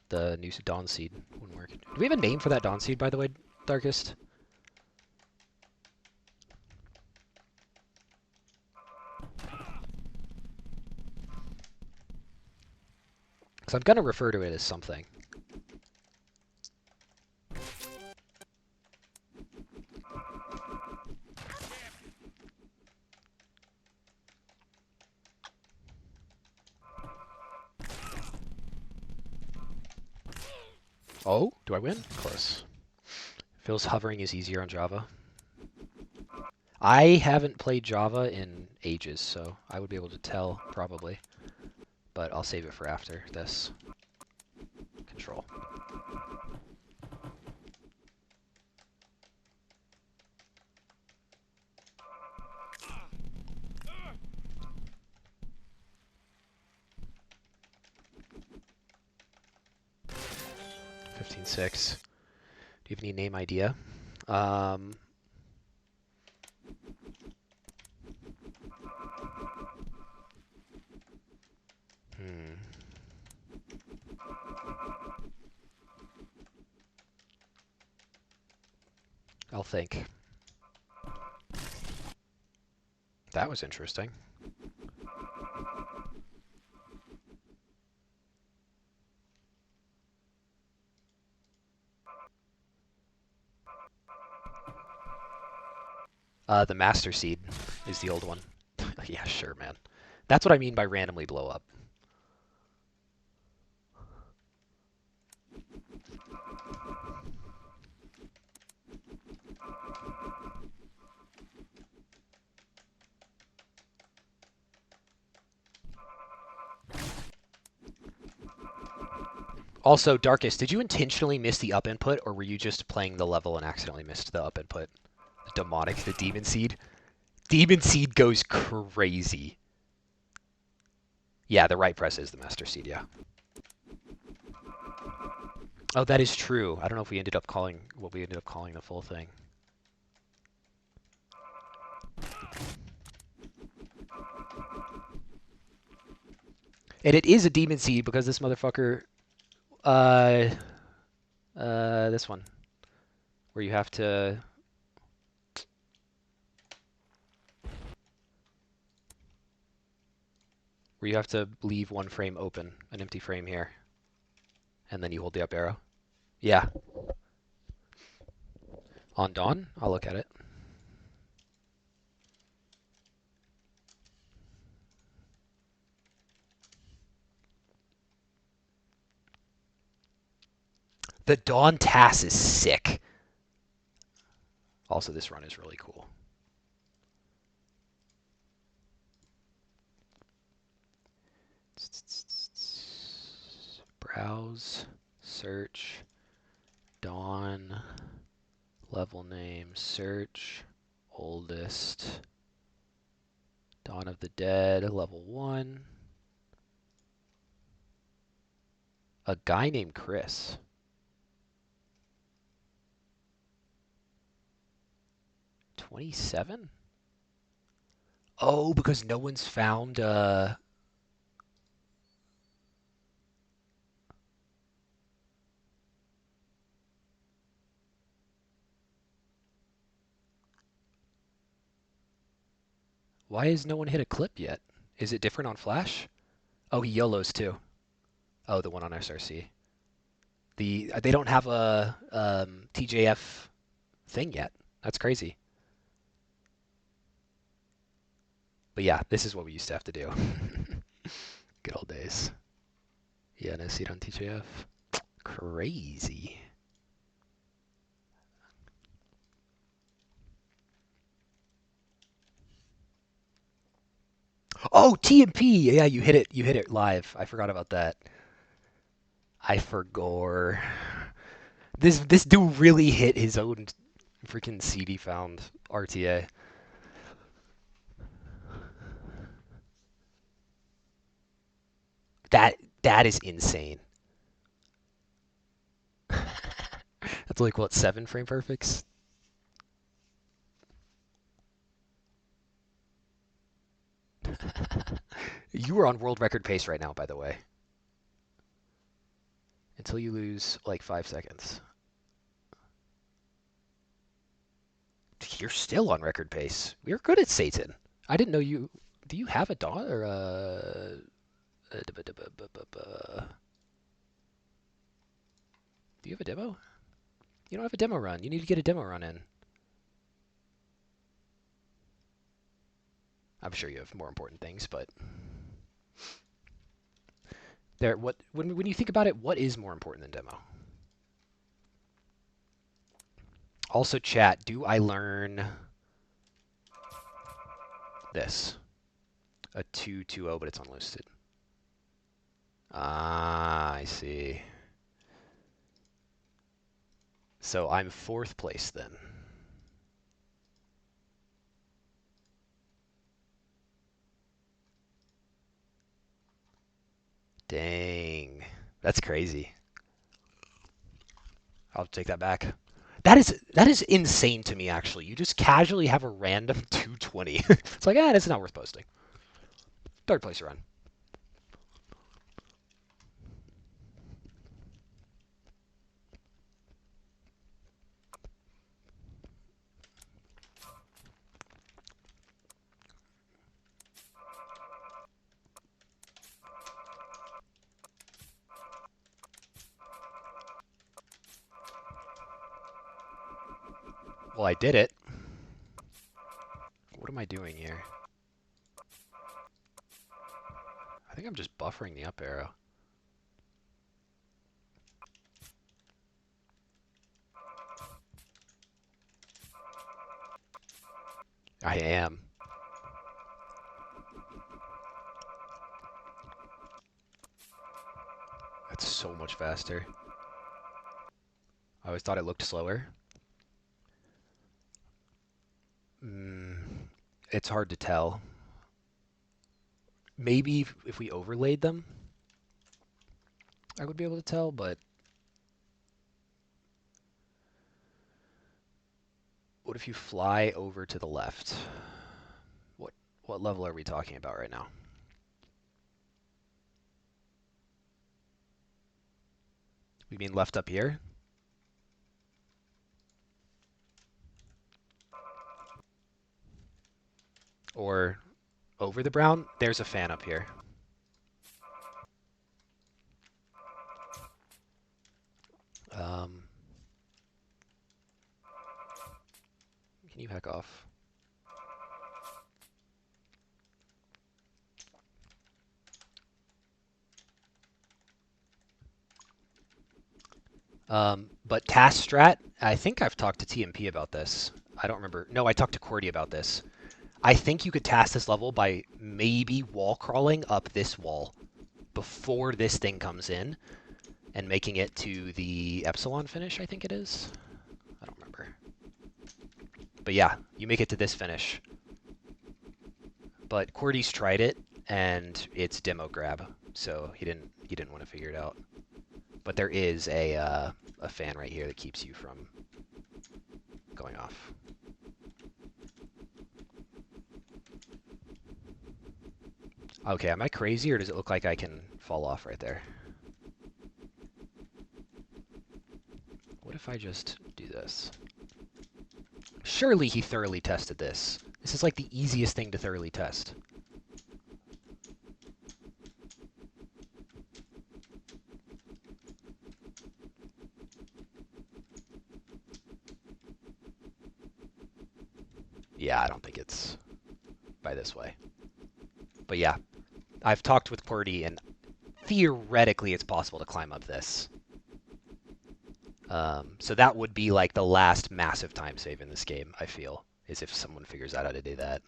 the new Dawn Seed wouldn't work. Do we have a name for that Dawn Seed, by the way, Darkest? Because I'm going to refer to it as something. Oh, do I win? Close. Feels hovering is easier on Java. I haven't played Java in ages, so I would be able to tell, probably. But I'll save it for after this. Control. $15.6. Do you have any name idea? I'll think. That was interesting. The Master Seed is the old one. Yeah, sure, man. That's what I mean by randomly blow up. Also, Darkest, did you intentionally miss the up input, or were you just playing the level and accidentally missed the up input? The Demonic, the Demon Seed. Demon Seed goes crazy. Yeah, the right press is the Master Seed, yeah. Oh, that is true. I don't know if we ended up calling what we ended up calling the full thing. And it is a Demon Seed because this motherfucker... this one. Where you have to... Where you have to leave one frame open, an empty frame here. and then you hold the up arrow. Yeah. On dawn, I'll look at it. The dawn TAS is sick. Also, this run is really cool. Browse, search, dawn, level name, search, oldest, Dawn of the Dead, level 1. A guy named Chris. 27? Oh, because no one's found why has no one hit a clip yet? Is it different on Flash? Oh, he YOLOs too. Oh, the one on SRC. They don't have a TJF thing yet. That's crazy. But yeah, this is what we used to have to do. Good old days. Yeah, no seat on TJF. Crazy. Oh, TMP. Yeah, you hit it. You hit it live. I forgot about that. I forgot. This dude really hit his own freaking CD found RTA. That is insane. That's like what, 7 frame perfects? You are on world record pace right now, by the way. Until you lose like 5 seconds. You're still on record pace. We're good at Satan. I didn't know you. Do you have a dot or a? Do you have a demo? You don't have a demo run. You need to get a demo run in. I'm sure you have more important things, but there. What when you think about it, what is more important than demo? Also, chat. Do I learn this? A 2-2-0, but it's unlisted. Ah, I see. So I'm 4th place then. Dang. That's crazy. I'll take that back. That is insane to me, actually. You just casually have a random 220. It's like, it's not worth posting. 3rd place run. Well, I did it. What am I doing here? I think I'm just buffering the up arrow. I am. That's so much faster. I always thought it looked slower. It's hard to tell. Maybe if we overlaid them, I would be able to tell, but what if you fly over to the left? What level are we talking about right now? We mean left up here? Or over the brown? There's a fan up here. Can you hack off? But task strat, I think I've talked to TMP about this. I don't remember. No, I talked to Cordy about this. I think you could task this level by maybe wall crawling up this wall before this thing comes in and making it to the Epsilon finish, I think it is. I don't remember. But yeah, you make it to this finish. But Cordy's tried it, and it's demo grab, so he didn't want to figure it out. But there is a fan right here that keeps you from going off. Okay, am I crazy, or does it look like I can fall off right there? What if I just do this? Surely he thoroughly tested this. This is like the easiest thing to thoroughly test. Yeah, I don't think it's by this way. But yeah, I've talked with Cordy, and theoretically it's possible to climb up this. So that would be like the last massive time save in this game, I feel, is if someone figures out how to do that.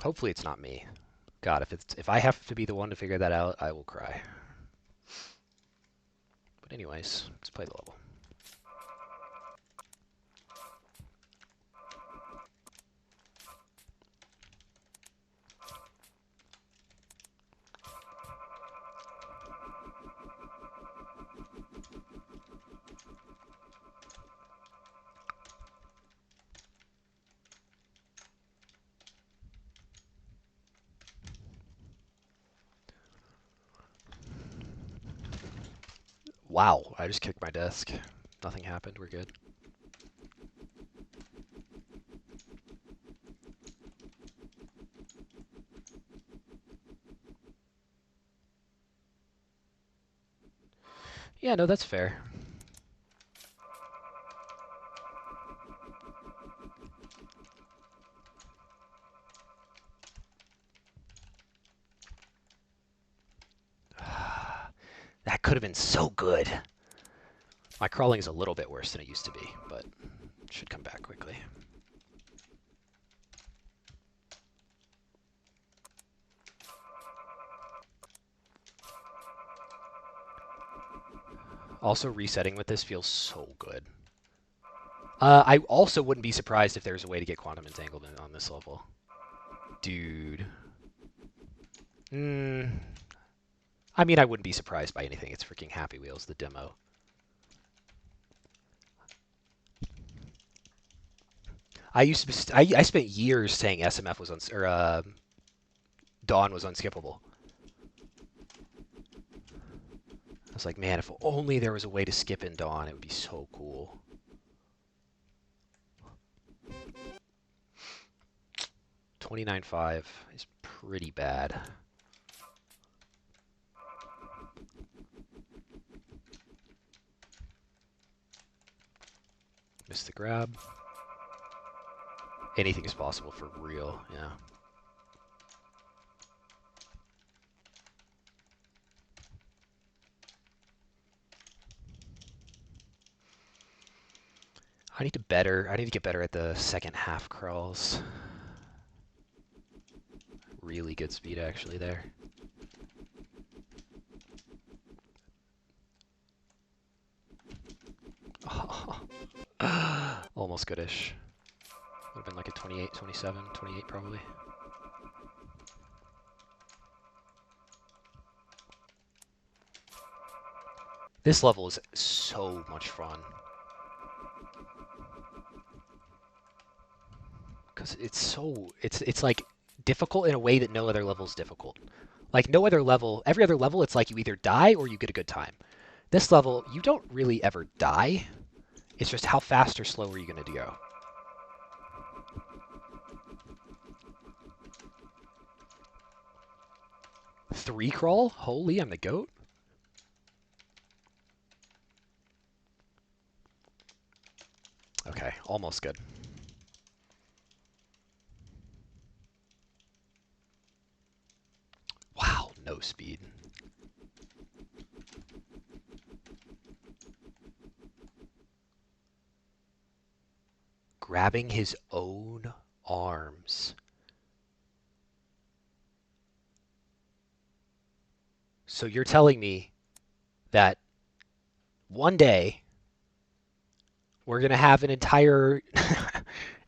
Hopefully it's not me. God, if I have to be the one to figure that out, I will cry. But anyways, let's play the level. Wow, I just kicked my desk. Nothing happened, we're good. Yeah, no, that's fair. That could have been so good. My crawling is a little bit worse than it used to be, but it should come back quickly. Also, resetting with this feels so good. I also wouldn't be surprised if there's a way to get quantum entanglement on this level. Dude. I mean, I wouldn't be surprised by anything. It's freaking Happy Wheels, the demo. I spent years saying SMF was Dawn was unskippable. I was like, man, if only there was a way to skip in Dawn, it would be so cool. $29.5 is pretty bad. Missed the grab. Anything is possible for real, yeah. I need to get better at the second half crawls. Really good speed actually there. Oh. Almost goodish. Would have been like a 28, 27, 28 probably. This level is so much fun. Because it's like difficult in a way that no other level is difficult. Like no other level, every other level it's like you either die or you get a good time. This level, you don't really ever die. It's just how fast or slow are you going to go. Three crawl? Holy, I'm the GOAT? almost good. Wow, no speed. Grabbing his own arms. So you're telling me that one day we're going to have an entire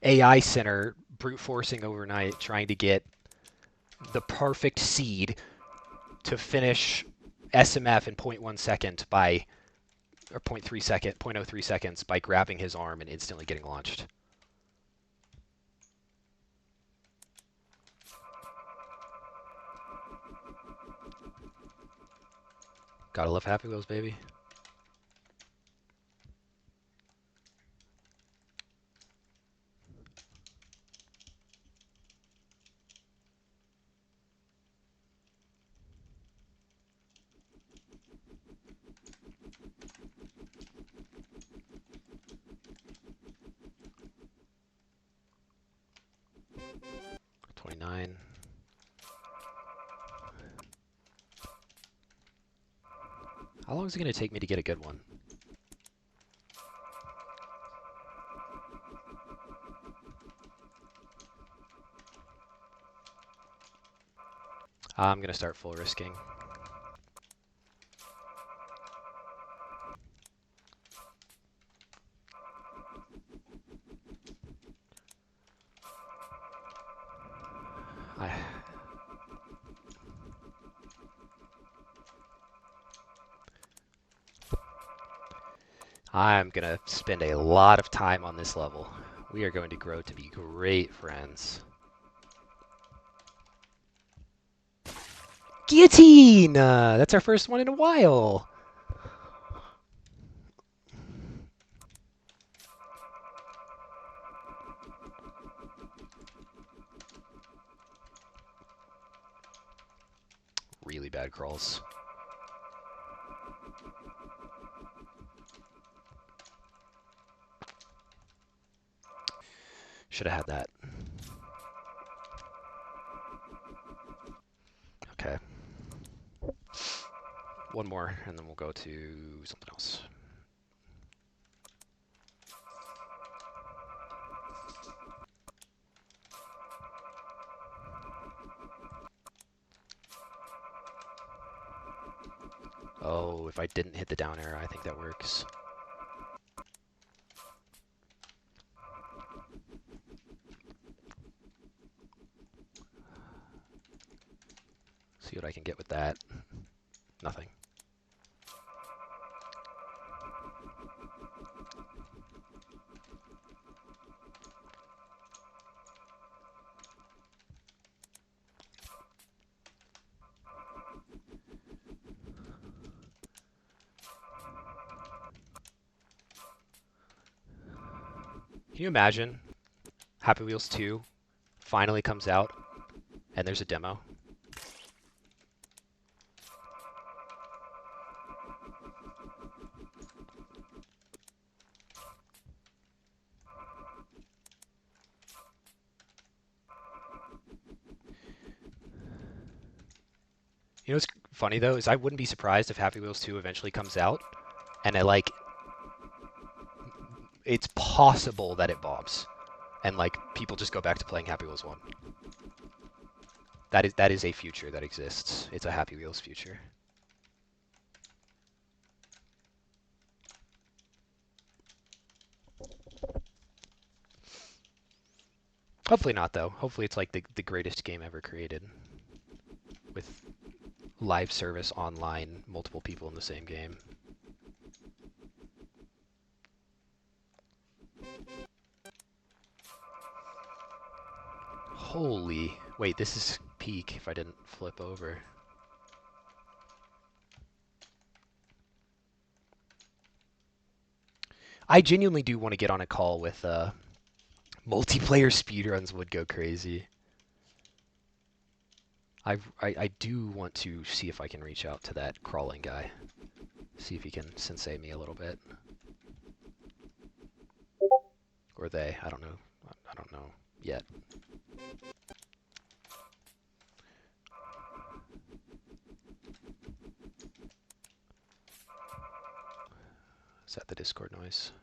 AI center brute forcing overnight trying to get the perfect seed to finish SMF in 0.1 second by, or 0.03 seconds by grabbing his arm and instantly getting launched. Gotta love Happy Wheels, baby. $29. How long is it going to take me to get a good one? I'm going to start full risking. I'm going to spend a lot of time on this level. We are going to grow to be great friends. Guillotine! That's our first one in a while. Really bad crawls. Should have had that. Okay. One more, and then we'll go to something else. Oh, if I didn't hit the down arrow, I think that works. See what I can get with that. Nothing. Can you imagine Happy Wheels 2 finally comes out and there's a demo? You know what's funny though is I wouldn't be surprised if Happy Wheels 2 eventually comes out and it's possible that it bobs and people just go back to playing Happy Wheels 1. That is a future that exists. It's a Happy Wheels future. Hopefully not though. Hopefully it's like the greatest game ever created with live service online, multiple people in the same game. Holy, wait, this is peak if I didn't flip over. I genuinely do want to get on a call with multiplayer speedruns would go crazy. I do want to see if I can reach out to that crawling guy. See if he can sensei me a little bit. Or they. I don't know. I don't know yet. Is that the Discord noise?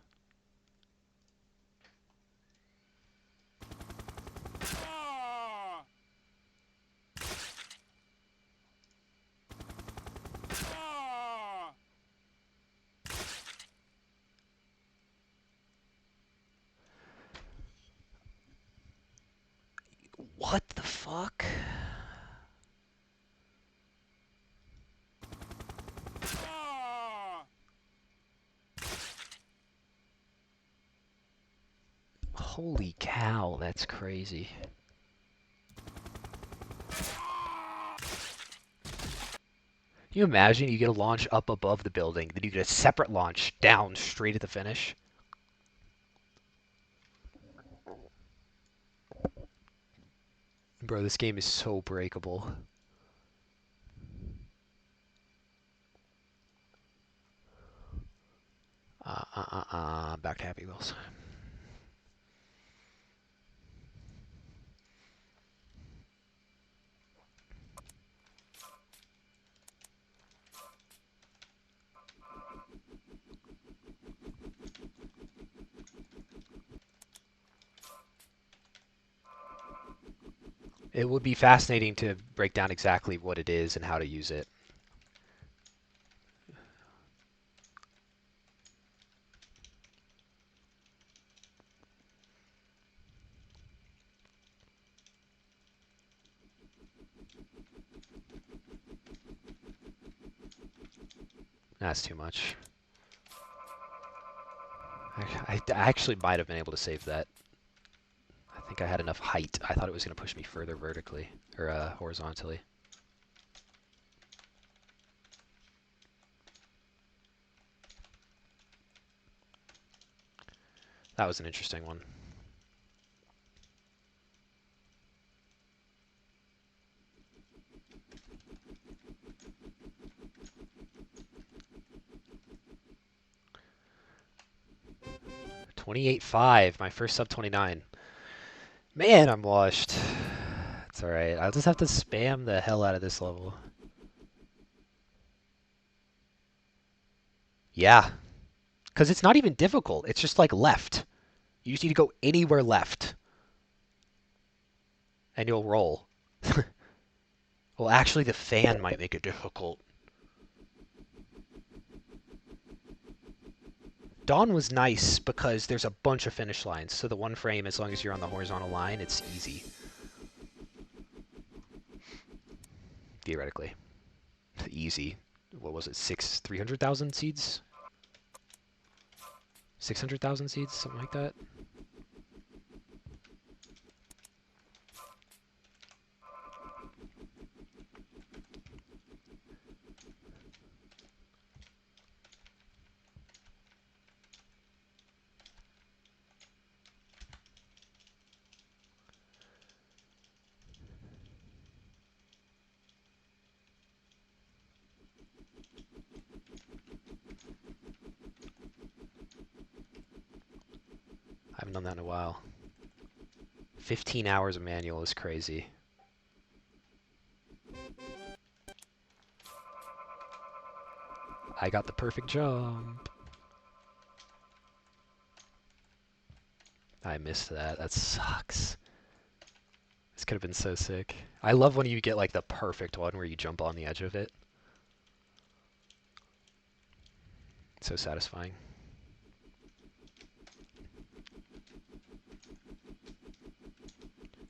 What the fuck? Holy cow, that's crazy. Can you imagine you get a launch up above the building, then you get a separate launch down straight at the finish? Bro, this game is so breakable. Back to Happy Wheels. It would be fascinating to break down exactly what it is and how to use it. That's too much. I actually might have been able to save that. I think I had enough height. I thought it was going to push me further vertically, or horizontally. That was an interesting one. $28.5, my first sub 29. Man, I'm washed. It's alright. I'll just have to spam the hell out of this level. Yeah. Because it's not even difficult. It's just like left. You just need to go anywhere left. And you'll roll. Well, actually, the fan might make it difficult. Dawn was nice because there's a bunch of finish lines. So the one frame, as long as you're on the horizontal line, it's easy. Theoretically. Easy. What was it? 300,000 seeds? 600,000 seeds? Something like that? I haven't done that in a while. 15 hours of manual is crazy. I got the perfect jump. I missed that. That sucks. This could have been so sick. I love when you get like the perfect one where you jump on the edge of it. It's so satisfying.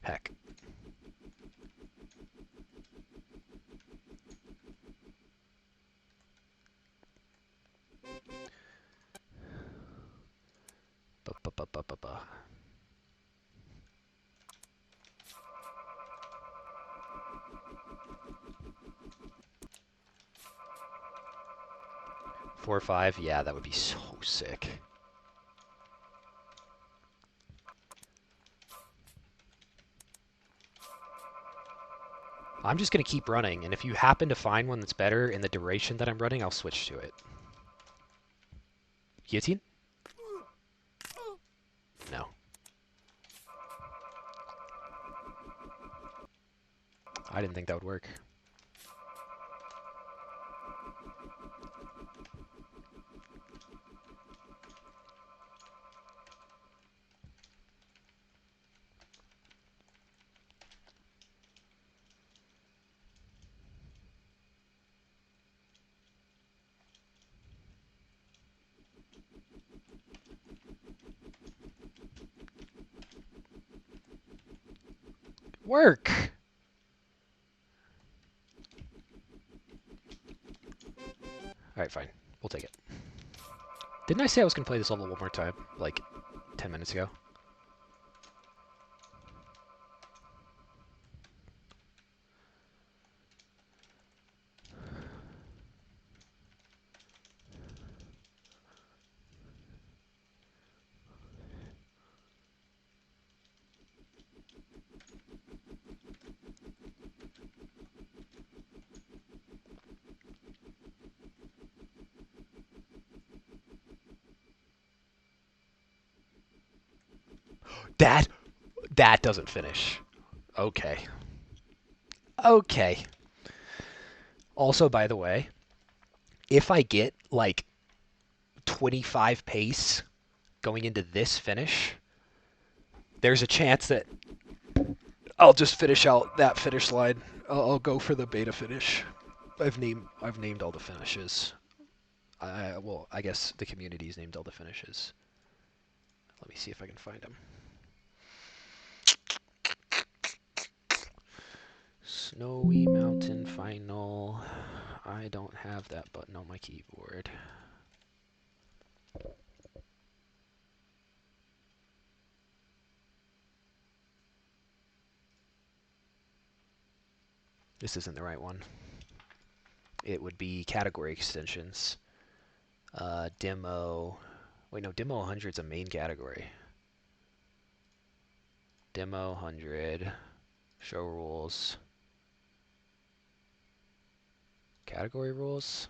Heck. Ba-ba-ba-ba-ba-ba. Four or five? Yeah, that would be so sick. I'm just going to keep running, and if you happen to find one that's better in the duration that I'm running, I'll switch to it. Guillotine? No. I didn't think that would work. Work! Alright, fine. We'll take it. Didn't I say I was going to play this level one more time? Like, 10 minutes ago? That doesn't finish. Okay. Okay. Also, by the way, if I get, like, 25 pace going into this finish, there's a chance that I'll just finish out that finish line. I'll go for the beta finish. I've named all the finishes. Well, I guess the community's named all the finishes. Let me see if I can find them. Snowy Mountain Final. I don't have that button on my keyboard. This isn't the right one. It would be category extensions. Demo. Wait, no, Demo 100 is a main category. Demo 100. Show rules. Category rules?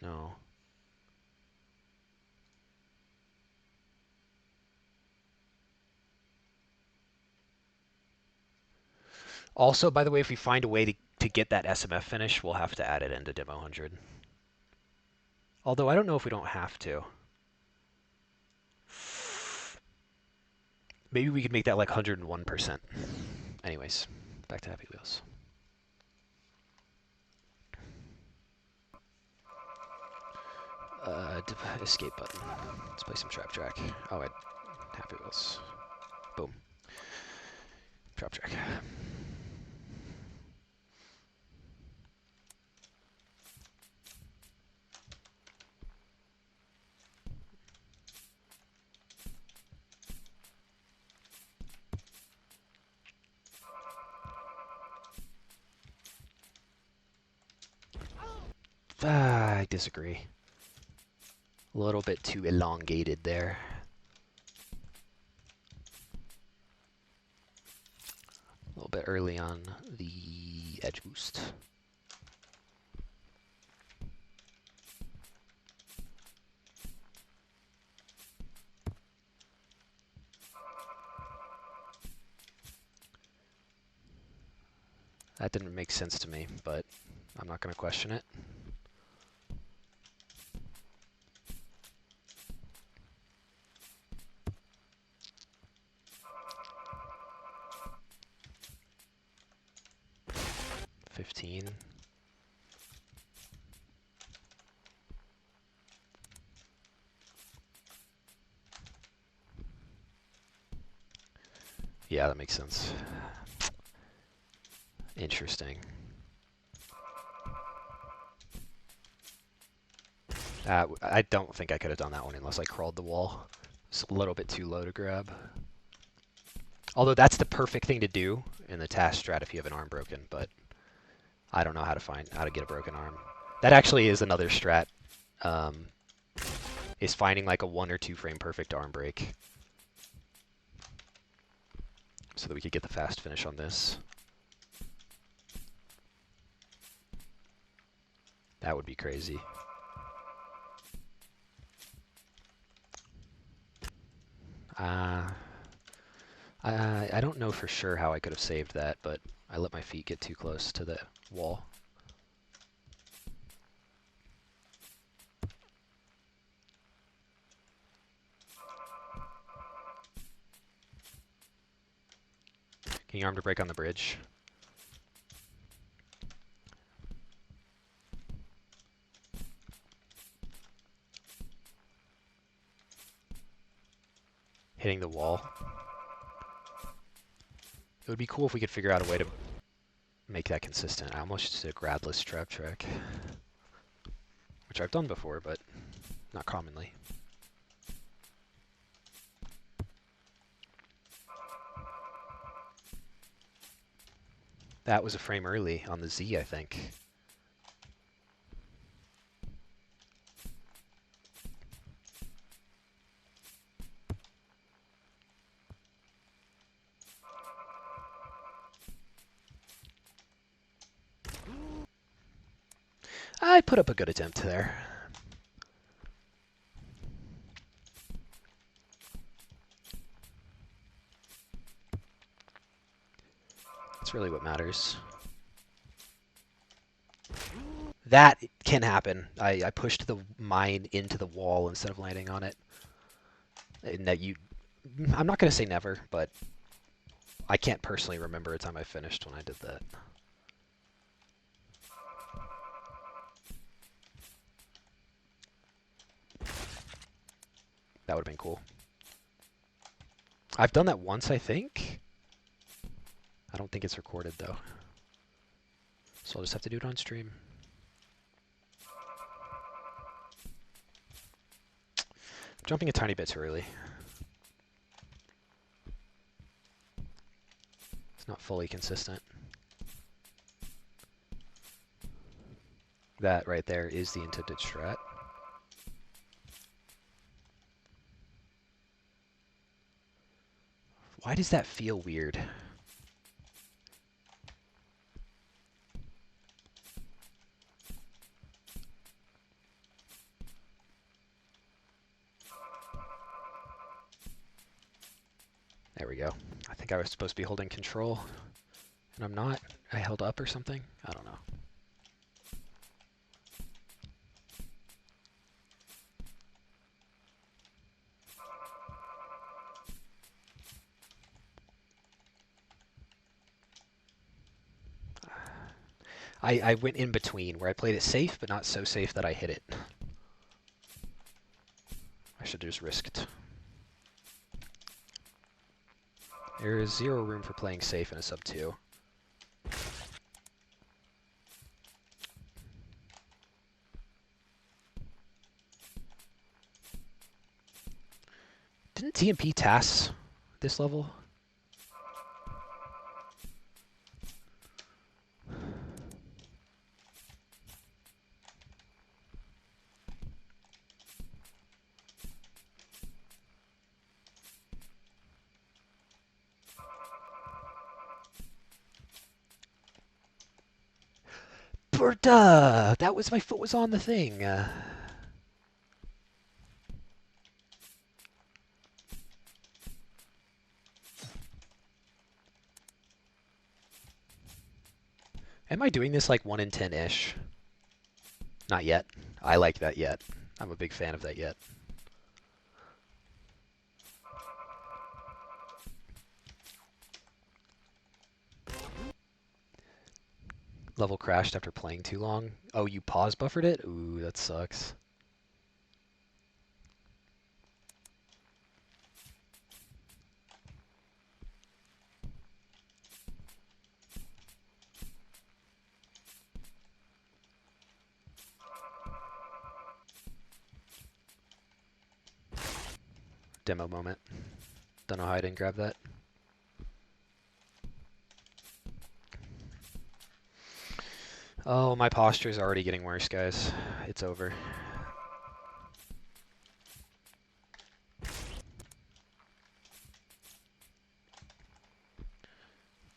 No. Also, by the way, if we find a way to get that SMF finish, we'll have to add it into Demo 100. Although I don't know if we don't have to. Maybe we could make that like 101%. Anyways, back to Happy Wheels. Escape button. Let's play some Trap Track. Oh, Happy Wheels. Boom. Trap Track. I disagree. A little bit too elongated there. A little bit early on the edge boost. That didn't make sense to me, but I'm not going to question it. $15. Yeah, that makes sense. Interesting. I don't think I could have done that one unless I crawled the wall. It's a little bit too low to grab. Although that's the perfect thing to do in the task strat if you have an arm broken, but I don't know how to get a broken arm. That actually is another strat. Is finding like a 1 or 2 frame perfect arm break. So that we could get the fast finish on this. That would be crazy. I don't know for sure how I could have saved that, but I let my feet get too close to the wall. Can you arm to break on the bridge? Hitting the wall. It would be cool if we could figure out a way to make that consistent. I almost just did a gradless trap track, which I've done before, but not commonly. That was a frame early on the Z, I think. I put up a good attempt there. That's really what matters. That can happen. I pushed the mine into the wall instead of landing on it. And that I'm not going to say never, but I can't personally remember a time I finished when I did that. That would have been cool. I've done that once, I think. I don't think it's recorded, though. So I'll just have to do it on stream. I'm jumping a tiny bit too early. It's not fully consistent. That right there is the intended strat. Why does that feel weird? There we go. I think I was supposed to be holding control, and I'm not. I held up or something? I don't know. I went in between, where I played it safe, but not so safe that I hit it. I should have just risked. There is zero room for playing safe in a sub 2. Didn't TMP TAS this level? Duh! That was, my foot was on the thing. Am I doing this like 1 in 10-ish? Not yet. I like that yet. I'm a big fan of that yet. Level crashed after playing too long. Oh, you pause buffered it? Ooh, that sucks. Demo moment. Don't know how I didn't grab that. Oh, my posture is already getting worse, guys. It's over.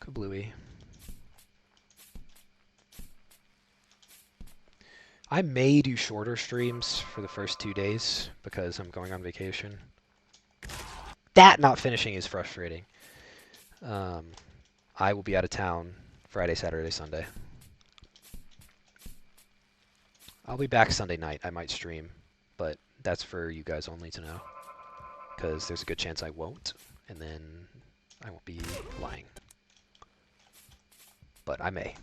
Kablooey. I may do shorter streams for the first 2 days because I'm going on vacation. That not finishing is frustrating. I will be out of town Friday, Saturday, Sunday. I'll be back Sunday night. I might stream, but that's for you guys only to know, because there's a good chance I won't, and then I won't be lying. But I may.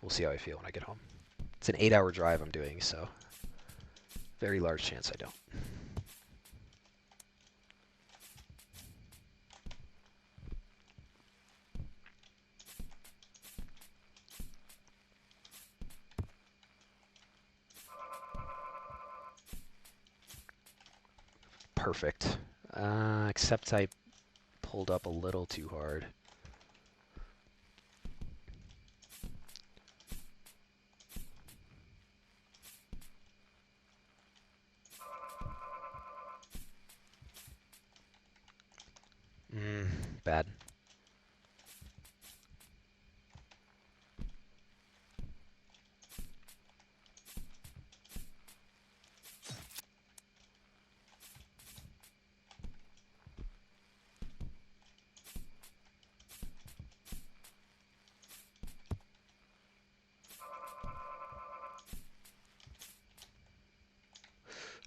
We'll see how I feel when I get home. It's an 8-hour drive I'm doing, so very large chance I don't. Perfect. Except I pulled up a little too hard. Bad.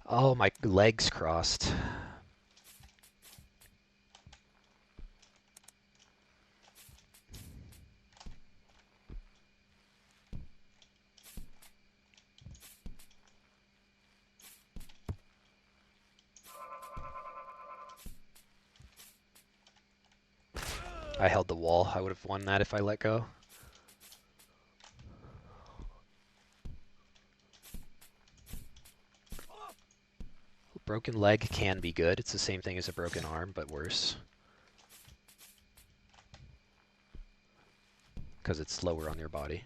Oh, my legs crossed. I held the wall. I would have won that if I let go. Broken leg can be good. It's the same thing as a broken arm, but worse. Because it's slower on your body.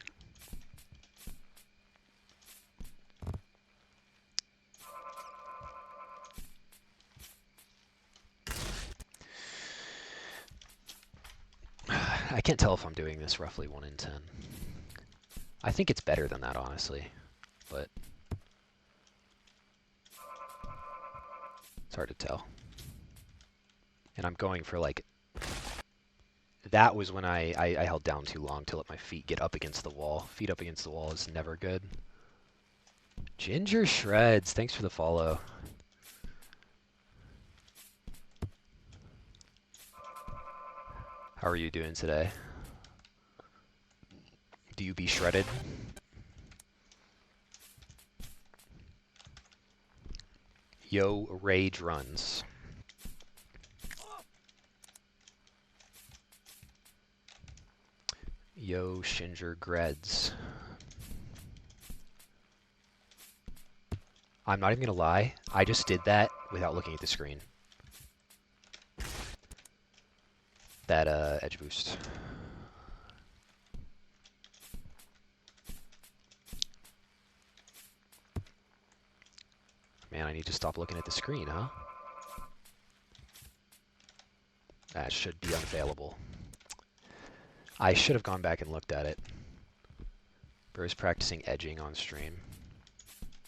I can't tell if I'm doing this roughly 1 in 10. I think it's better than that, honestly, but it's hard to tell. And I'm going for like... That was when I held down too long to let my feet get up against the wall. Feet up against the wall is never good. Ginger Shreds, thanks for the follow. How are you doing today? Do you be shredded? Yo, Rage runs. Yo, Shinger Greds. I'm not even gonna lie, I just did that without looking at the screen. That edge boost. Man, I need to stop looking at the screen, huh? That should be unfailable. I should have gone back and looked at it. Bro's practicing edging on stream.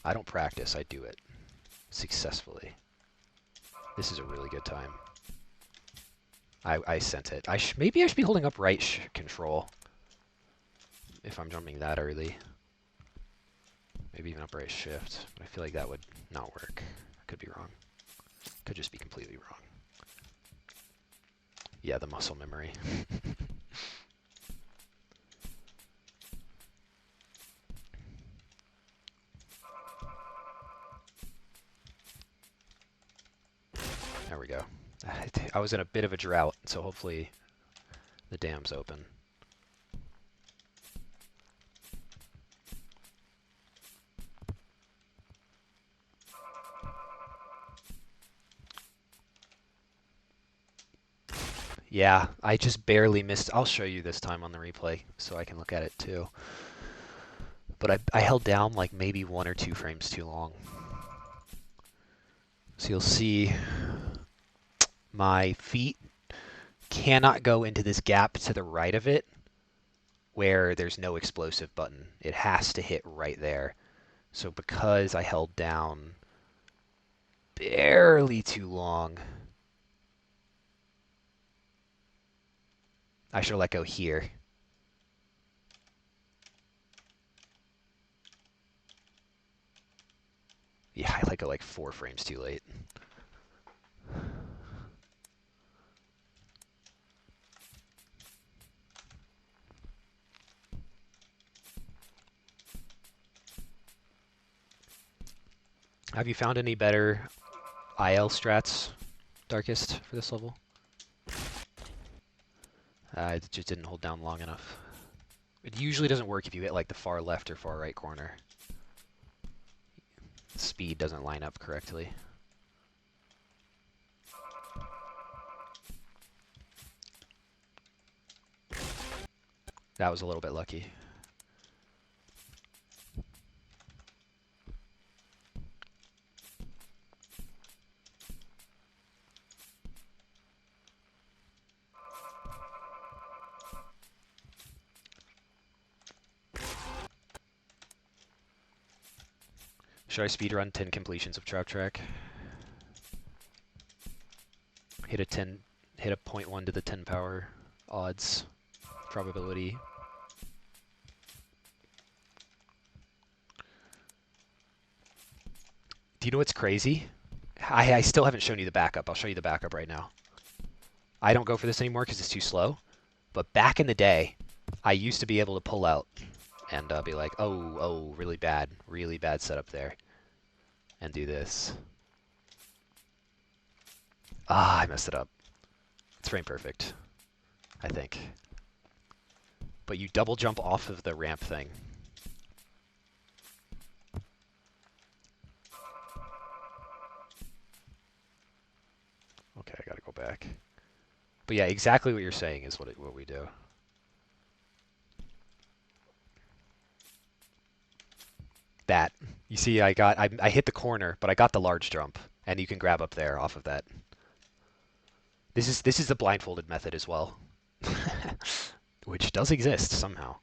I don't practice, I do it. Successfully. This is a really good time. I sent it. Maybe I should be holding up right control. If I'm jumping that early. Maybe even upright shift. But I feel like that would not work. I could be wrong. Could just be completely wrong. Yeah, the muscle memory. There we go. I was in a bit of a drought, so hopefully the dam's open. Yeah, I just barely missed. I'll show you this time on the replay so I can look at it too. But I held down like maybe 1 or 2 frames too long. So you'll see my feet cannot go into this gap to the right of it where there's no explosive button. It has to hit right there. So because I held down barely too long, I should let go here. Yeah, I like it like 4 frames too late. Have you found any better IL strats, Darkest, for this level? It just didn't hold down long enough. It usually doesn't work if you hit like the far left or far right corner. The speed doesn't line up correctly. That was a little bit lucky. Should I speedrun 10 completions of Trap Track? Hit a 0.1 to the 10 power odds probability. Do you know what's crazy? I still haven't shown you the backup. I'll show you the backup right now. I don't go for this anymore because it's too slow. But back in the day, I used to be able to pull out and be like, oh, really bad setup there. And do this. Ah, I messed it up. It's frame perfect, I think. But you double jump off of the ramp thing. Okay, I gotta go back. But yeah, exactly what you're saying is what we do. That. You see, I hit the corner, but I got the large jump, and you can grab up there off of that. This is the blindfolded method as well, which does exist somehow.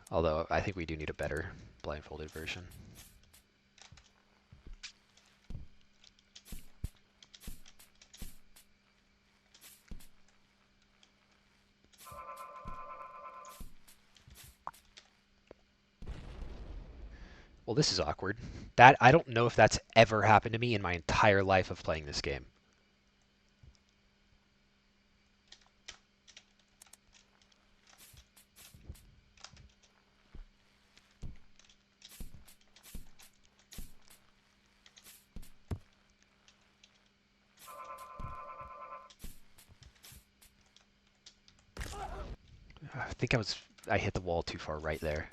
Although I think we do need a better blindfolded version. Well, this is awkward. That I don't know if that's ever happened to me in my entire life of playing this game. I think I hit the wall too far right there.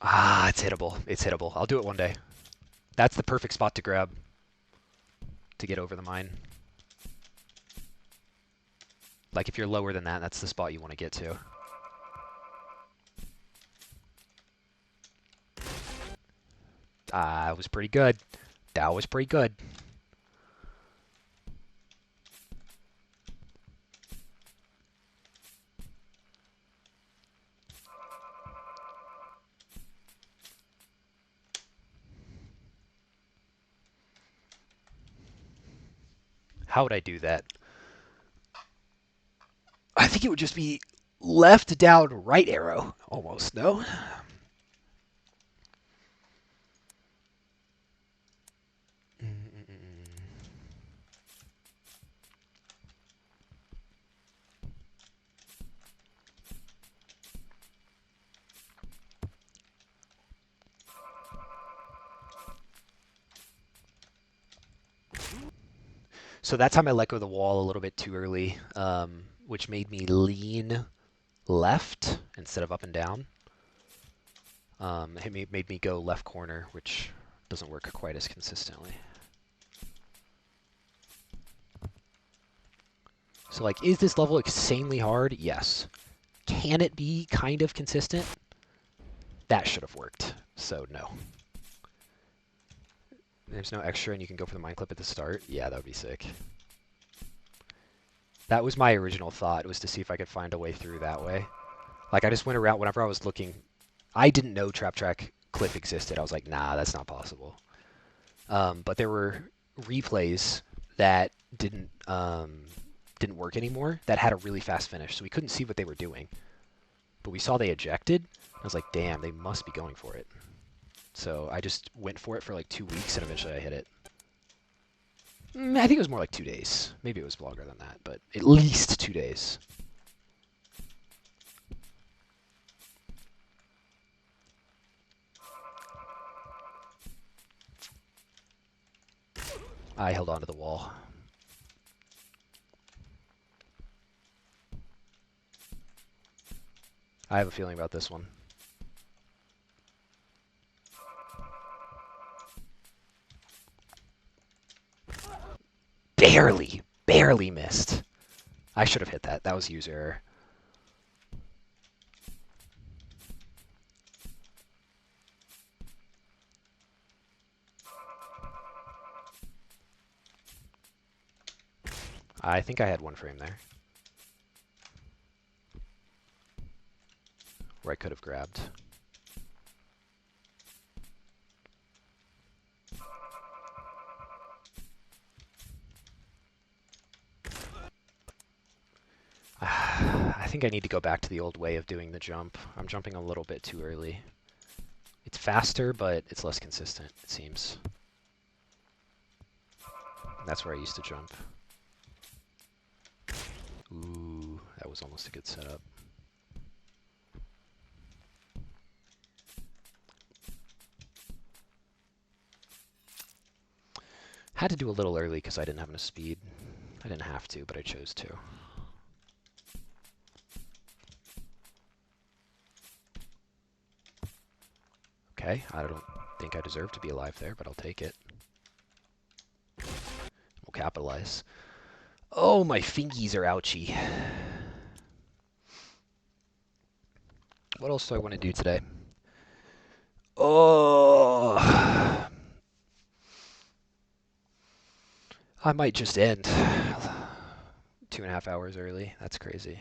Ah, it's hittable. It's hittable. I'll do it one day. That's the perfect spot to grab to get over the mine. Like if you're lower than that, that's the spot you want to get to. Ah, it was pretty good. That was pretty good. How would I do that? I think it would just be left, down, right arrow. Almost, no? So that time I let go of the wall a little bit too early, which made me lean left instead of up and down. It made me go left corner, which doesn't work quite as consistently. So like, is this level insanely hard? Yes. Can it be kind of consistent? That should have worked, so no. There's no extra and you can go for the mine clip at the start? Yeah, that would be sick. That was my original thought, was to see if I could find a way through that way. Like, I just went around, whenever I was looking, I didn't know Trap Track Clip existed. I was like, nah, that's not possible. But there were replays that didn't work anymore that had a really fast finish, so we couldn't see what they were doing. But we saw they ejected. I was like, damn, they must be going for it. So I just went for it for like 2 weeks, and eventually I hit it. I think it was more like 2 days. Maybe it was longer than that, but at least 2 days. I held onto the wall. I have a feeling about this one. Barely missed. I should have hit that. That was user error. I think I had one frame there where I could have grabbed. I think I need to go back to the old way of doing the jump. I'm jumping a little bit too early. It's faster, but it's less consistent, it seems. That's where I used to jump. Ooh, that was almost a good setup. Had to do a little early because I didn't have enough speed. I didn't have to, but I chose to. Okay, I don't think I deserve to be alive there, but I'll take it. We'll capitalize. Oh, my fingies are ouchy. What else do I want to do today? Oh, I might just end 2.5 hours early. That's crazy.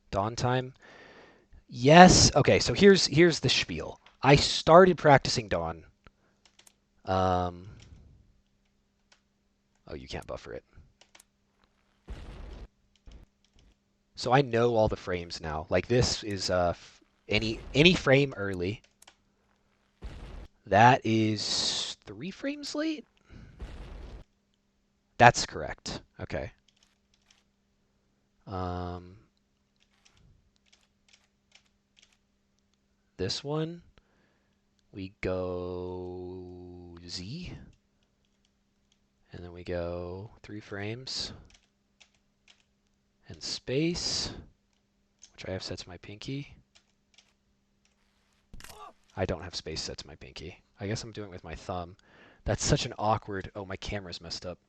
Dawn time? Yes. Okay, so here's the spiel. I started practicing Dawn. Oh, you can't buffer it. So I know all the frames now. Like this is any frame early. That is 3 frames late? That's correct. Okay. This one, we go Z, and then we go 3 frames, and space, which I have set to my pinky. I don't have space set to my pinky. I guess I'm doing it with my thumb. That's such an awkward... Oh, my camera's messed up.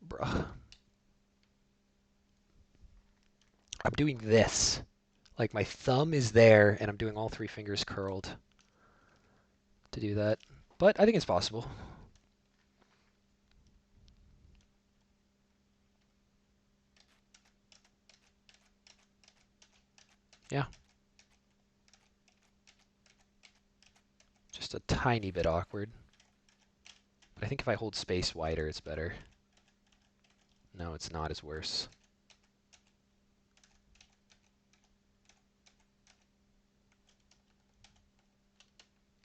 Bruh. I'm doing this. Like, my thumb is there, and I'm doing all 3 fingers curled to do that. But I think it's possible. Yeah. Just a tiny bit awkward. But I think if I hold space wider, it's better. No, it's not as worse.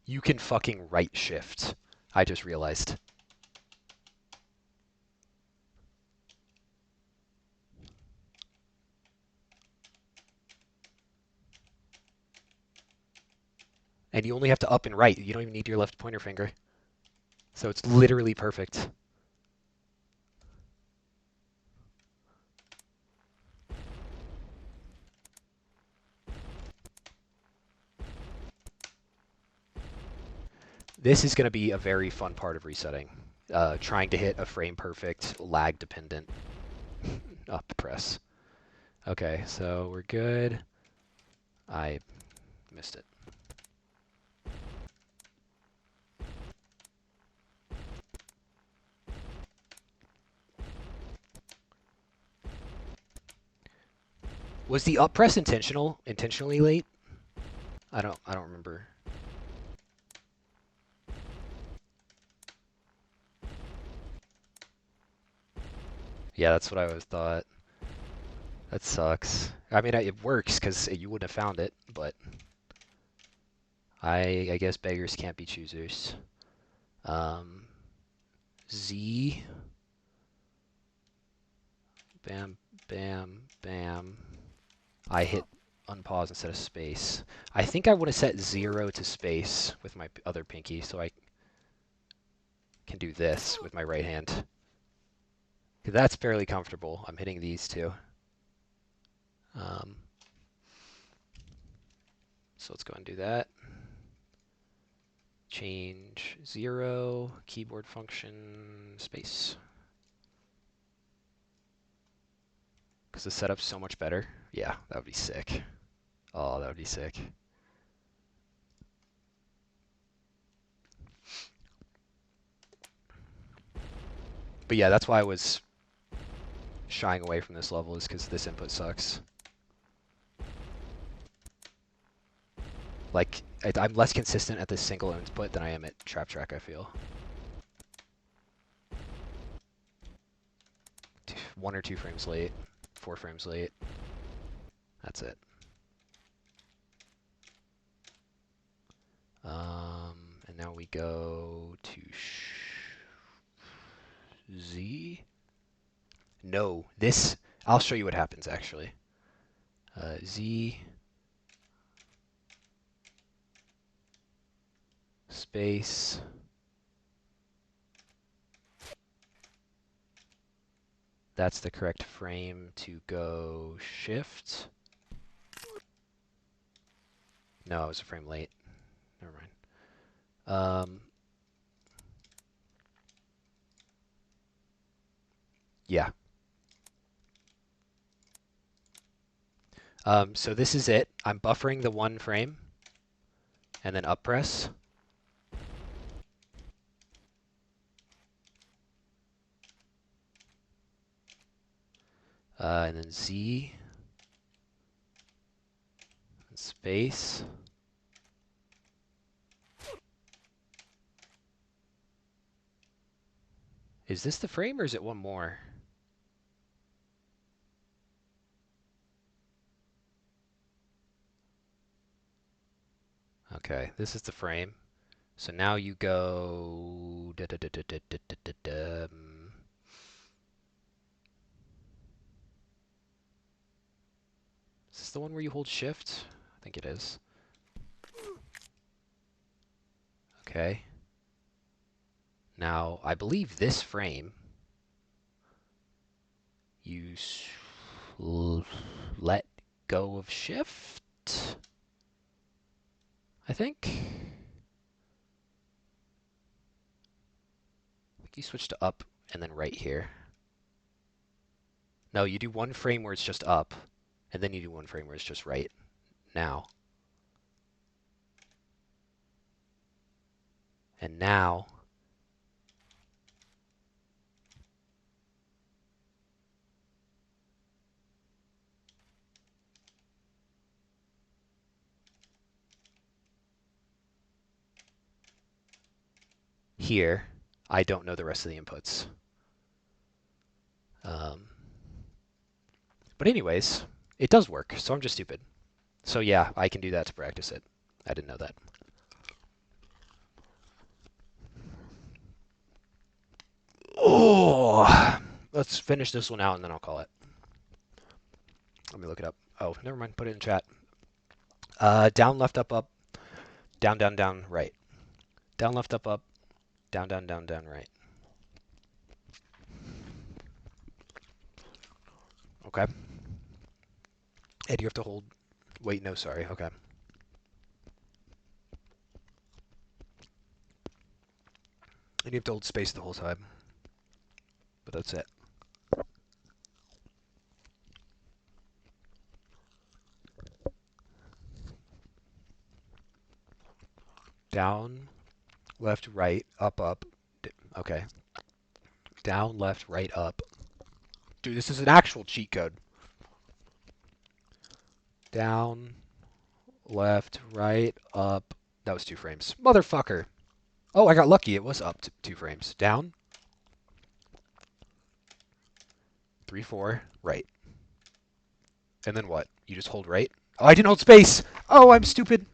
You can fucking right shift. I just realized. And you only have to up and right. You don't even need your left pointer finger. So it's literally perfect. This is going to be a very fun part of resetting. Trying to hit a frame perfect, lag dependent up press. Okay, so we're good. I missed it. Was the up press intentionally late? I don't remember. Yeah, that's what I always thought. That sucks. I mean, it works because you wouldn't have found it, but I guess beggars can't be choosers. Z. Bam, bam, bam. I hit unpause instead of space. I think I would have set 0 to space with my other pinky, so I can do this with my right hand. That's fairly comfortable. I'm hitting these two. So let's go and do that. Change 0, keyboard function, space. Because the setup's so much better. Yeah, that would be sick. Oh, that would be sick. But yeah, that's why I was shying away from this level, is because this input sucks. Like, I'm less consistent at this single input than I am at Trap Track, I feel. 1 or 2 frames late, 4 frames late. That's it. And now we go to Z. No, this, I'll show you what happens actually. Z. Space. That's the correct frame to go shift. No, it was a frame late. Never mind. Yeah. So this is it. I'm buffering the 1 frame and then up press. And then Z. And space. Is this the frame or is it one more? Okay, this is the frame. So now you go. Is this the one where you hold shift? I think it is. Okay. Now, I believe this frame, you let go of shift, I think. I think you switch to up and then right here. No, you do 1 frame where it's just up, and then you do 1 frame where it's just right. Now. And now, here, I don't know the rest of the inputs. But anyways, it does work, so I'm just stupid. So yeah, I can do that to practice it. I didn't know that. Oh, let's finish this one out and then I'll call it. Let me look it up. Oh, never mind. Put it in chat. Down, left, up, up. Down, down, down, right. Down, left, up, up. Down, down, down, down, right. Okay. And you have to hold... Wait, no, sorry. Okay. And you have to hold space the whole time. But that's it. Down, left, right, up, up. Okay. Down, left, right, up. Dude, this is an actual cheat code. Down, left, right, up. That was 2 frames. Motherfucker. Oh, I got lucky. It was up to 2 frames. Down. 3, 4, right. And then what? You just hold right? Oh, I didn't hold space! Oh, I'm stupid!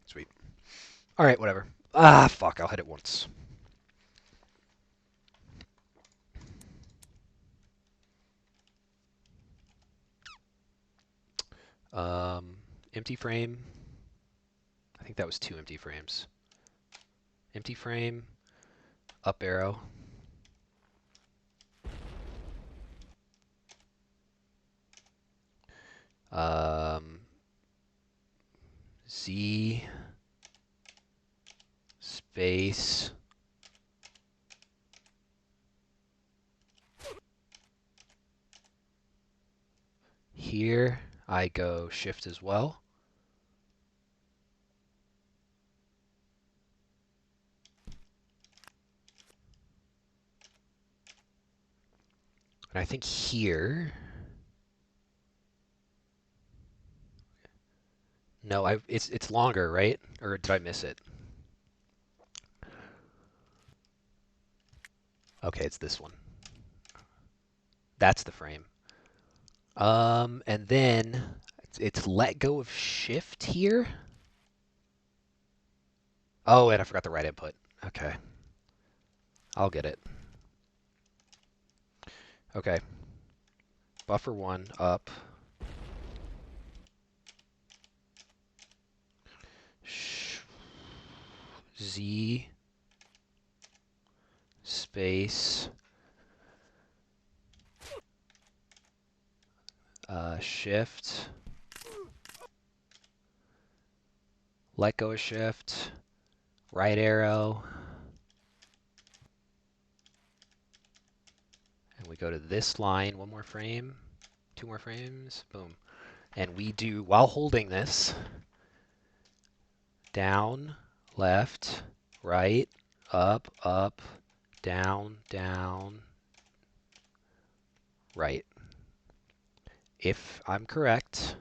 Sweet. Alright, whatever. Ah, fuck, I'll hit it once. Empty frame. I think that was 2 empty frames. Empty frame, up arrow. Z space here. I go shift as well. And I think here. No, it's longer, right? Or did I miss it? Okay, it's this one. That's the frame. And then it's let go of shift here. Oh, and I forgot the right input. Okay. I'll get it. Okay. Buffer 1 up. Z space shift. Let go of shift. Right arrow. And we go to this line. 1 more frame. 2 more frames. Boom. And we do, while holding this, down, left, right, up, up, down, down, right. If I'm correct.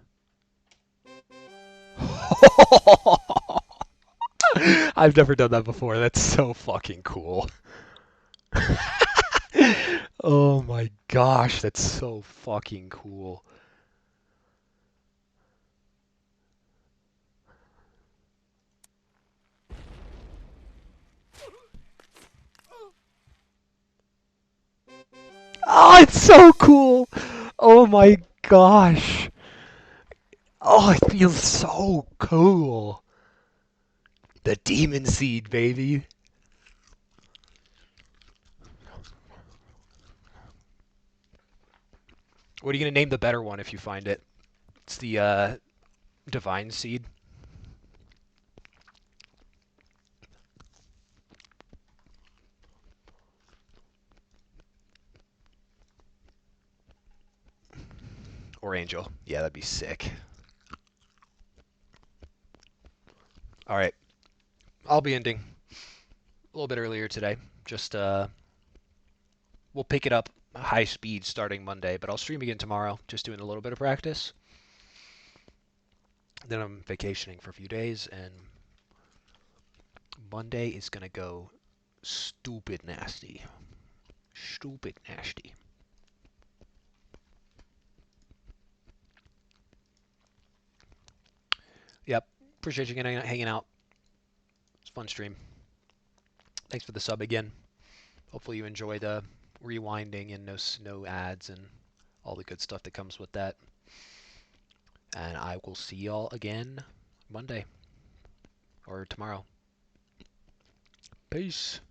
I've never done that before. That's so fucking cool. Oh my gosh, that's so fucking cool. Oh, it's so cool. Oh my gosh. Oh, it feels so cool. The demon seed, baby. What are you gonna name the better one if you find it? It's the divine seed. Or angel. Yeah, that'd be sick. Alright. I'll be ending a little bit earlier today. Just we'll pick it up high speed starting Monday, but I'll stream again tomorrow, just doing a little bit of practice. Then I'm vacationing for a few days, and Monday is gonna go stupid nasty. Stupid nasty. Yep. Appreciate you hanging out. It's a fun stream. Thanks for the sub again. Hopefully you enjoy the rewinding and no ads and all the good stuff that comes with that. And I will see y'all again Monday or tomorrow. Peace.